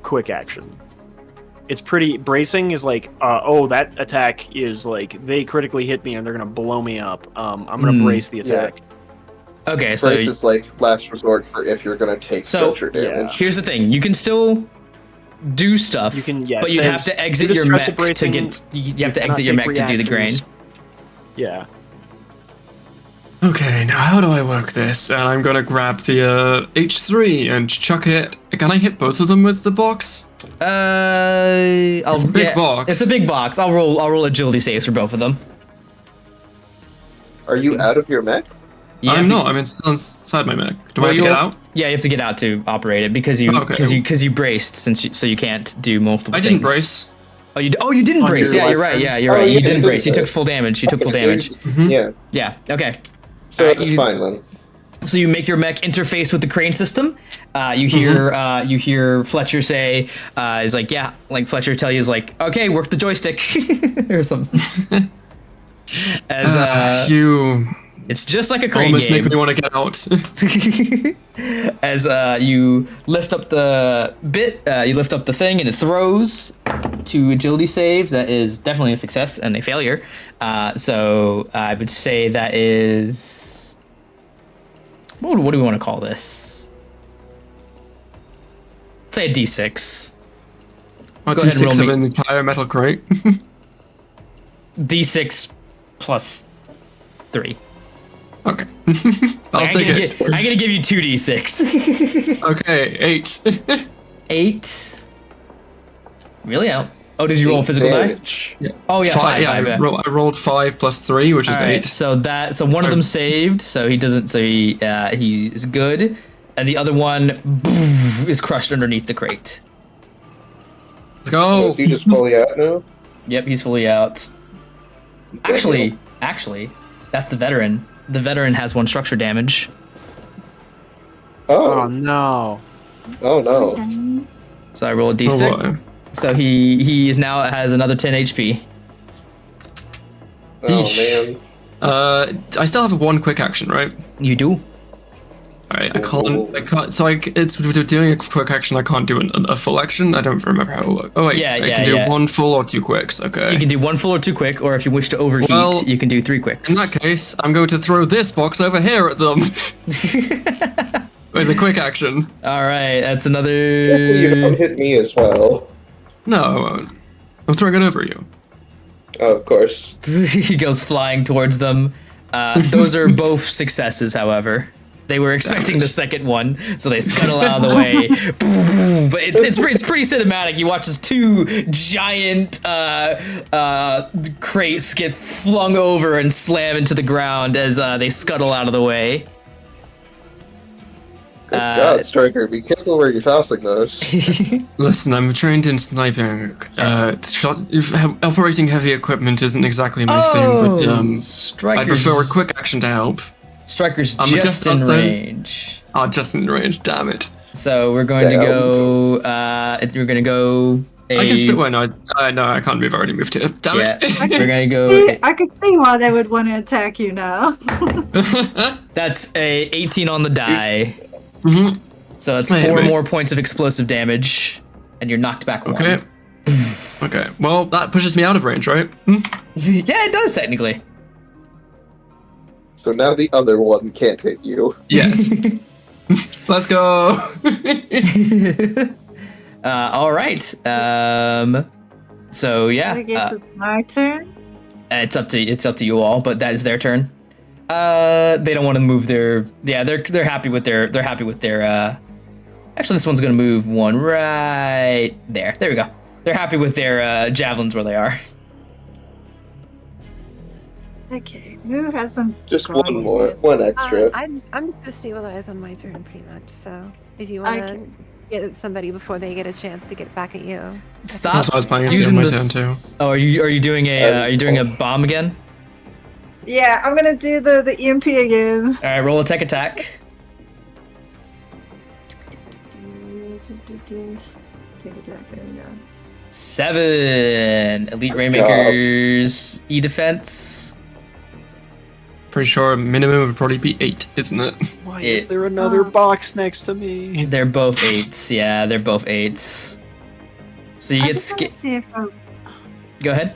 quick action. It's pretty bracing is like oh, that attack is like they critically hit me and they're gonna blow me up. I'm gonna brace the attack. Okay, so Brace is like last resort for if you're gonna take So- structure Yeah. damage. here's the thing: you can still do stuff. You can, yeah, but it you'd says, have to exit due to your stress mech of bracing, to get. You have to cannot exit your take mech to do the grain. reactions. Yeah. Okay, now how do I work this? And I'm gonna grab the H3 and chuck it. Can I hit both of them with the box? It's a big box. It's a big box. I'll roll agility saves for both of them. Are you out of your mech? You have I'm to- not. I'm still inside my mech. Do Well, I have to get you'll- out? Yeah, you have to get out to operate it because you Okay. because you braced so you can't do multiple I things. didn't brace. Oh, you didn't On brace. your Yeah, you're left right. turn? Yeah, you're Oh, right. yeah, You didn't you brace. You did took full damage. You took full Okay, damage. so Mhm. Yeah, Yeah. Okay. so Alright, that's you- fine then. So you make your mech interface with the crane system. You hear Fletcher say, "Is like yeah." Like Fletcher tell you is like, "Okay, work the joystick," or something. As You it's just like a crane almost game. make me want to get out. As you lift up the bit, you lift up the thing, and it throws 2 agility saves. That is definitely a success and a failure. So I would say that is what do we want to call this? Say a D6. What, Go ahead and D6 roll of me. an entire metal crate? D6 plus 3. Okay. I'll take it. I'm gonna give you 2 D6. Okay, 8. 8. Really? Oh, did you roll a physical die? Damage. Oh yeah, 5. Yeah, yeah. I rolled 5 plus 3, which is All right, 8. so one of them saved, so he doesn't. So he's good, and the other one is crushed underneath the crate. Let's go. Is he just fully out now? Yep, he's fully out. Actually, that's the veteran. The veteran has 1 structure damage. Oh Oh, no. oh no. So I roll a Oh, d6. what? So he is now has another 10 HP. Oh Eesh. man. I still have 1 quick action, right? You do. Alright, I can't, so it's doing a quick action, I can't do a full action? I don't remember how it works. Oh wait, Yeah, I yeah, can do yeah. 1 full or 2 quicks, okay. You can do 1 full or 2 quick, or if you wish to overheat, Well, you can do 3 quicks. In that case, I'm going to throw this box over here at them. With a quick action. All right, that's Hopefully you don't another. hit me as well. No, I won't. I'm throwing it over you. Oh, of course. He goes flying towards them. Those are both successes, however. They were expecting the second one, so they scuttle out of the way. But it's pretty cinematic. You watch as two giant crates get flung over and slam into the ground as they scuttle out of the way. Good God, Striker, be careful where you're tossing those. Listen, I'm trained in sniping. Operating heavy equipment isn't exactly my thing, but I prefer a quick action to help. Striker's I'm just in outside. range. Oh, just in range, damn it. So we're going to go. We're going to go. I can still. Wait, no, I can't move. I already moved here. Damn Yeah, it. we're gonna go. I could see why they would want to attack you now. That's a 18 on the die. Mhm. So that's Hey, 4 mate. more points of explosive damage, and you're knocked back 1. Okay. Okay. Well, that pushes me out of range, right? Hmm? Yeah, it does technically. So now the other one can't hit you. Yes. Let's go. All right. So yeah, I guess it's my turn. it's up to you all, but that is their turn. They don't want to move their. Yeah, they're happy with their. They're happy with their. Actually, this one's gonna move one right there. There we go. They're happy with their javelins where they are. Okay, who has some? Just grinding? one extra. I'm just gonna stabilize on my turn pretty much. So if you want to Okay. get at somebody before they get a chance to get back at you. Stop That's what I was planning to do using on my this. turn, too. Oh, are you doing a bomb again? Yeah, I'm gonna do the EMP again. All right, roll a tech attack. Take attack. There we go. 7 elite rainmakers e-defense. Pretty sure minimum would probably be 8, isn't it? Why It- is there another box next to me? They're both 8s. Yeah, they're both 8s. So you I get just want to see if Go ahead.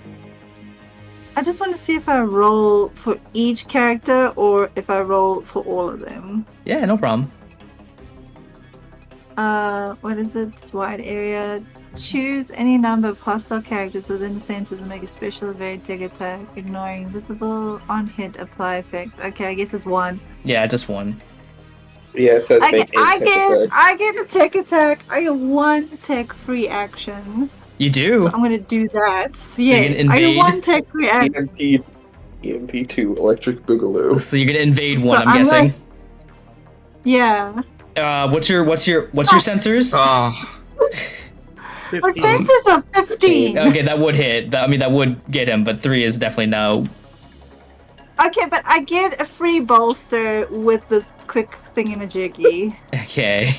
I just want to see if I roll for each character or if I roll for all of them. Yeah, no problem. What is it? It's wide area. Choose any number of hostile characters within the center to make a special evade tech attack, ignoring visible on hit apply effects. Okay, I guess it's 1. Yeah, just 1. Yeah, it says I make get, I a tech get, attack. I get a tech attack. I get 1 tech free action. You do. So I'm gonna do that. you can Yes, I get invade? 1 tech free action. EMP2 electric boogaloo. So you're gonna invade So 1. I'm I'm guessing. Yeah. What's your sensors? Oh, My 15. sensors are 15. Okay, that would hit. I mean, that would get him, but 3 is definitely no. Okay, but I get a free bolster with this quick thingamajiggy. Okay.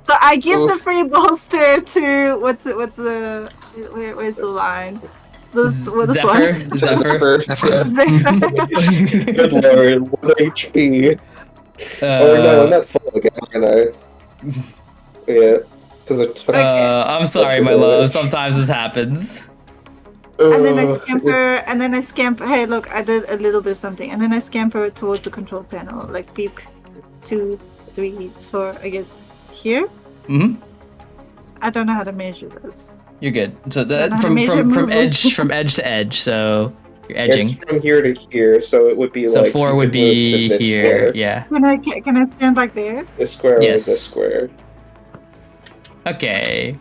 So I give Oof. the free bolster to where's the line? This Zephyr. one. Zephyr. Yeah. Good lord, 1 HP. Oh no, I'm not full again, aren't I? Yeah, because I took. I'm sorry, my love. Sometimes this happens. And then I Ugh, scamper. Hey, look, I did a little bit of something. And then I scamper towards the control panel, like beep, 2, 3, 4. I guess here. Mm-hmm. I don't know how to measure this. You're good. So that Don't from measure movements. edge to edge. So you're It's edging. from here to here, so it would be So like 4 you would could move to be this here. Square. Yeah. Can I stand like there? This square Yes. or this square. Okay.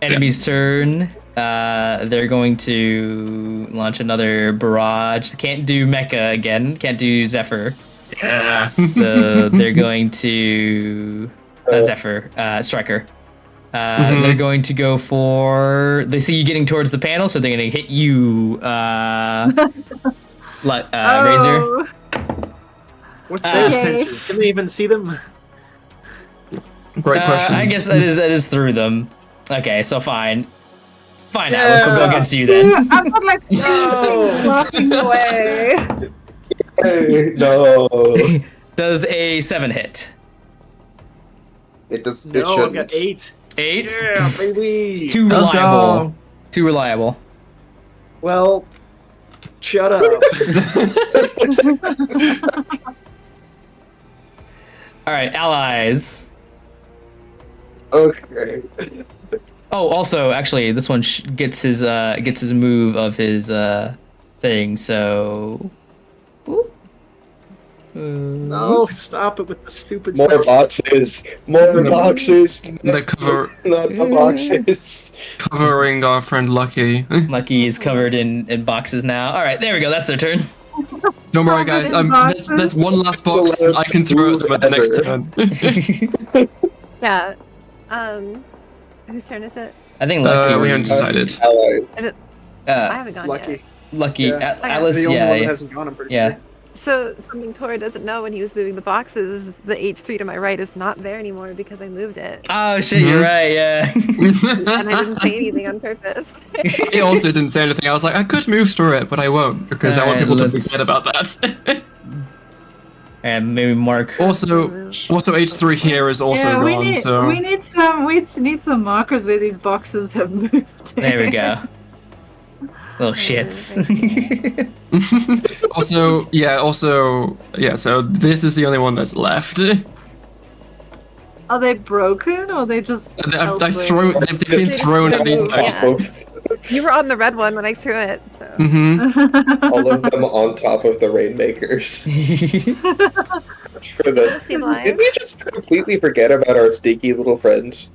Enemy's turn. They're going to launch another barrage. They can't do Mecha again. Can't do Zephyr. yeah. So they're going to Zephyr, Striker. They're going to go for. They see you getting towards the panel, so they're going to hit you, Razor. Oh, What's their Okay. sensors? Can we even see them? Great question. I guess that is through them. Okay, so fine. Fine, Atlas, we'll go against you then. I've got like walking away. Hey, no, Does a 7 hit? it does. It No, I've shouldn't. got 8. 8? Yeah, baby. Too Let's reliable. go. Too reliable. Well, shut up. All right, allies. Okay. Oh, also, actually, this one gets his move of his thing. So. Ooh. No, stop it with the stupid. More boxes. More boxes. The cover Not the boxes. covering our friend Lucky. Lucky is covered in boxes now. All right, there we go. That's their turn. Don't worry, guys. There's one last box. I can throw it at the next turn. Yeah. Whose turn is it? I think Lucky. We haven't decided. Allies. I Uh, haven't It's gone lucky. yet. Lucky. Yeah. Alice. The only Yeah. one that Yeah. hasn't gone, I'm pretty Yeah. sure. So something Tora doesn't know when he was moving the boxes, is the H3 to my right is not there anymore because I moved it. Oh shit! You're right. Yeah. And I didn't say anything on purpose. He also didn't say anything. I was like, I could move through it, but I won't because I want Alright, people to let's- forget about that. And maybe Mark. also, H3 here is also yeah, gone. So we need some markers where these boxes have moved. There we go. Little shits. also, yeah. So this is the only one that's left. Are they broken or are they just? They've been thrown at these guys. Yeah. You were on the red one when I threw it, so. All of them on top of the Rainmakers. For the, Seem alive. did we just completely forget about our sneaky little friends?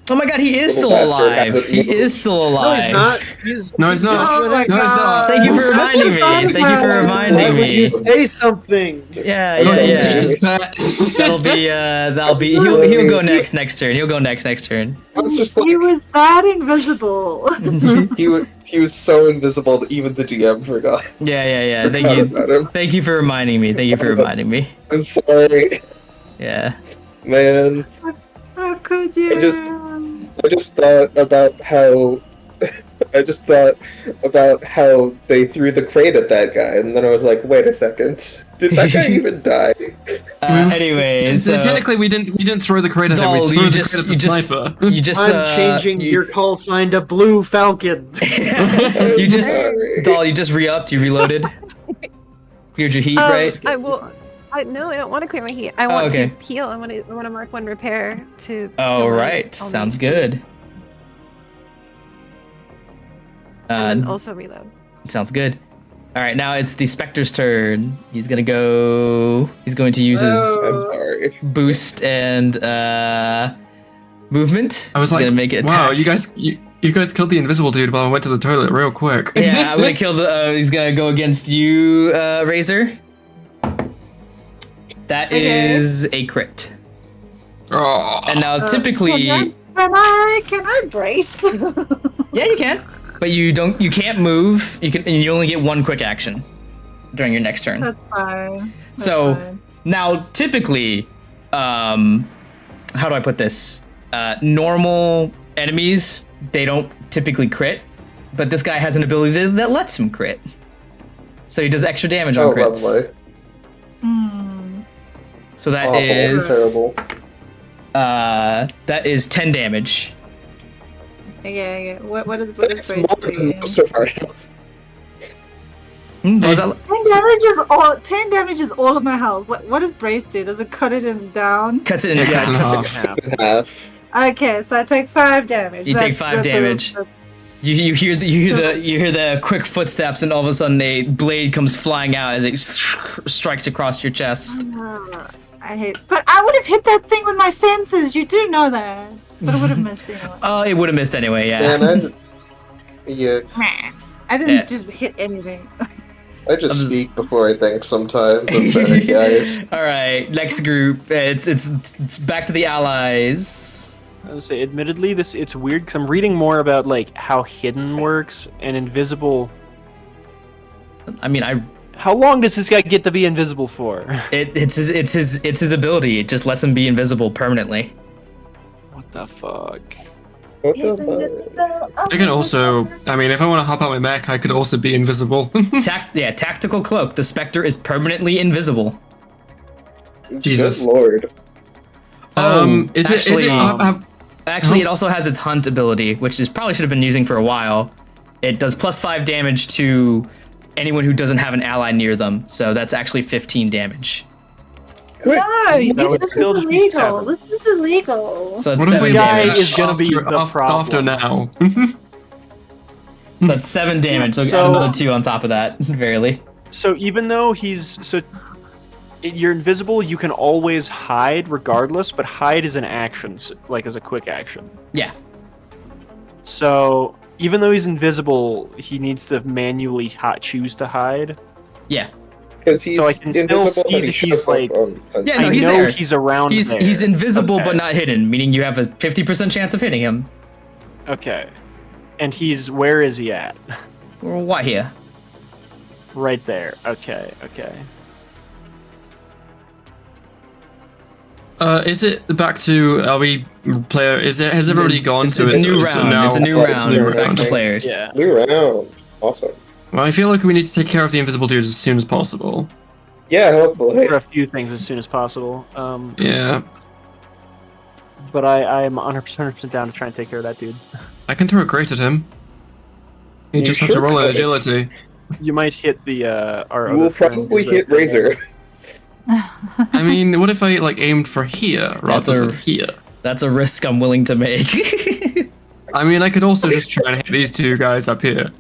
Oh my god, he is Little still bastard alive. hasn't He moved. is still No, alive. he's not. No, he's not. Oh my No, he's not. God. Thank you for reminding me. Thank you for Why reminding would you me. say something? Yeah, Look, yeah, yeah. Jesus, Pat. That'll be. He'll go next turn. He'll go next turn. I was just like, He was that invisible. he was so invisible that even the DM forgot. Yeah. Thank Forgot you. about him. Thank you for reminding me. I'm sorry, Yeah. man. How could you? I just thought about how they threw the crate at that guy, and then I was like, wait a second, did that guy even die? Anyway, so Technically, we didn't throw the crate at him. We Doll, threw you the just- crate at the you just- sniper. you just I'm changing your call sign to Blue Falcon. you just Sorry. Doll. You just re-upped. You reloaded. Cleared your heat, right? I will. No, I don't want to clear my heat. I want okay. to heal. I want to mark one repair to. Oh heal my right, helmet. sounds good. And then also reload. Sounds good. All right, now it's the Spectre's turn. He's going to use his I'm sorry. boost and movement. I was He's like, gonna make it wow, attack. you guys killed the invisible dude, but I went to the toilet real quick. Yeah, I'm gonna kill the. He's gonna go against you, Razor. That is a crit. Oh. And now, typically, Can I brace? yeah, you can, but you don't. You can't move. And you only get one quick action during your next turn. That's fine. That's So fine. now, typically, how do I put this? Normal enemies, they don't typically crit, but this guy has an ability that lets him crit. So he does extra damage on Oh, crits. lovely. So that Awful. is Terrible. that is 10 damage. Yeah. What is That's brace more than doing? most of our health. What was that? 10 damage is all of my health. What does brace do? Does it cut it in down? Cuts it in Yeah, half. cuts it in half. Half. Okay, so I take 5 damage. You take 5 damage. You hear the quick footsteps, and all of a sudden a blade comes flying out as it strikes across your chest. I hate. But I would have hit that thing with my senses. You do know that. But I would have missed anyway. Oh, it would have missed anyway. Yeah. Man, yeah, I didn't Yeah. just hit anything. I just speak before I think sometimes. I'm sorry, guys. All right, next group. It's back to the allies. I would say, admittedly, it's weird because I'm reading more about like how hidden works and invisible. I mean, How long does this guy get to be invisible for? it's his ability. It just lets him be invisible permanently. What the fuck? What the fuck? I can also, I mean, if I want to hop out my mech, I could also be invisible. Tactical cloak. The Spectre is permanently invisible. Jesus. Good lord. Is it? Actually, it also has its hunt ability, which is probably should have been using for a while. It does +5 damage to anyone who doesn't have an ally near them, so that's actually 15 damage. No, would this still is just be illegal. 7. This is illegal. So it's What if 7 we guy damage. is gonna be the problem. after now? So that's 7 damage. So, So- add another 2 on top of that, verily. So even though you're invisible, you can always hide regardless, but hide is an action, like as a quick action. Yeah. So even though he's invisible, he needs to manually choose to hide. Yeah. Because he's So I can still invisible, see but he that he's, shows up like- on Sunday. Yeah, no, I he's know there. he's around He's there. invisible Okay. but not hidden, meaning you have a 50% chance of hitting him. Okay. And where is he at? Or what here? Right there. Okay. Is it back to are we player? Has everybody gone to it's it? a new So round. now- It's a new Oh, round. new We're back round. to players. Yeah. New round. Awesome. Well, I feel like we need to take care of the invisible dudes as soon as possible. Yeah, hopefully. For a few things as soon as possible. Yeah, But I'm 100% down to try and take care of that dude. I can throw a crate at him. You You just have to sure roll an could. agility. You might hit the our You other will friend probably who's hit right there. Razor. I mean, what if I like aimed for here rather a- than here? That's a risk I'm willing to make. I mean, I could also just try and hit these 2 guys up here.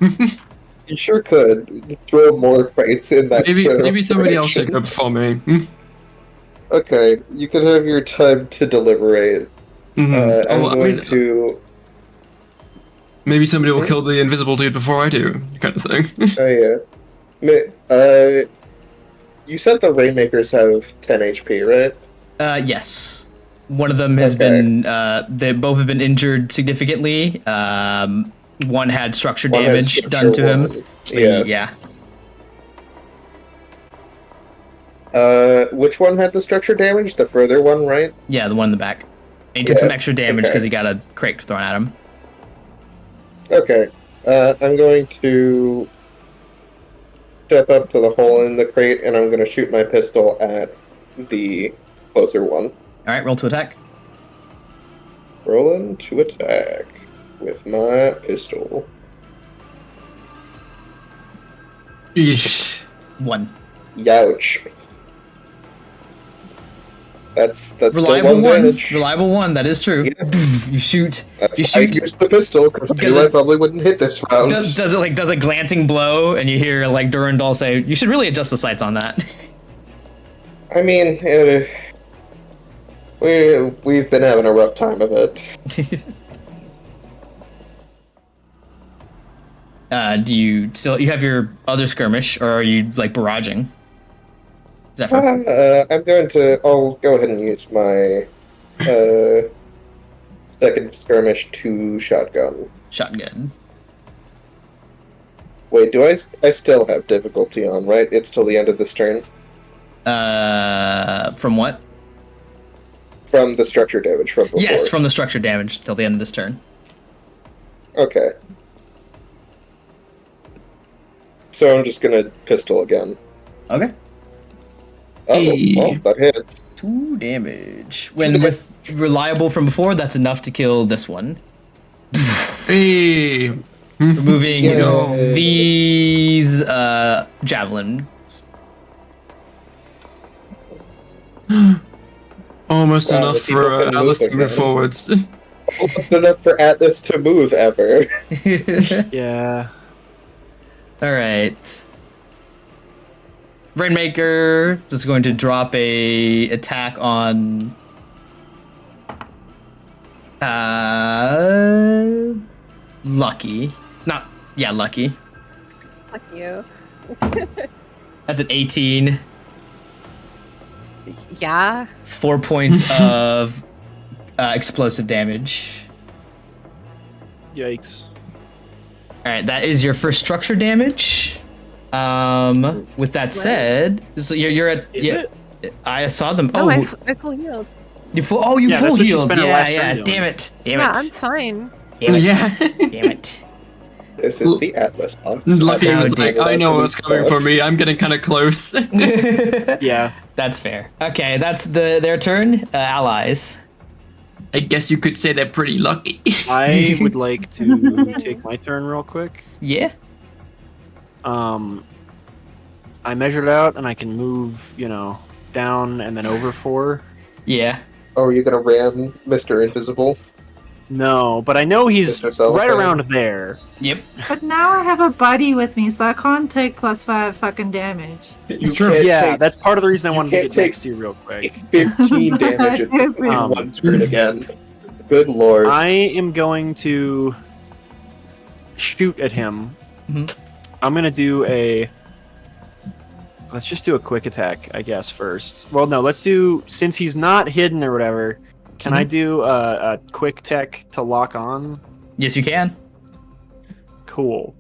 You sure could throw more crates in that. general maybe somebody else should direction. go before me. Okay, you can have your time to deliberate. Mhm. I'm Oh, I going mean, to. maybe somebody will kill the invisible dude before I do, kind of thing. Oh yeah. You said the Rainmakers have 10 HP, right? Yes. One of them has Okay. been, they both have been injured significantly. One had structure One has damage structure done to him. one. Yeah. Which one had the structure damage? The further one, right? Yeah, the one in the back. And he took Yeah, some extra damage okay. because he got a crate thrown at him. Okay. I'm going to step up to the hole in the crate, and I'm going to shoot my pistol at the closer one. All right, roll to attack. Rolling to attack with my pistol. Eesh. 1. Youch. That's still Reliable one 1. damage. Reliable 1. That is true. Yeah. You shoot. That's You why I shoot. used the pistol because I Does knew I it- probably wouldn't hit this round. Does a glancing blow, and you hear like Durandal say, "You should really adjust the sights on that." I mean, we've been having a rough time of it. Do you still have your other skirmish, or are you like barraging? Zephyr. I'll go ahead and use my second skirmish 2 shotgun. Shotgun. Wait, do I still have difficulty on, right? It's till the end of this turn? From what? From the structure damage from before. Yes, from the structure damage till the end of this turn. Okay. So I'm just gonna pistol again. Okay. Oh, Hey. well, that hits. 2 damage. When with reliable from before, that's enough to kill this one. Hey. Removing Yay. these javelins. Almost Wow, enough the people for can move Alice to move again. forwards. Almost enough for Atlas to move ever. Yeah. All right. Rainmaker is going to drop a attack on Lucky. Lucky. Fuck you. That's an 18. Yeah. 4 points of explosive damage. Yikes. All right, that is your first structure damage. With that said, so you're at. Is yeah, it? I saw them. Oh, Oh, I full healed. you full. Oh, you Yeah, full that's what she healed. spent her Yeah, last yeah. turn doing. Damn it. Damn Yeah, it. I'm fine. Damn it. Yeah. Damn it. This is the Atlas box. Lucky How was dare like, I know what's coming for me. I'm getting kind of close. Yeah. That's fair. Okay, that's their turn. Allies. I guess you could say they're pretty lucky. I would like to take my turn real quick. Yeah. I measured out and I can move, down and then over 4. Yeah. Oh, are you gonna ram Mr. Invisible? No, but I know he's Mr. Cellophane? right around there. Yep. But now I have a buddy with me, so I can't take +5 fucking damage. It's true. can't Yeah, take that's part of the reason I you wanted to can't get next take- to you real quick. 15 damage in one turn again. Good lord. I am going to shoot at him. Mhm. I'm gonna do a. Let's just do a quick attack, I guess, first. Well, no, let's do, since he's not hidden or whatever, can I do a quick tech to lock on? Yes, you can. Cool.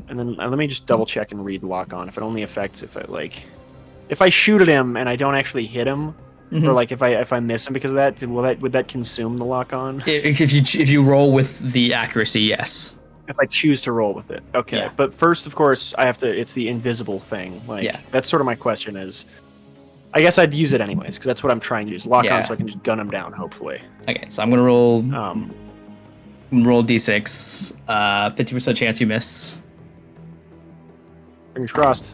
And then let me just double check and read lock on. If it only affects if I shoot at him and I don't actually hit him, Mhm. or like if I miss him because of that, would that consume the lock on? If you roll with the accuracy, yes. If I choose to roll with it. Okay. Yeah. But first, of course, I have to, it's the invisible thing. Like, Yeah. that's sort of my question is, I guess I'd use it anyways, because that's what I'm trying to use. Lock Yeah. on so I can just gun him down, hopefully. Okay, so I'm gonna roll Um, d6. 50% chance you miss. fingers crossed.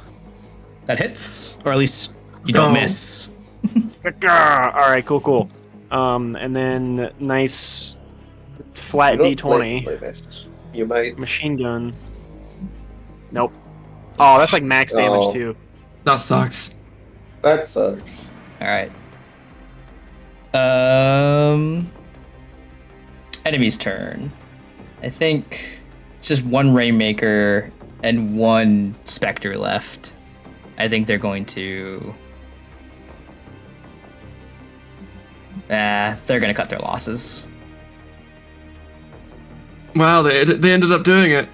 That hits, or at least you don't Oh. miss. Alright, cool. And then nice flat You don't D20. blatantly miss. You might. Machine gun. Nope. Oh, that's like max damage Oh. too. That sucks. That sucks. All right. Enemy's turn. I think it's just one Rainmaker and one Spectre left. I think they're going to. They're gonna cut their losses. Wow, they ended up doing it.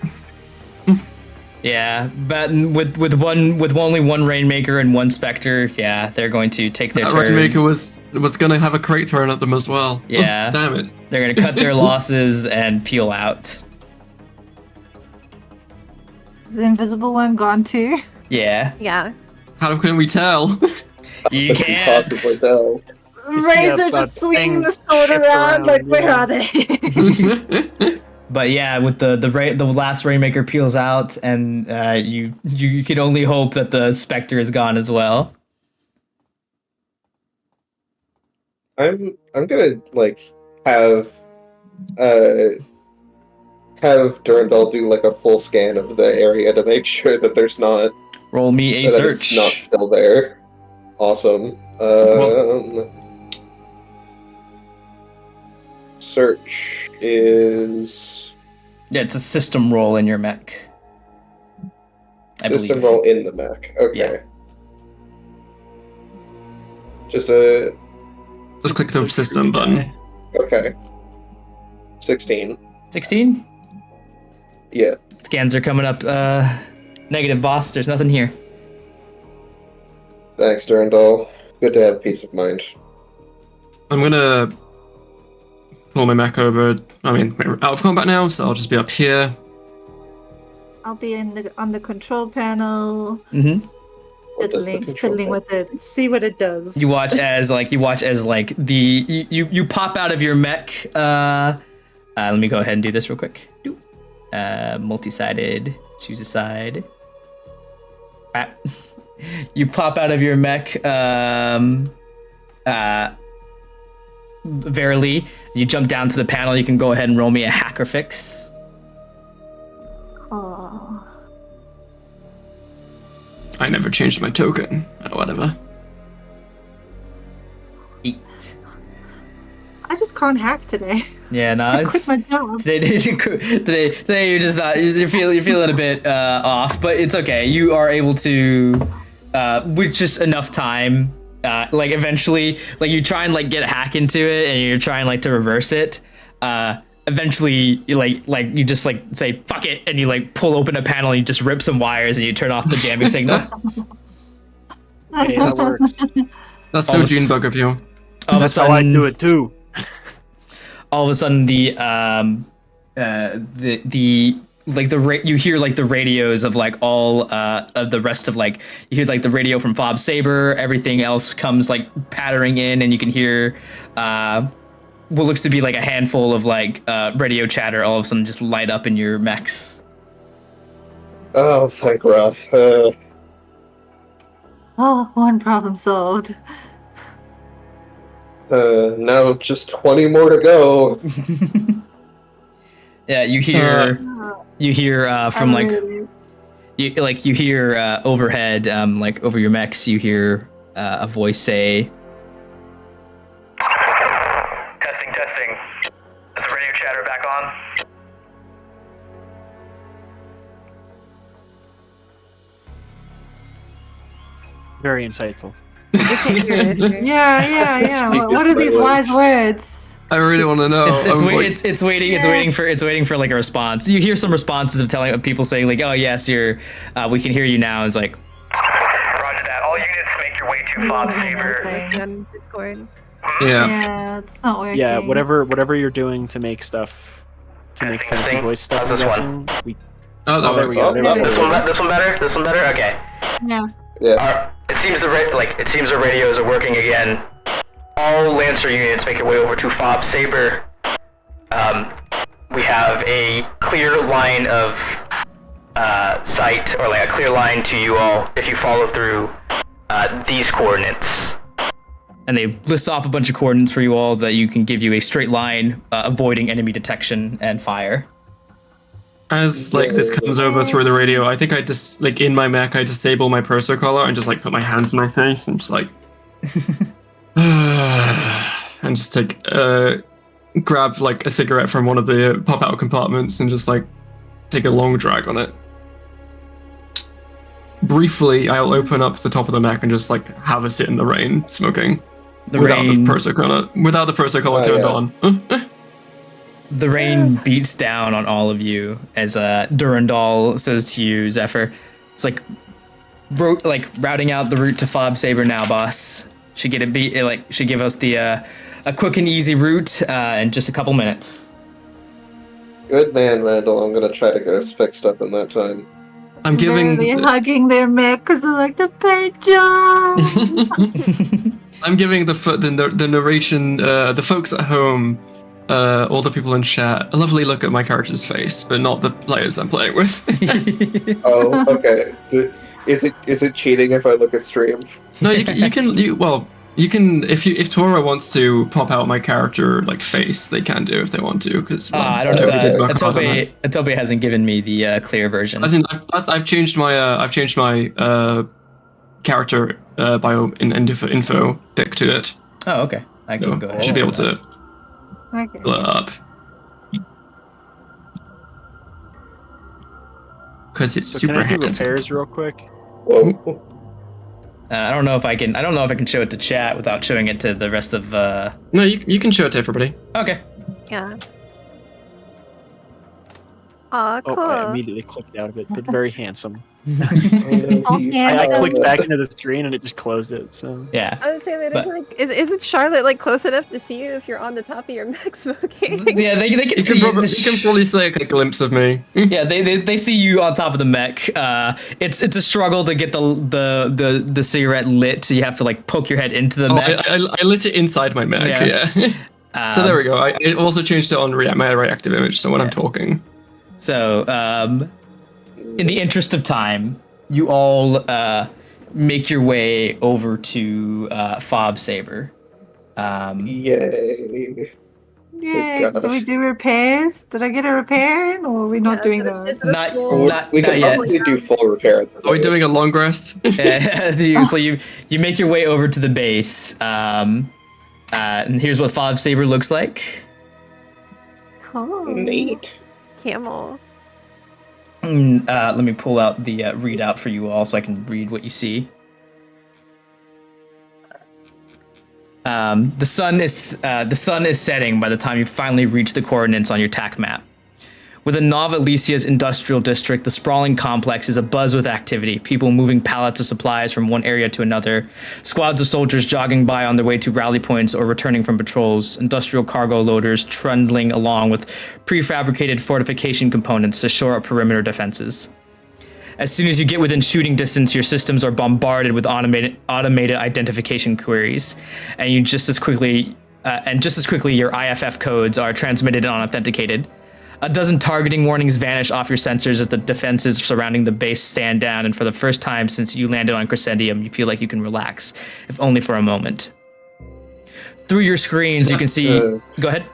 Yeah, but with only one Rainmaker and one Spectre, yeah, they're going to take their That turn. Rainmaker was gonna have a crate thrown at them as well. Yeah. Damn it. They're gonna cut their losses and peel out. Is the invisible one gone too? Yeah, Yeah. How can we tell? you But can't. possibly tell. You see Razor a just swinging thing the sword shift around, like, where yeah. are they? But yeah, with the last Rainmaker peels out, and you can only hope that the Spectre is gone as well. I'm gonna like have Durandal do like a full scan of the area to make sure that there's not Roll me a that search. it's not still there. Awesome. Search is Yeah, it's a system roll in your mech. I system believe. roll in the mech. Okay. Yeah. Just a Just click the system button. okay. 16. 16. Yeah. Scans are coming up. Negative, boss. There's nothing here. Thanks, Durandal. Good to have peace of mind. I'm gonna pull my mech over. I mean, we're out of combat now, so I'll just be up here. I'll be on the control panel, Mm-hmm. What does the control fiddling with it, see what it does. You watch as the you pop out of your mech. Let me go ahead and do this real quick. Multi-sided. Choose a side. You pop out of your mech. Verily, you jump down to the panel. You can go ahead and roll me a hacker fix. Oh. I never changed my token. Whatever. 8. I just can't hack today. Yeah, no, I quit it's my job. today you're just not. You're feeling a bit off, but it's okay. You are able to, with just enough time, like eventually, like you try and like get a hack into it, and you're trying like to reverse it. Eventually, you like you just like say fuck it, and you like pull open a panel, and you just rip some wires, and you turn off the jamming signal. Hey, that works. That's so Almost- Junebug of you. All of a That's how I sudden, do it too. all of a sudden you hear like the radios of like all of the rest of like you hear like the radio from Fob Saber, everything else comes like pattering in, and you can hear what looks to be like a handful of like radio chatter all of a sudden just light up in your mechs. Oh, thank Ra. Oh, one problem solved. Now just 20 more to go. Yeah, you hear from like Really- you hear overhead, like over your mechs, you hear a voice say, Testing, testing. Is the radio chatter back on? Very insightful. Yeah. Speak What are its these wise language. words? I really want to know. it's waiting for like a response. You hear some responses of telling people saying like, "Oh yes, we can hear you now." It's like, Roger that. All units make your way to Fob Saber. On Discord. Yeah. Yeah, it's not working. Yeah, whatever you're doing to make stuff, to make Testing, fancy testing. voice stuff. How's I'm this guessing, we Oh, that there we works. go. There we Oh, go. This one better? This one better? Okay. Yeah. Yeah. It seems the radios are working again. All Lancer units make your way over to Fob Saber. We have a clear line of sight, or like a clear line to you all if you follow through these coordinates. and they list off a bunch of coordinates for you all that you can give you a straight line, avoiding enemy detection and fire. As like this comes over through the radio, I think I just like in my mech I disable my proso collar and just like put my hands in my face and just like and just take grab like a cigarette from one of the pop out compartments and just like take a long drag on it. Briefly, I'll open up the top of the mech and just like have a sit in the rain smoking without the proso collar turned on. The rain beats down on all of you as Durandal says to you, Zephyr. It's like, routing out the route to Fob Saber now, boss. Should give us the a quick and easy route in just a couple minutes. Good man, Randall. I'm gonna try to get us fixed up in that time. I'm giving. They're hugging their mech because they're like the paint job. I'm giving the narration, the folks at home, all the people in chat, a lovely look at my character's face, but not the players I'm playing with. Oh, okay. Is it cheating if I look at stream? No, you can if Tora wants to pop out my character like face, they can do if they want to, because I don't know. Atobe hasn't given me the clear version. As in, I've changed my character bio in info deck to it. Oh, okay. I can go ahead. Should be able to Okay. pull it up. Because it's So super can I do handsome. repairs real quick? Whoa. I don't know if I can show it to chat without showing it to the rest of. No, you can show it to everybody. Okay. Yeah. Aw, cool. Oh, I immediately clicked out of it, but very handsome. Oh, I handsome. clicked back into the screen and it just closed it. So Yeah. I would say that But- isn't Charlotte like close enough to see you if you're on the top of your mech smoking? Yeah, they can You see. can probably see like a glimpse of me. Yeah, they see you on top of the mech. It's a struggle to get the cigarette lit. So you have to like poke your head into the Oh, mech. I lit it inside my mech. Yeah. So there we go. I also changed it on my reactive image. So when I'm talking. So, in the interest of time, you all make your way over to Fob Saber. Yay. Yay. Do we do repairs? Did I get a repair in, or are we not doing those? Not We can yet. probably do full repair. Are we doing a long rest? So you make your way over to the base, and here's what Fob Saber looks like. Cool. Neat. Camel. Let me pull out the readout for you all so I can read what you see. The sun is setting by the time you finally reach the coordinates on your TAC map. Within Nova Alicia's industrial district, the sprawling complex is abuzz with activity, people moving pallets of supplies from one area to another, squads of soldiers jogging by on their way to rally points or returning from patrols, industrial cargo loaders trundling along with prefabricated fortification components to shore up perimeter defenses. As soon as you get within shooting distance, your systems are bombarded with automated identification queries, and just as quickly your IFF codes are transmitted and unauthenticated. A dozen targeting warnings vanish off your sensors as the defenses surrounding the base stand down, and for the first time since you landed on Crescendium, you feel like you can relax, if only for a moment. Through your screens, you can see... Go ahead.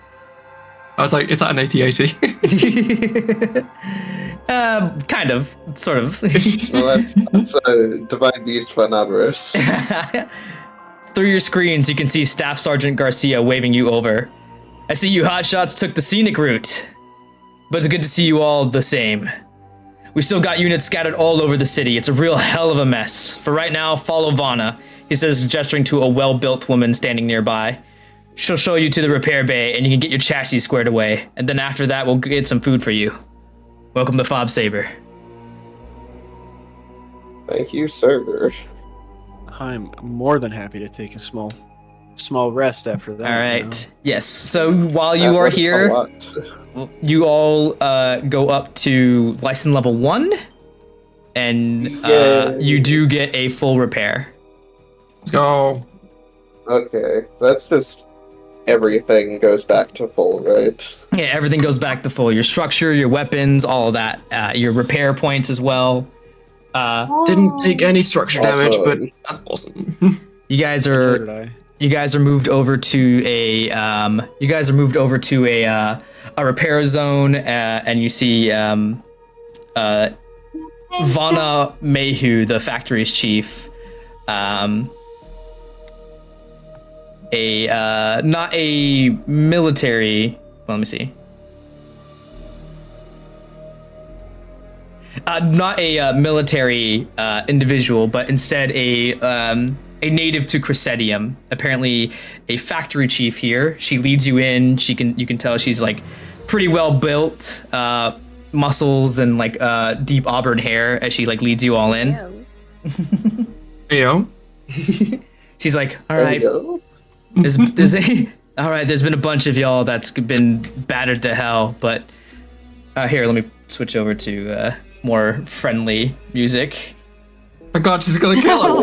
I was like, is that an 8080? Kind of. Sort of. Well, that's Divine Beast Fun Avarice. Through your screens, you can see Staff Sergeant Garcia waving you over. I see you hotshots took the scenic route, but it's good to see you all the same. We still got units scattered all over the city. It's a real hell of a mess. For right now, follow Vana, he says, gesturing to a well-built woman standing nearby. She'll show you to the repair bay, and you can get your chassis squared away. And then after that, we'll get some food for you. Welcome to Fob Saber. Thank you, sir. I'm more than happy to take a small rest after that. All right. Yes. So while you are here, you all go up to license level 1, and you do get a full repair. Let's go. Okay, that's just everything goes back to full, right? Yeah, everything goes back to full. Your structure, your weapons, all of that. Your repair points as well. Didn't take any structure damage, but that's awesome. You guys are moved over to a repair zone, and you see Vana Mayhew, the factory's chief. Not a military. Well, let me see. Not a military individual, but instead a native to Crescendium. Apparently, a factory chief here. She leads you in. You can tell she's like pretty well built, muscles and like deep auburn hair as she like leads you all in. Yo. She's like, all right. There's been a bunch of y'all that's been battered to hell, but here, let me switch over to more friendly music. Oh god, she's gonna kill us!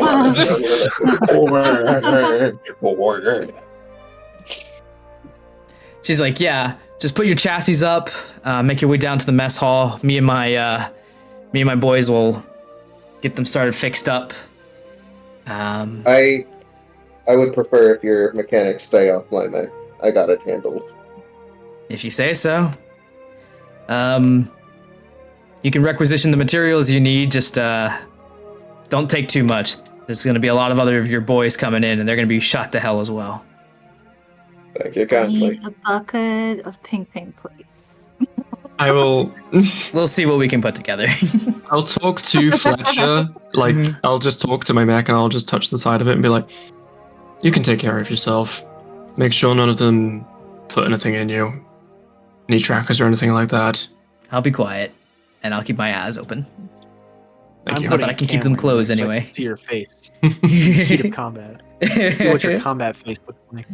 She's like, yeah, just put your chassis up, make your way down to the mess hall. Me and my boys will get them started fixed up. I would prefer if your mechanics stay off my Mac. I got it handled. If you say so. You can requisition the materials you need, just don't take too much. There's going to be a lot of other of your boys coming in, and they're going to be shot to hell as well. Thank you I kindly. need a bucket of ping, please. I will... We'll see what we can put together. I'll talk to Fletcher. Like, I'll just talk to my mech, and I'll just touch the side of it and be like, you can take care of yourself. Make sure none of them put anything in you. Any trackers or anything like that. I'll be quiet, and I'll keep my eyes open. Thank you. But I can keep them closed so anyway. I can see your face. Heat of combat. See what your combat face looks like.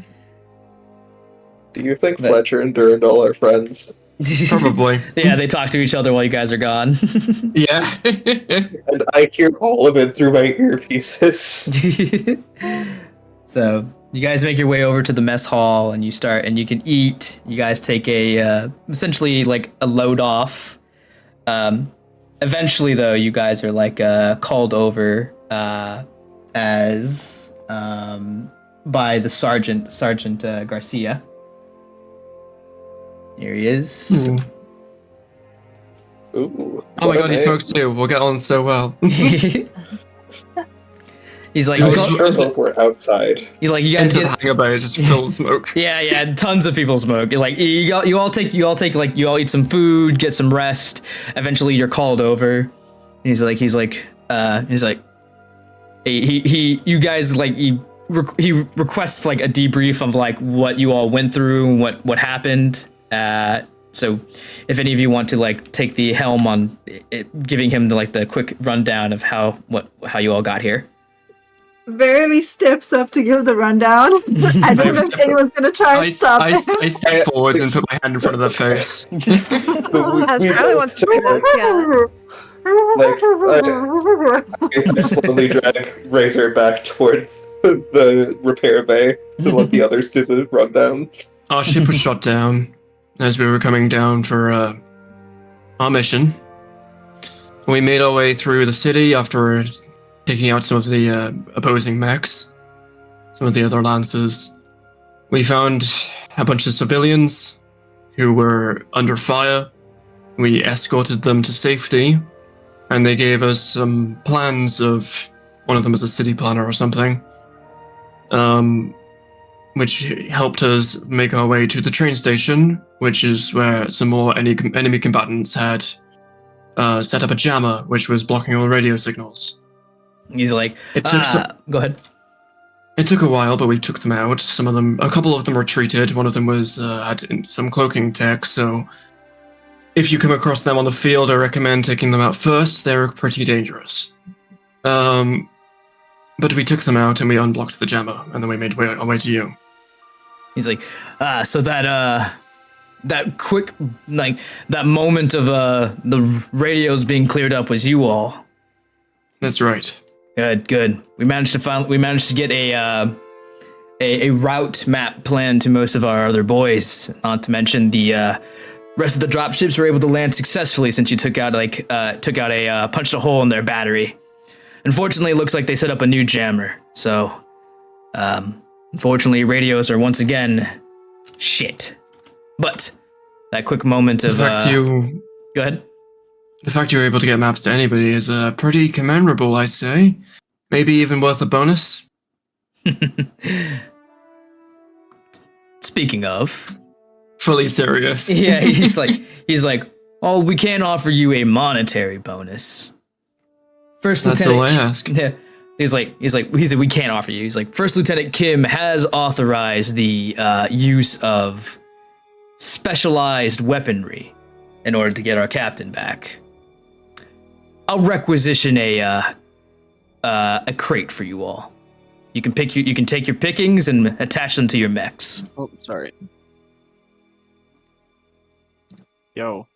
Do you think Fletcher and Durandal are friends? Probably. Yeah, they talk to each other while you guys are gone. Yeah. And I hear all of it through my earpieces. So you guys make your way over to the mess hall, and you can eat. You guys take a essentially like a load off. Eventually, though, you guys are like called over as by the Sergeant Garcia. Here he is. Ooh. Oh my god, he smokes too. We'll get on so well. He's like, I sure hope we're outside. you guys Into get the hangar bay, just filled with smoke. yeah, tons of people smoke. Like you all eat some food, get some rest. Eventually, you're called over. He requests like a debrief of like what you all went through and what happened. So if any of you want to like take the helm on it, giving him the quick rundown of how you all got here. Barely steps up to give the rundown. I don't know if anyone's gonna try and stop I step forwards and put my hand in front of their face. Charlie wants to do this, yeah. I slowly drag Razor back toward the repair bay to let the others do the rundown. Our ship was shot down. as we were coming down for our mission. We made our way through the city after taking out some of the opposing mechs, some of the other lancers. We found a bunch of civilians who were under fire. We escorted them to safety, and they gave us some plans of, one of them was a city planner or something, which helped us make our way to the train station, which is where some more enemy combatants had set up a jammer, which was blocking all radio signals. He's like, go ahead. It took a while, but we took them out. A couple of them retreated. One of them was had some cloaking tech, so if you come across them on the field, I recommend taking them out first. They're pretty dangerous. But we took them out and we unblocked the jammer, and then we made our way to you. He's like, so that quick, like, that moment of the radios being cleared up was you all. That's right. Good. We managed to get a route map plan to most of our other boys. Not to mention the rest of the dropships were able to land successfully since you punched a hole in their battery. Unfortunately, it looks like they set up a new jammer. So, unfortunately, radios are once again shit. But that quick moment of go ahead. The fact you were able to get maps to anybody is pretty commendable, I say. Maybe even worth a bonus. Speaking of, fully serious. Yeah, he's like, oh, we can't offer you a monetary bonus. First That's Lieutenant, all I ask. Yeah, he's like, we can't offer you. He's like, First Lieutenant Kim has authorized the use of specialized weaponry in order to get our captain back. I'll requisition a crate for you all. You can take your pickings and attach them to your mechs. Oh, sorry. Yo.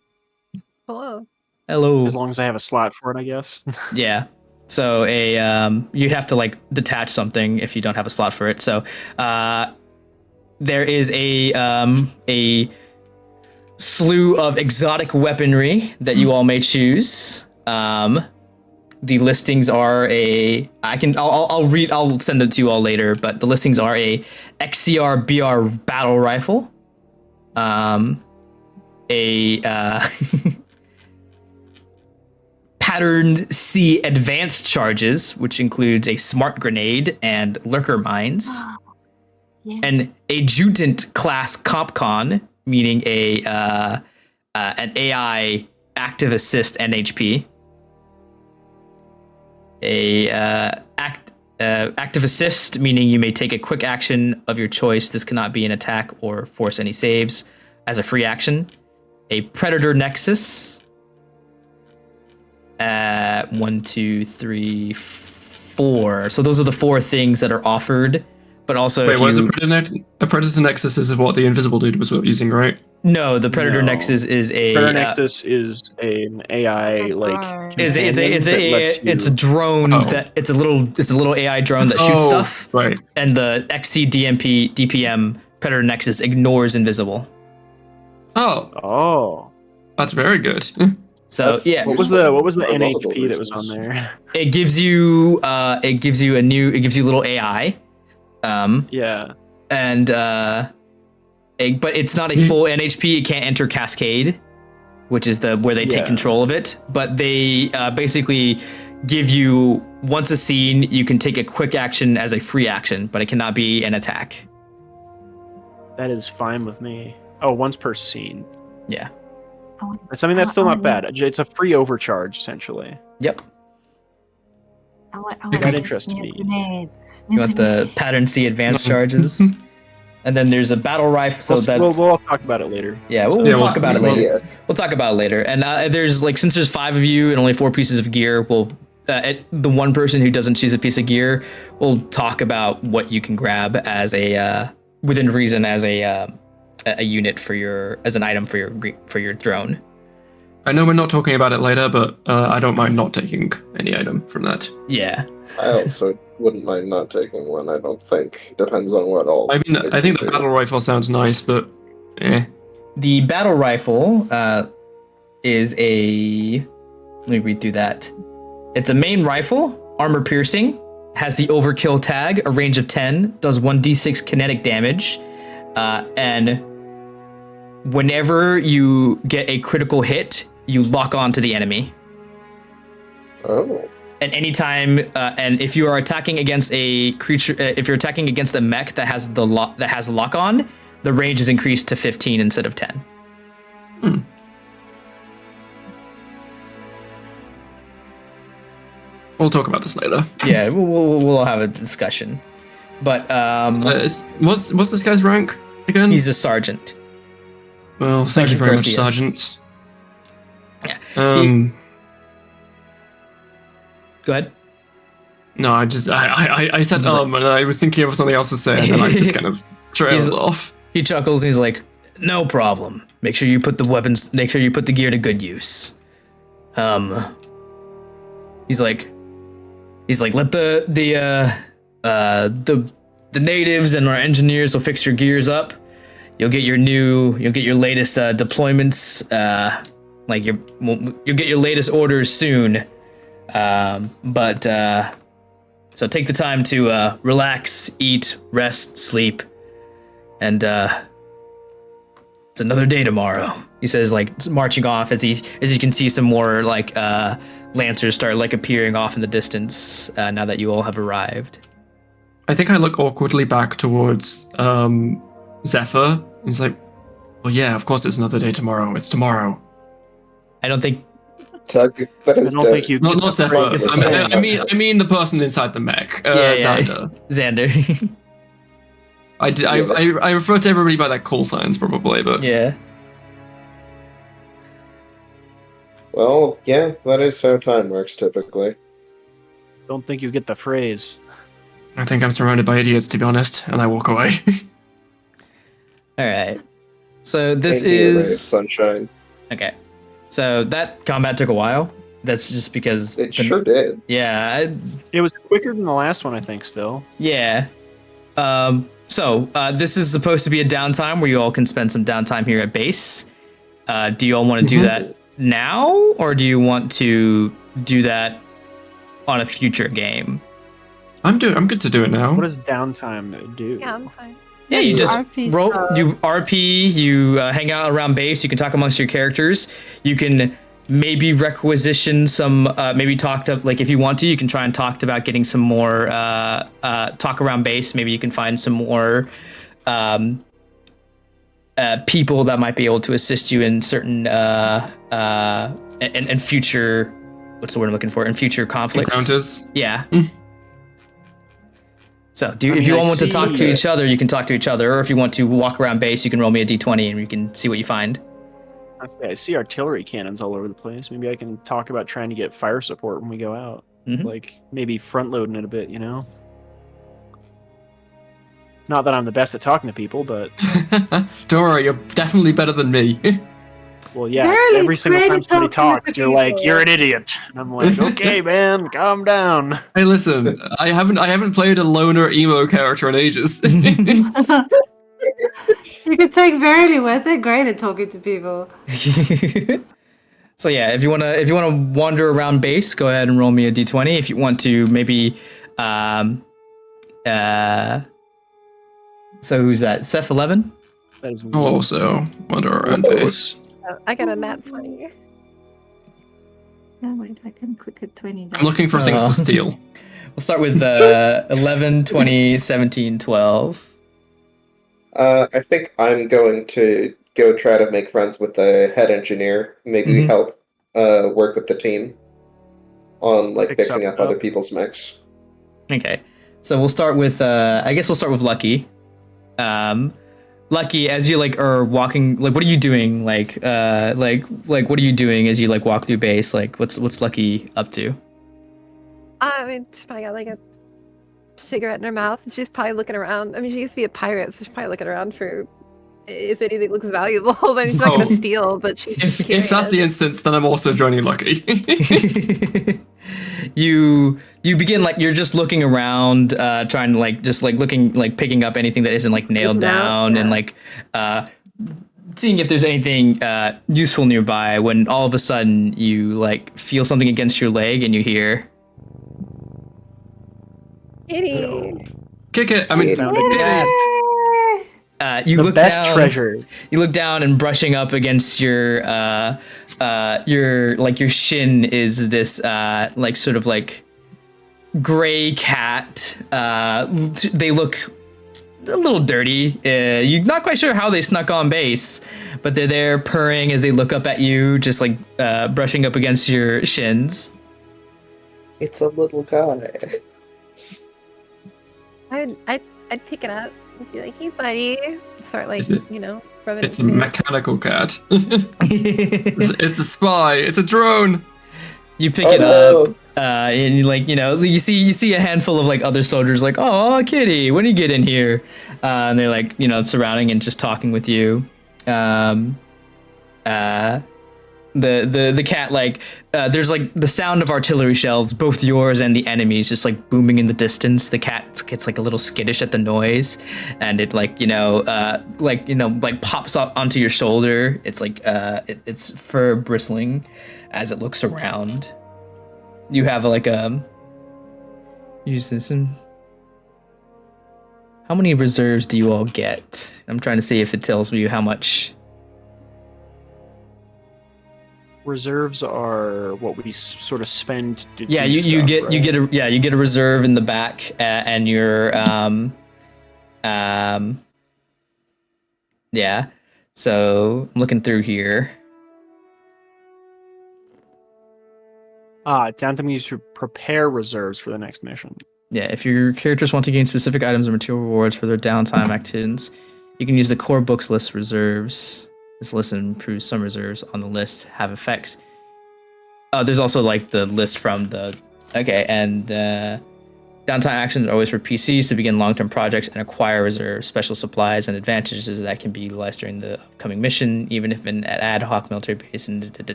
Hello. Hello. As long as I have a slot for it, I guess. Yeah. So you have to like detach something if you don't have a slot for it. So there is a slew of exotic weaponry that you all may choose. The listings are I'll send it to you all later, but the listings are a XCR BR battle rifle, a patterned C advanced charges, which includes a smart grenade and lurker mines, and a adjutant class compcon, meaning an AI active assist NHP. Active assist, meaning you may take a quick action of your choice. This cannot be an attack or force any saves as a free action. A predator nexus. 1, 2, 3, 4. So those are the 4 things that are offered. But also, wait, what is a predator nexus? Is what the invisible dude was using, right? No, the predator nexus is a predator nexus is an AI like it's a drone that it's a little AI drone that shoots stuff. Right. And the XC DPM predator nexus ignores invisible. Oh, that's very good. So yeah, what was the NHP that was on there? It gives you a little AI. Yeah. And but it's not a full NHP. It can't enter Cascade, which is where they take control of it. But they basically give you, once a scene, you can take a quick action as a free action, but it cannot be an attack. That is fine with me. Oh, once per scene. Yeah. I mean, that's still not bad. It's a free overcharge, essentially. Yep. That interests me. You want the pattern C advanced charges? And then there's a battle rifle. So we'll talk about it later. Yeah, we'll talk about it later. Yeah. We'll talk about it later. And there's since there's 5 of you and only 4 pieces of gear, the one person who doesn't choose a piece of gear, we'll talk about what you can grab as within reason as a unit as an item for your drone. I know we're not talking about it later, but I don't mind not taking any item from that. Yeah. I also wouldn't mind not taking one, I don't think. Depends on what all. I mean, I think the battle rifle sounds nice, but The battle rifle is a. Let me read through that. It's a main rifle, armor piercing, has the overkill tag, a range of 10, does 1d6 kinetic damage, and whenever you get a critical hit, you lock on to the enemy. Oh. And anytime, and if you are attacking against a creature, if you're attacking against a mech that has the lock on, the range is increased to 15 instead of 10. We'll talk about this later. Yeah, we'll have a discussion. But what's this guy's rank again? he's a sergeant. Well, thank you very much, Garcia. Sergeant. Yeah. Go ahead. No, I said and I was thinking of something else to say, and then I just kind of trailed off. He chuckles and he's like, "No problem. Make sure you put the gear to good use." He's like, let the natives and our engineers will fix your gears up. You'll get your latest deployments. You'll get your latest orders soon. So take the time to relax, eat, rest, sleep, and it's another day tomorrow. He says, like, marching off as you can see some more lancers start appearing off in the distance now that you all have arrived. I think I look awkwardly back towards Zephyr. He's like, "Well, yeah, of course it's another day tomorrow. It's tomorrow." I don't think. Tug, that is I don't think you. Not Zephyr. Get the I mean the person inside the mech. Xander. Xander. I refer to everybody by their call signs probably, but Yeah. Well, yeah, that is how time works typically. Don't think you get the phrase. I think I'm surrounded by idiots, to be honest, and I walk away. All right. So this Thank you, is Sunshine. okay. So that combat took a while. That's just because It sure did. Yeah. It was quicker than the last one, I think. Still. Yeah. So this is supposed to be a downtime where you all can spend some downtime here at base. Do you all want to do that now, or do you want to do that on a future game? I'm good to do it now. What does downtime do? Yeah, I'm fine. Yeah, you just RP roll. stuff. You RP. You hang out around base. You can talk amongst your characters. You can maybe requisition some. Maybe talk to if you want to. You can try and talk about getting some more talk around base. Maybe you can find some more people that might be able to assist you in certain and future. What's the word I'm looking for? In future conflicts. Encounters. Yeah. So, if you all want to talk to each other, you can talk to each other, or if you want to walk around base, you can roll me a d20 and you can see what you find. I see artillery cannons all over the place. Maybe I can talk about trying to get fire support when we go out. Mhm. Like, maybe front loading it a bit, you know? Not that I'm the best at talking to people, but, Don't worry, you're definitely better than me. well, yeah, Barely every single great time at somebody talking to talks, you're like, people. "You're an idiot." And I'm like, "Okay, man, calm down." Hey, listen, I haven't played a loner emo character in ages. You can take Verity with it. Great at talking to people. So yeah, if you wanna wander around base, go ahead and roll me a d20. If you want to maybe, so who's that? Seth 11. That is I'll also wander around base. I got a nat 20. Oh, wait, I can click at 20. I'm looking for things to steal. We'll start with 11, 20, 17, 12. I think I'm going to go try to make friends with the head engineer. Maybe Mhm. help work with the team on Fix fixing up up other stuff. people's mechs. Okay, so we'll start with I guess we'll start with Lucky. Lucky, as you are walking, what are you doing? What are you doing as you walk through base? What's Lucky up to? I mean, she's probably got a cigarette in her mouth. And she's probably looking around. I mean, she used to be a pirate, so she's probably looking around for if anything looks valuable. I mean, she's not going Oh. to steal, but she's If that's the curious. instance, then I'm also joining Lucky. you begin you're just looking around, trying to picking up anything that isn't nailed Looking out, down, yeah. and seeing if there's anything useful nearby when all of a sudden you like feel something against your leg and you hear Kitty. Kick it. I mean, Found a cat. you The look best down, treasure. You look down and brushing up against your shin is this like sort of like gray cat. They look a little dirty. You're not quite sure how they snuck on base, but they're there purring as they look up at you, just like brushing up against your shins. It's a little guy. I'd pick it up and be like, hey buddy. Start like, Is it- rubbing it's its a face. mechanical cat. It's a spy. It's a drone. You pick it up, and you like, you see a handful of like other soldiers like, oh, kitty, when do you get in here? And they're like, surrounding and just talking with you. The cat like, there's like the sound of artillery shells, both yours and the enemy's, just like booming in the distance. The cat gets like a little skittish at the noise, and it like pops up onto your shoulder. It's like its fur bristling as it looks around. You have like use this. And how many reserves do you all get? I'm trying to see if it tells you how much. Reserves are what we sort of spend. To Yeah, do you stuff, get right? you get a reserve in the back, and your yeah. So I'm looking through here. Downtime used to prepare reserves for the next mission. Yeah, if your characters want to gain specific items or material rewards for their downtime actions, you can use the core books list reserves. This list improves some reserves on the list have effects. There's also like the list from the and downtime actions are always for PCs to begin long-term projects and acquire reserves, special supplies, and advantages that can be utilized during the upcoming mission, even if in an ad hoc military base. And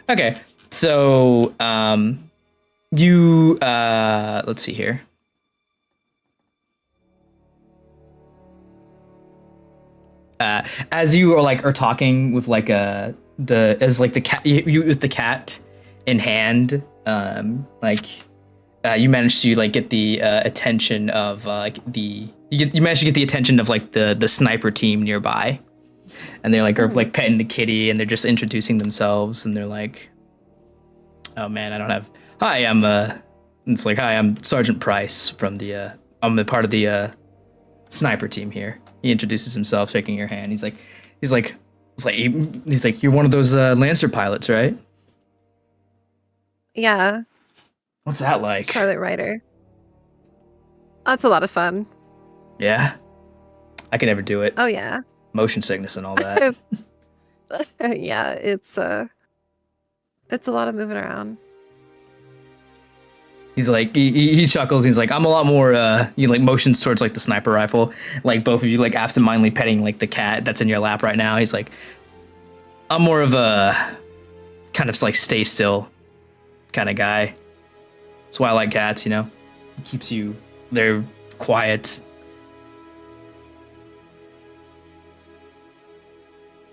okay, so you let's see here. As you are talking with like the cat, you with the cat in hand, you manage to like get the attention of you manage to get the attention of like the sniper team nearby, and they like are like petting the kitty, and they're just introducing themselves, and they're like, oh man, I don't have. Hi, it's like, hi, I'm Sergeant Price from I'm a part of the sniper team here. He introduces himself, shaking your hand. He's like, you're one of those Lancer pilots, right? Yeah, What's that like? Scarlet Rider. That's a lot of fun. Yeah, I can never do it. Oh yeah. Motion sickness and all that. Yeah, it's a lot of moving around. He's like, he chuckles. He's like, I'm a lot more, motions towards like the sniper rifle. Like both of you like absentmindedly petting like the cat that's in your lap right now. He's like, I'm more of a kind of like stay still kind of guy. That's why I like cats, It keeps you, they're quiet.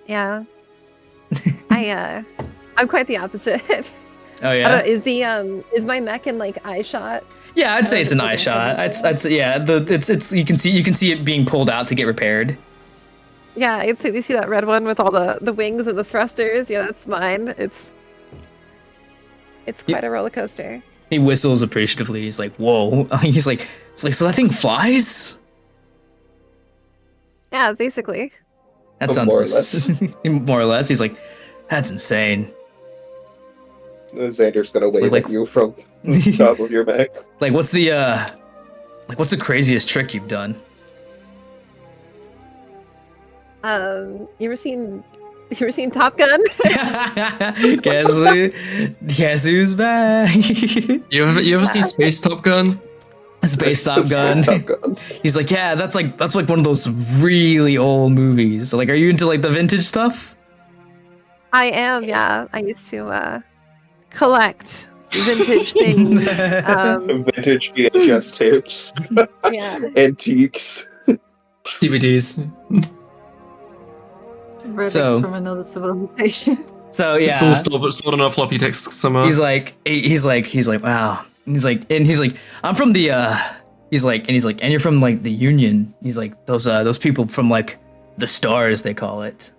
Yeah. I'm quite the opposite. Oh yeah. Is my mech in like eye shot? Yeah, I'd say it's an eye shot. I'd say yeah. It's you can see it being pulled out to get repaired. Yeah, you see that red one with all the wings and the thrusters. Yeah, that's mine. It's quite a roller coaster. He whistles appreciatively. He's like, whoa. He's like, so that thing flies? Yeah, basically. That sounds more or less. more or less. He's like, that's insane. Xander's gonna wave Like- at you from the top of your back. Like, what's the craziest trick you've done? You ever seen Top Gun? Guess who's back? You ever seen Space Top Gun? Space Top Gun. Top Gun. He's like, yeah, that's like one of those really old movies. So, like, are you into like the vintage stuff? I am. Yeah, I used to collect vintage things. Vintage VHS tapes. Yeah. Antiques. DVDs. Relics So- from another civilization. So It's all yeah, stored on a floppy disk somewhere. he's like, wow. He's like, I'm from the, and you're from like the Union. He's like, those people from like the stars, they call it.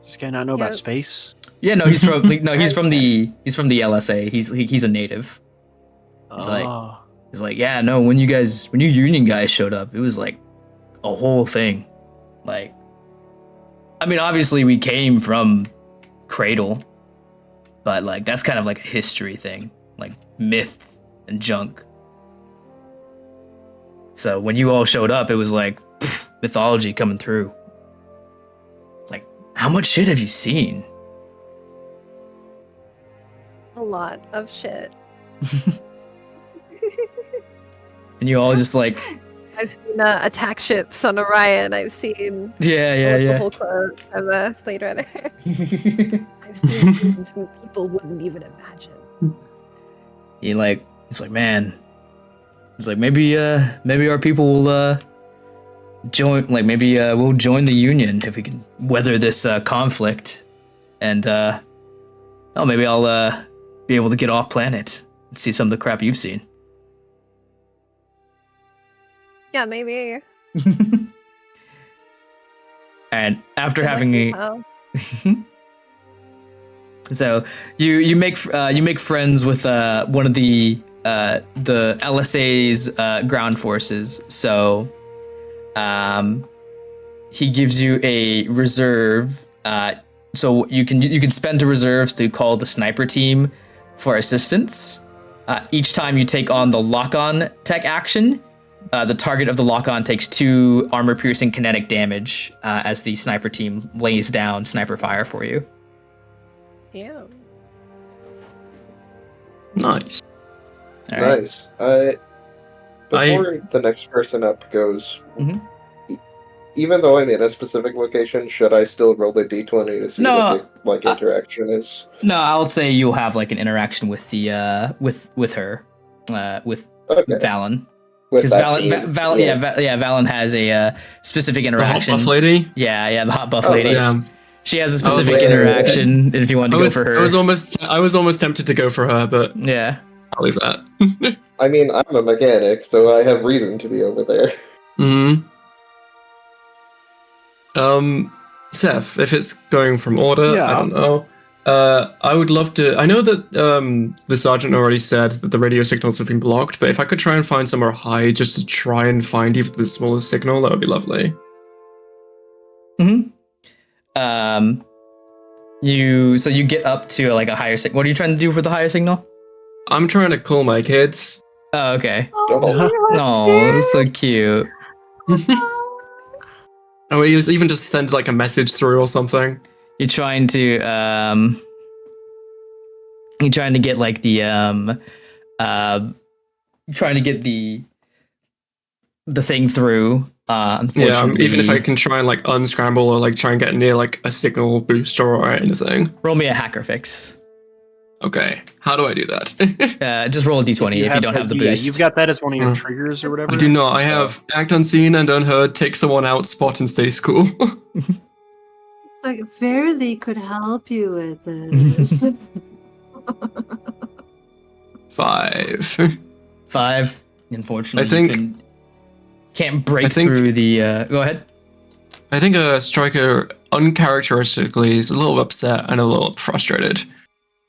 Does this guy not know about Yeah. space? Yeah, no, he's from he's from the LSA. He's a native. He's like- Oh. He's like, yeah, no, when you Union guys showed up, it was like a whole thing. Like, I mean, obviously we came from Cradle, but like that's kind of like a history thing, like myth and junk. So when you all showed up, it was like mythology coming through. It's like, how much shit have you seen? A lot of shit. And you all just like, I've seen attack ships on Orion. I've seen the whole quote of Blade Runner. I've seen things people wouldn't even imagine. He's like, man. He's like, maybe our people will join. Like, maybe we'll join the Union if we can weather this conflict, and maybe I'll be able to get off planet and see some of the crap you've seen. Yeah, maybe. And after Good having luck, a, pal. so you make friends with one of the LSA's ground forces. So he gives you a reserve. So you can spend the reserves to call the sniper team for assistance. Each time you take on the lock-on tech action, the target of the lock-on takes 2 armor-piercing kinetic damage as the sniper team lays down sniper fire for you. Yeah. Nice. All right. Nice. Before the next person up goes, Mhm. even though I'm in a specific location, should I still roll the d20 to see No, what the interaction is? No, I'll say you'll have like an interaction with the with her, with Okay. Valen. With Because that Valen, team. Valen has a specific The hot interaction. buff lady? Yeah, the hot buff Oh, lady. Yeah. She has a I was specific like- interaction. If you want to go for her, I was almost tempted to go for her, but yeah. I'll leave that. I mean, I'm a mechanic, so I have reason to be over there. Hmm. Seth, if it's going from order, Yeah. I don't know. I would love to. I know that the sergeant already said that the radio signals have been blocked, but if I could try and find somewhere high just to try and find even the smallest signal, that would be lovely. You get up to like a higher signal. What are you trying to do for the higher signal? I'm trying to call my kids. Oh, okay. Oh, Oh, that's so cute. Oh, even just send like a message through or something. You're trying to get like the trying to get the thing through. Yeah, Unfortunately, even if I can try and like unscramble or like try and get near like a signal booster or anything. roll me a hacker fix. Okay, how do I do that? Just roll a d20 if you don't have the boost. You've got that as one of your Mm. triggers or whatever. I do not. I have act unseen and unheard, take someone out, spot and stay cool. It's like, Verily could help you with this. 5. 5. Unfortunately, I think- you can't break I think- through the. Go ahead. I think a striker uncharacteristically is a little upset and a little frustrated.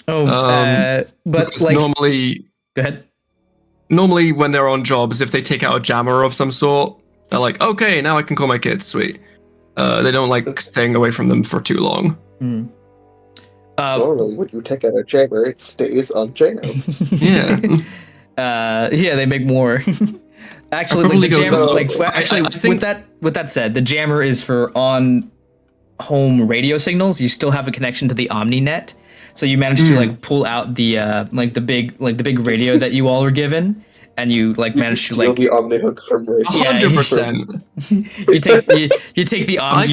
Oh, but Because like, normally go ahead. when they're on jobs, if they take out a jammer of some sort, they're like, okay, now I can call my kids, sweet. They don't like staying away from them for too long. Mm. normally, when you take out a jammer, it stays on jam. Yeah. Yeah, they make more. Actually, I'll like the probably go jammer, to- like well, I actually, think- with that said, the jammer is for on home radio signals. You still have a connection to the OmniNet, so you managed to like pull out the like the big radio that you all were given, and you like managed to Steal like the omnihook from radio. Yeah, 100%. you take the I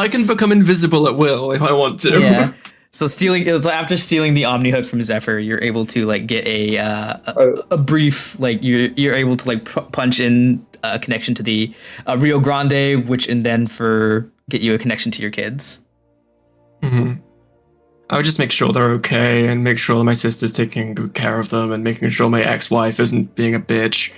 can become invisible at will if I want to. yeah. So after stealing the OmniHook from Zephyr, you're able to like get a brief like you're able to like punch in a connection to the Rio Grande, which and then for get you a connection to your kids. Mm-hmm. I would just make sure they're okay and make sure my sister's taking good care of them and making sure my ex-wife isn't being a bitch.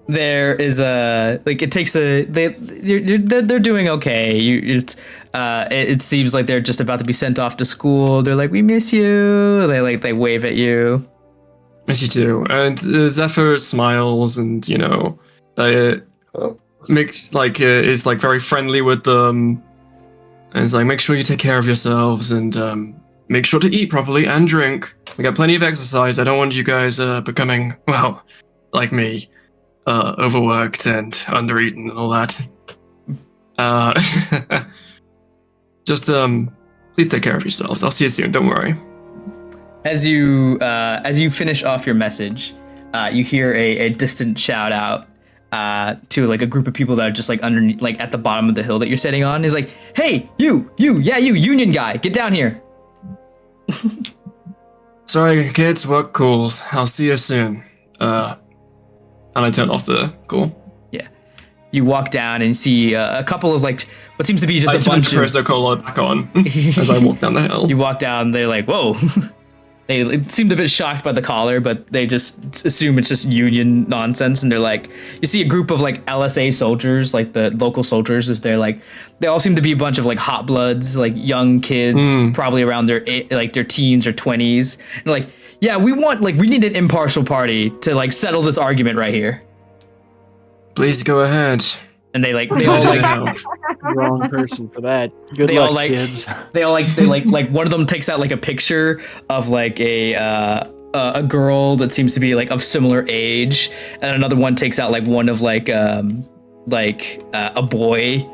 There is a like it takes a they're doing okay. It seems like they're just about to be sent off to school. They're like, we miss you. They wave at you. Miss you too. And Zephyr smiles and makes like is like very friendly with them. And it's like, make sure you take care of yourselves and make sure to eat properly and drink. We got plenty of exercise. I don't want you guys becoming, well, like me, overworked and undereaten and all that. Just please take care of yourselves. I'll see you soon. Don't worry. As you finish off your message, you hear a distant shout out to like a group of people that are just like underneath, like at the bottom of the hill that you're sitting on. He's like, "Hey, you, union guy, get down here." Sorry, kids, work calls. I'll see you soon. And I turn off the call. Yeah, you walk down and see a couple of like what seems to be just I a bunch turn of. the collar back on as I walk down the hill. You walk down. They're like, "Whoa." They seemed a bit shocked by the collar, but they just assume it's just union nonsense. And they're like, you see a group of like LSA soldiers, like the local soldiers, is they're like, they all seem to be a bunch of like hot bloods, like young kids, probably around their teens or 20s. And they're like, yeah, we need an impartial party to like settle this argument right here. Please go ahead. And they all like Wrong person for that. Good they luck, all like kids. they like one of them takes out like a picture of like a girl that seems to be like of similar age, and another one takes out like one of like a boy,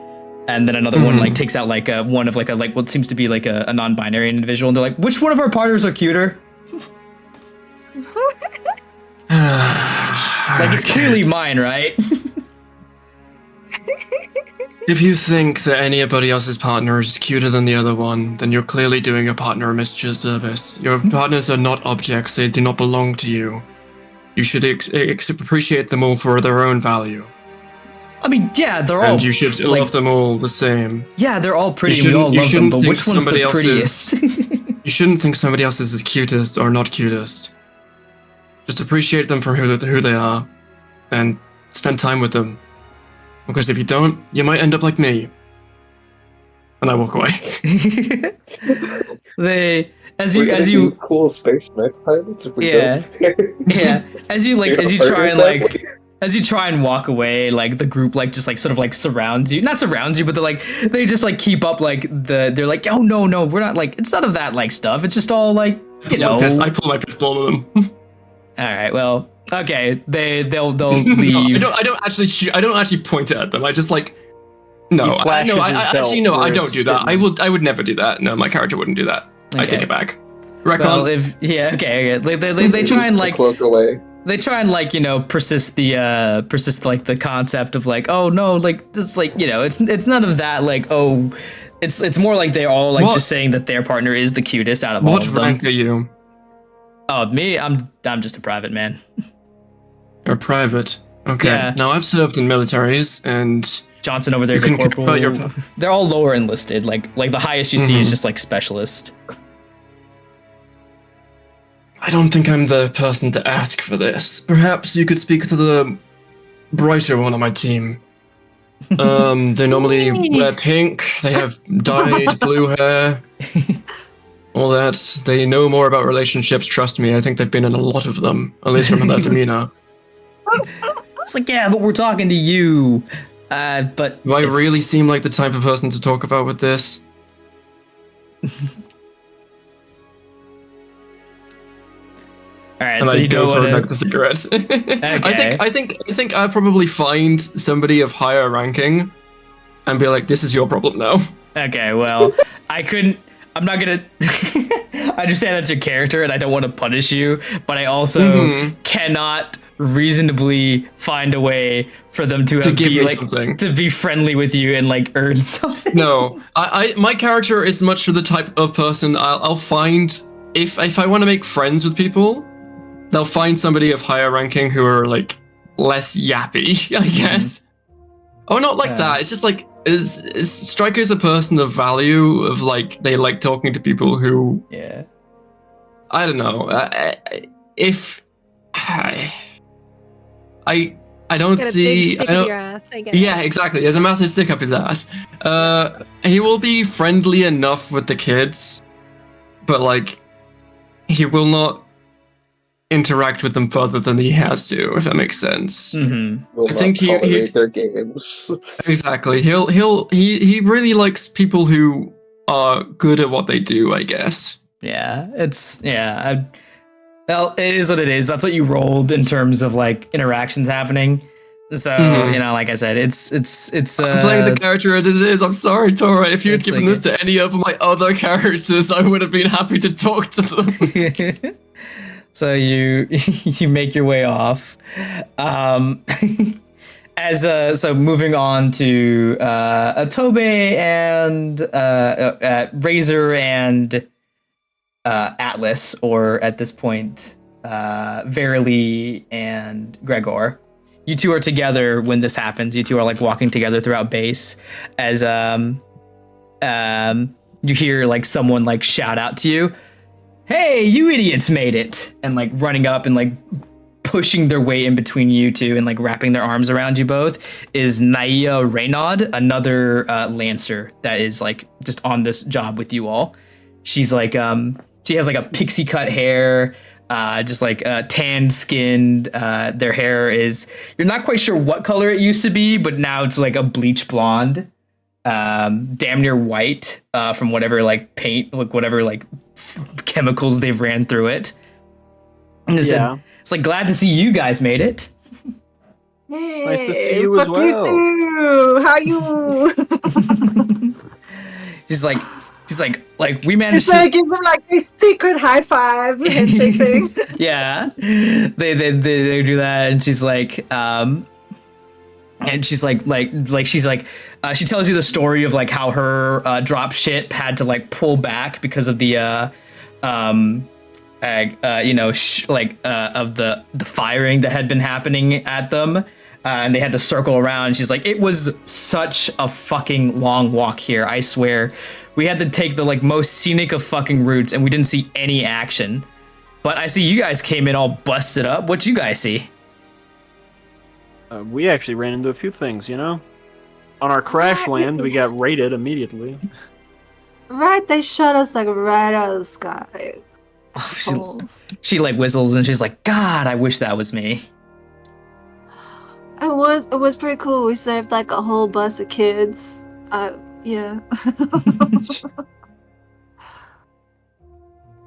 and then another one like takes out like one of like a like what seems to be like a non-binary individual, and they're like, which one of our partners are cuter? Like it's clearly mine, right? If you think that anybody else's partner is cuter than the other one, then you're clearly doing your partner a misservice. Your partners are not objects, they do not belong to you. You should appreciate them all for their own value. I mean, yeah, they're all... And you should love them all the same. Yeah, they're all pretty, we all love them, but which one's the prettiest? You shouldn't think somebody else is cutest or not cutest. Just appreciate them for who they are, and spend time with them. Because if you don't, you might end up like me. And I walk away. As you cool space mech pilots. If we don't. As you try and walk away, like the group like just like sort of like surrounds you, not surrounds you, but they just like keep up like they're like, oh no, we're not like, it's none of that like stuff. It's just all like, you know. I pull my pistol on them. All right, well. Okay, they'll leave. No, I don't actually point it at them. I just like no. I don't do that. I would never do that. No, my character wouldn't do that. Okay. I take it back. Well, they try and like cloak away. They try and like, you know, persist like the concept of like, oh no, like it's like, you know, it's none of that like, oh, it's more like they're all like just saying that their partner is the cutest out of all of them. What rank are you? Oh, me? I'm just a private man. You're a private. Okay. Yeah. Now I've served in militaries, and Johnson over there is a corporal. They're all lower enlisted. Like the highest you see is just like specialist. I don't think I'm the person to ask for this. Perhaps you could speak to the brighter one on my team. They normally wear pink. They have dyed blue hair. All that. They know more about relationships, trust me. I think they've been in a lot of them, at least from their demeanor. It's like, yeah, but we're talking to you. But do I really seem like the type of person to talk about with this? All right, and so I you go don't for like the cigarettes. Okay. I think I'd probably find somebody of higher ranking, and be like, "This is your problem now." Okay, well, I'm not gonna. I understand that's your character, and I don't want to punish you, but I also cannot reasonably find a way for them to be friendly with you and like earn something. No, my character is much the type of person I'll find if I want to make friends with people, they'll find somebody of higher ranking who are like less yappy, I guess. Oh, not like that. It's just like, is Striker's a person of value, of like, they like talking to people who... Yeah. I don't know. If... I don't Got a see... big stick I up don't, your ass. I get it. yeah, exactly. There's a massive stick up his ass. He will be friendly enough with the kids, but like, he will not interact with them further than he has to, if that makes sense. Mm-hmm. Will I think not he tolerate their games. Exactly. He really likes people who are good at what they do, I guess. Yeah, well, it is what it is. That's what you rolled in terms of like interactions happening. So like I said, it's. I'm playing the character as it is. I'm sorry, Tora. If you had given this to any of my other characters, I would have been happy to talk to them. So you make your way off. So moving on to Tobe and Razor and Atlas, or at this point, Verily and Gregor. You two are together when this happens. You two are like walking together throughout base as you hear like someone like shout out to you, "Hey, you idiots made it!" And like running up and like pushing their way in between you two and like wrapping their arms around you both is Naya Reynaud, another Lancer that is like just on this job with you all. She's like she has like a pixie cut hair, just like tanned skinned. Their hair is, you're not quite sure what color it used to be, but now it's like a bleach blonde, damn near white from whatever like paint, like whatever like chemicals they've ran through it. And it's like, glad to see you guys made it. Hey, It's nice to see you as fuck well. You too. How you? She's like we managed So I to. give them like a secret high five handshake thing. Yeah, they do that, and she's like, and she's she tells you the story of like how her drop ship had to like pull back because of the of the firing that had been happening at them, and they had to circle around. She's like, it was such a fucking long walk here, I swear. We had to take the like most scenic of fucking routes, and we didn't see any action. But I see you guys came in all busted up. What you guys see? We actually ran into a few things, you know? On our crash land, we got raided immediately. Right, they shot us like right out of the sky. She like whistles and she's like, God, I wish that was me. It was pretty cool. We saved like a whole bus of kids. Yeah.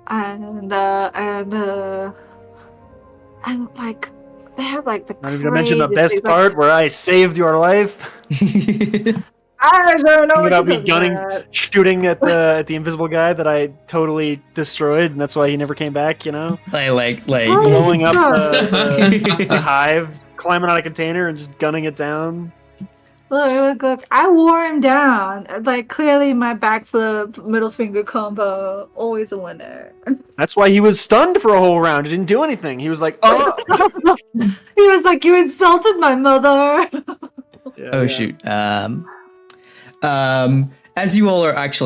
and like they have like the Not even to mention the craziest best things, part where I saved your life. I don't know You what about you're me gunning, talking about. shooting at the invisible guy that I totally destroyed, and that's why he never came back. You know, like blowing up the hive, climbing on a container and just gunning it down. Look! I wore him down. Like clearly, my backflip, middle finger combo, always a winner. That's why he was stunned for a whole round. He didn't do anything. He was like, "Oh." He was like, "You insulted my mother." Shoot. As you all are a little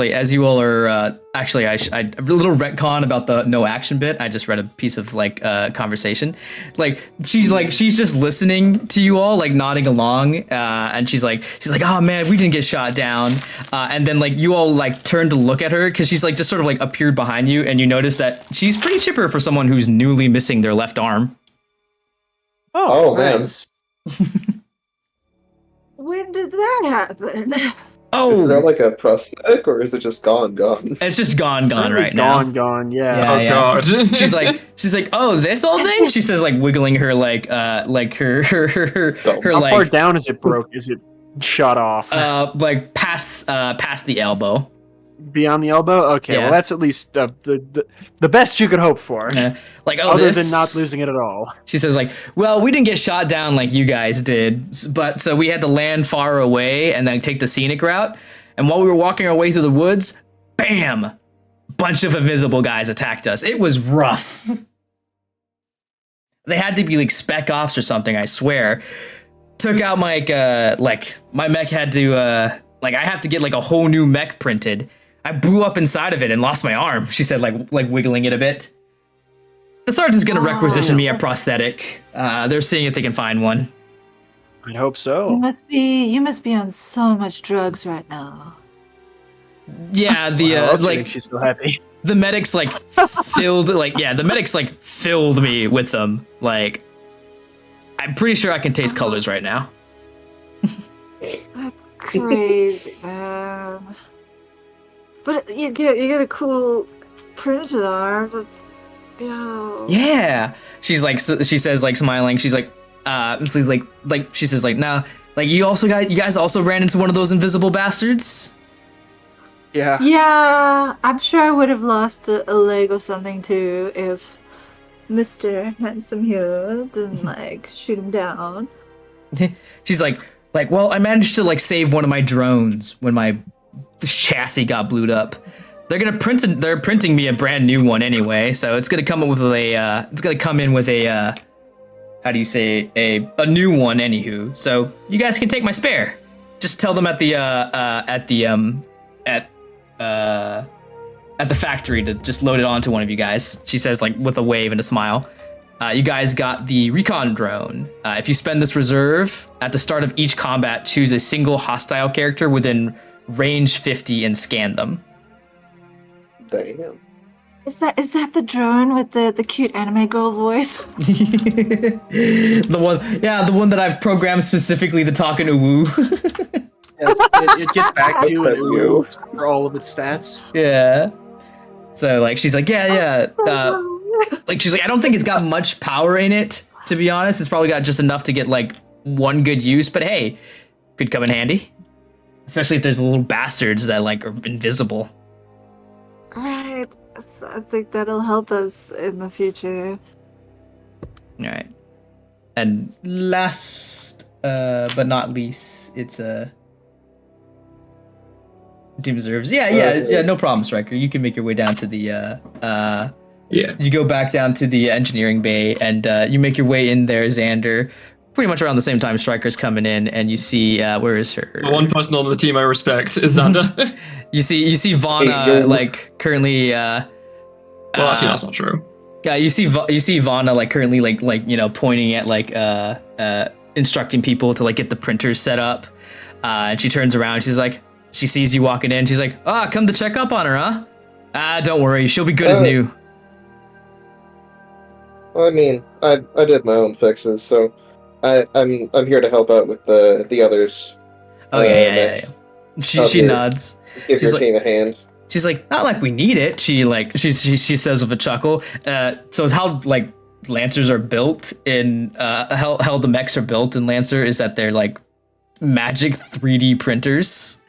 retcon about the no action bit. I just read a piece of like conversation. Like she's just listening to you all, like nodding along, and she's like, oh man, we didn't get shot down. And then like you all like turn to look at her because she's like just sort of like appeared behind you, and you notice that she's pretty chipper for someone who's newly missing their left arm. Oh, man. nice. When did that happen? Is there Oh, like a prosthetic, or is it just gone? it's just gone right now. Gone. Yeah. Yeah, Oh yeah. god. She's like, oh, this old thing? She says, like wiggling her like her How like far down is it broke? Is it shot off? like past the elbow. Beyond the elbow? Okay, Yeah. well that's at least the best you could hope for. Like, oh, Other this. than not losing it at all. She says, like, well, we didn't get shot down like you guys did, but so we had to land far away and then take the scenic route. And while we were walking our way through the woods, bam, bunch of invisible guys attacked us. It was rough. They had to be like spec ops or something, I swear. Took out my my mech had to I have to get like a whole new mech printed. I blew up inside of it and lost my arm, she said, like wiggling it a bit. The sergeant's gonna requisition me a prosthetic. They're seeing if they can find one. I hope so. You must be on so much drugs right now. Yeah, the Wow, she's so happy. the medics the medics filled me with them. Like, I'm pretty sure I can taste colors right now. That's crazy, man. But you get a cool printed arm. That's Yeah. She says like smiling. She's like, she says like, nah, like you guys also ran into one of those invisible bastards. Yeah. Yeah, I'm sure I would have lost a leg or something too if Mr. Handsome here didn't shoot him down. She's like, well, I managed to save one of my drones when my chassis got blew up. They're printing me a brand new one anyway, so it's gonna come in with a how do you say a new one anywho. So you guys can take my spare. Just tell them at the factory to just load it onto one of you guys. She says with a wave and a smile. You guys got the recon drone. If you spend this reserve at the start of each combat, choose a single hostile character within range 50 and scan them. Damn. Is that the drone with the cute anime girl voice? The one that I've programmed specifically to talk in uwu. It gets back to you and ooh for all of its stats. Yeah. So she's like, yeah. She's like, I don't think it's got much power in it, to be honest. It's probably got just enough to get one good use, but hey, could come in handy. Especially if there's little bastards that are invisible. Right. I think that'll help us in the future. All right. And last but not least, it's Team Reserves. Yeah, no problem, Striker. You can make your way down to the you go back down to the engineering bay and you make your way in there, Xander. Pretty much around the same time Striker's coming in, and you see where is her? The one person on the team I respect is Xander. you see Vana currently well, actually that's not true. Yeah, you see Vana currently pointing at instructing people to get the printers set up. And she turns around, she sees you walking in, she's like, come to check up on her, huh? Don't worry, she'll be good as new. Well, I mean, I did my own fixes, so I'm here to help out with the others. Oh yeah. She nods. Give your team a hand. She's like, not like we need it. She says with a chuckle. So how Lancers are built in how the mechs are built in Lancer is that they're magic 3D printers.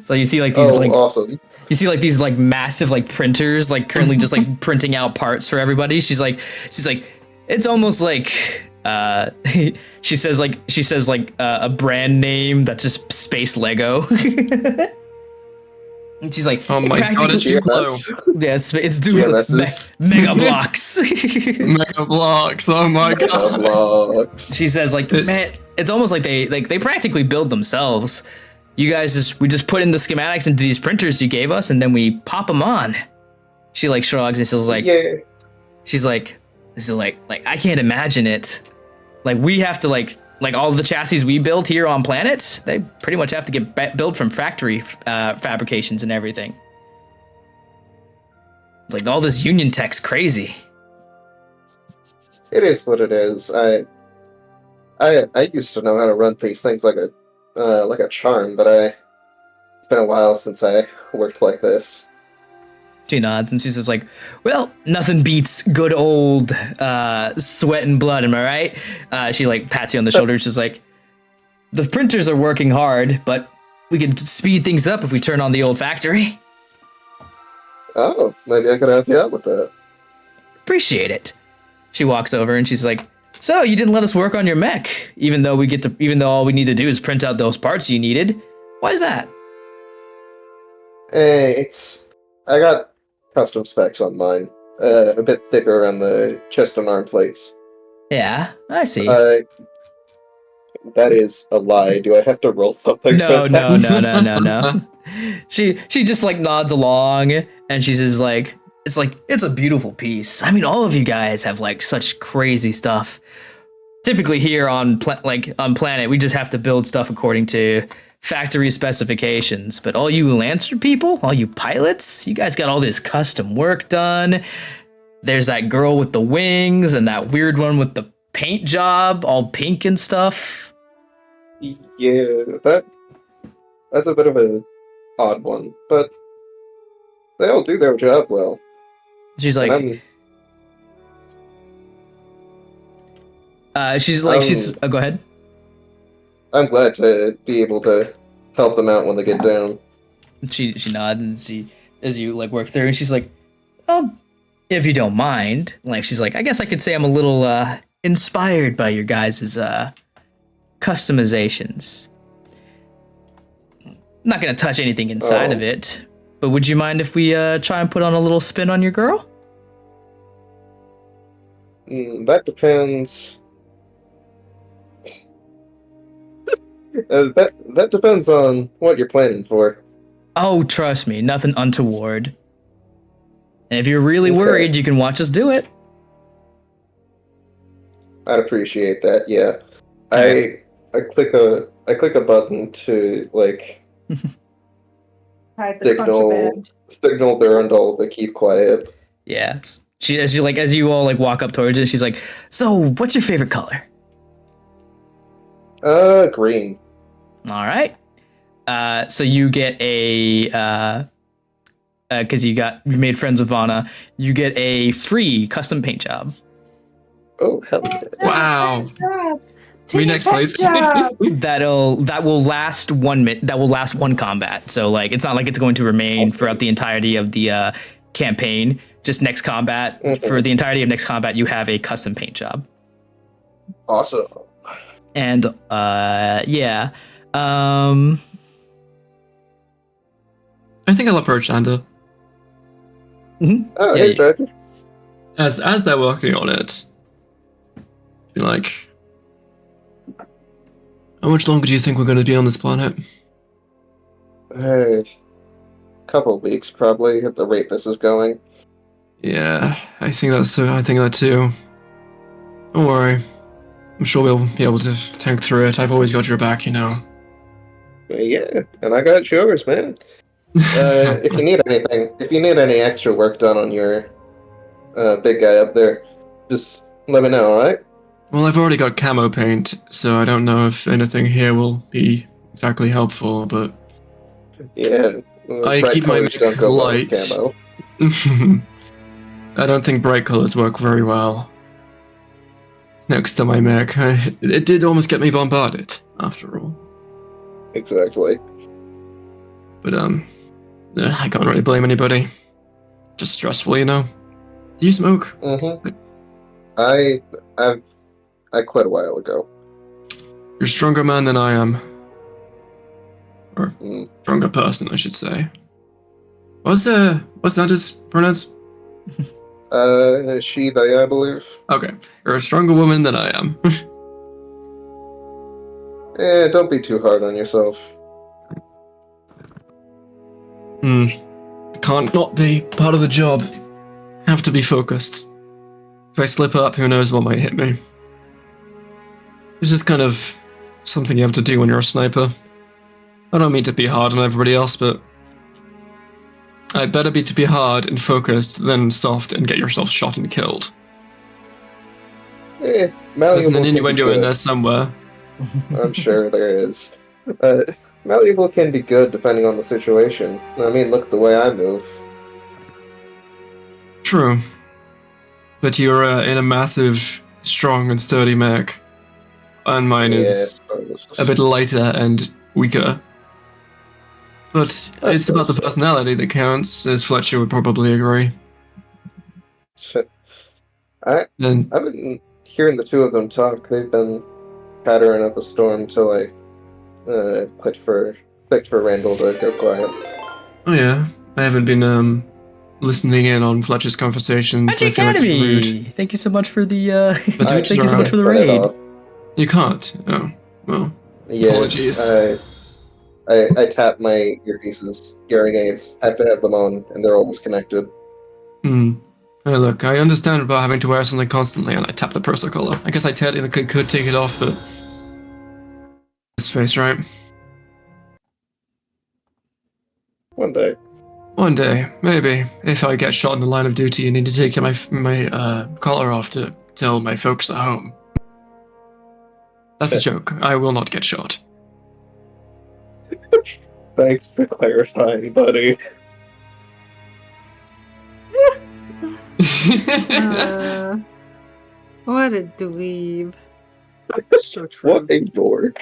So you see these awesome. You see these massive printers currently just printing out parts for everybody. She's like it's almost she says a brand name that's just space Lego. And she's like, oh my god, it's Duplo. Yeah, it's Duplo. Mega blocks. Mega blocks. Oh my god. She says man, it's almost like they practically build themselves. You guys we just put in the schematics into these printers you gave us, and then we pop them on. She shrugs and says she's like, this is I can't imagine it. We have to all the chassis we build here on planets, they pretty much have to get built from factory fabrications and everything. All this union tech's crazy. It is what it is. I used to know how to run these things like a charm, but it's been a while since I worked like this. She nods and she says well, nothing beats good old sweat and blood, am I right? She pats you on the shoulder. She's the printers are working hard, but we could speed things up if we turn on the old factory. Oh, maybe I could help you out with that. Appreciate it. She walks over and she's like, so you didn't let us work on your mech, even though all we need to do is print out those parts you needed. Why is that? I got custom specs on mine. A bit thicker around the chest and arm plates. Yeah, I see. That is a lie. Do I have to roll something No, for that? no. She just like nods along, and she says like, it's a beautiful piece. I mean, all of you guys have like such crazy stuff. Typically here on planet, we just have to build stuff according to factory specifications. But all you Lancer people, all you pilots, you guys got all this custom work done. There's that girl with the wings and that weird one with the paint job, all pink and stuff. Yeah, that's a bit of a odd one, but they all do their job well. She's And like, go ahead. I'm glad to be able to help them out when they get down. She nods and as you like work through, and she's like, if you don't mind, like she's like, I guess I could say I'm a little inspired by your guys' customizations. I'm not gonna touch anything inside of it, but would you mind if we try and put on a little spin on your girl? That depends. That depends on what you're planning for. Oh, trust me, nothing untoward. And if you're really Okay. worried, you can watch us do it. I'd appreciate that. Yeah, Okay. I click a button to like Hide the signal contraband. Durandal to keep quiet. Yeah. As you all like walk up towards it, she's like, so what's your favorite color? Green. All right. So you get a because you made friends with Vana, you get a free custom paint job. Oh hell yeah! Wow. Me next, please. That will last 1 minute. That will last one combat. So like it's not like it's going to remain throughout the entirety of the campaign. Just next combat. For the entirety of next combat, you have a custom paint job. Awesome. And yeah. I think I'll approach Xander. Oh, Yeah, hey, Dragon. As they're working on it, be like, how much longer do you think we're going to be on this planet? Hey, couple weeks probably at the rate this is going. Yeah, I think that too. Don't worry. I'm sure we'll be able to tank through it. I've always got your back, you know. Yeah, and I got yours, man. If you need any extra work done on your big guy up there, just let me know, alright? Well, I've already got camo paint, so I don't know if anything here will be exactly helpful, but Yeah. I bright keep my colors make don't go well with light. camo. I don't think bright colors work very well. Next to my mech, it did almost get me bombarded, after all. Exactly. But I can't really blame anybody. Just stressful, you know. Do you smoke? Mm-hmm. I quit a while ago. You're a stronger man than I am. Or Mm. stronger person, I should say. What's Xander's pronouns? She, they, I believe. Okay, you're a stronger woman than I am. Don't be too hard on yourself. Can't not be part of the job. Have to be focused. If I slip up, who knows what might hit me. It's just kind of something you have to do when you're a sniper. I don't mean to be hard on everybody else, but I'd better be to be hard and focused than soft and get yourself shot and killed. Malleable There's an can be innuendo in good. there somewhere. I'm sure there is. Malleable can be good depending on the situation. I mean, look at the way I move. True. But you're in a massive, strong and sturdy mech. And mine is a bit lighter and weaker. But it's about the personality that counts, as Fletcher would probably agree. I've Then been hearing the two of them talk. They've been pattering up a storm till I clicked for Randall to go quiet. oh yeah, I haven't been listening in on Fletcher's conversations. Magic I feel like it's Academy! rude. Thank you so much for the, But thank Twitch you is so much for the Turn it raid. off. You can't. Oh, well. Yeah, Apologies. I tap my earpieces, hearing aids. I have to have them on, and they're always connected. Hey, look, I understand about having to wear something constantly, and I tap the purser collar. I guess I technically could take it off, but... His face, right? One day. One day, maybe. If I get shot in the line of duty and need to take my collar off to tell my folks at home. That's a joke. I will not get shot. Thanks for clarifying, buddy. What a dweeb. So true. What a dork.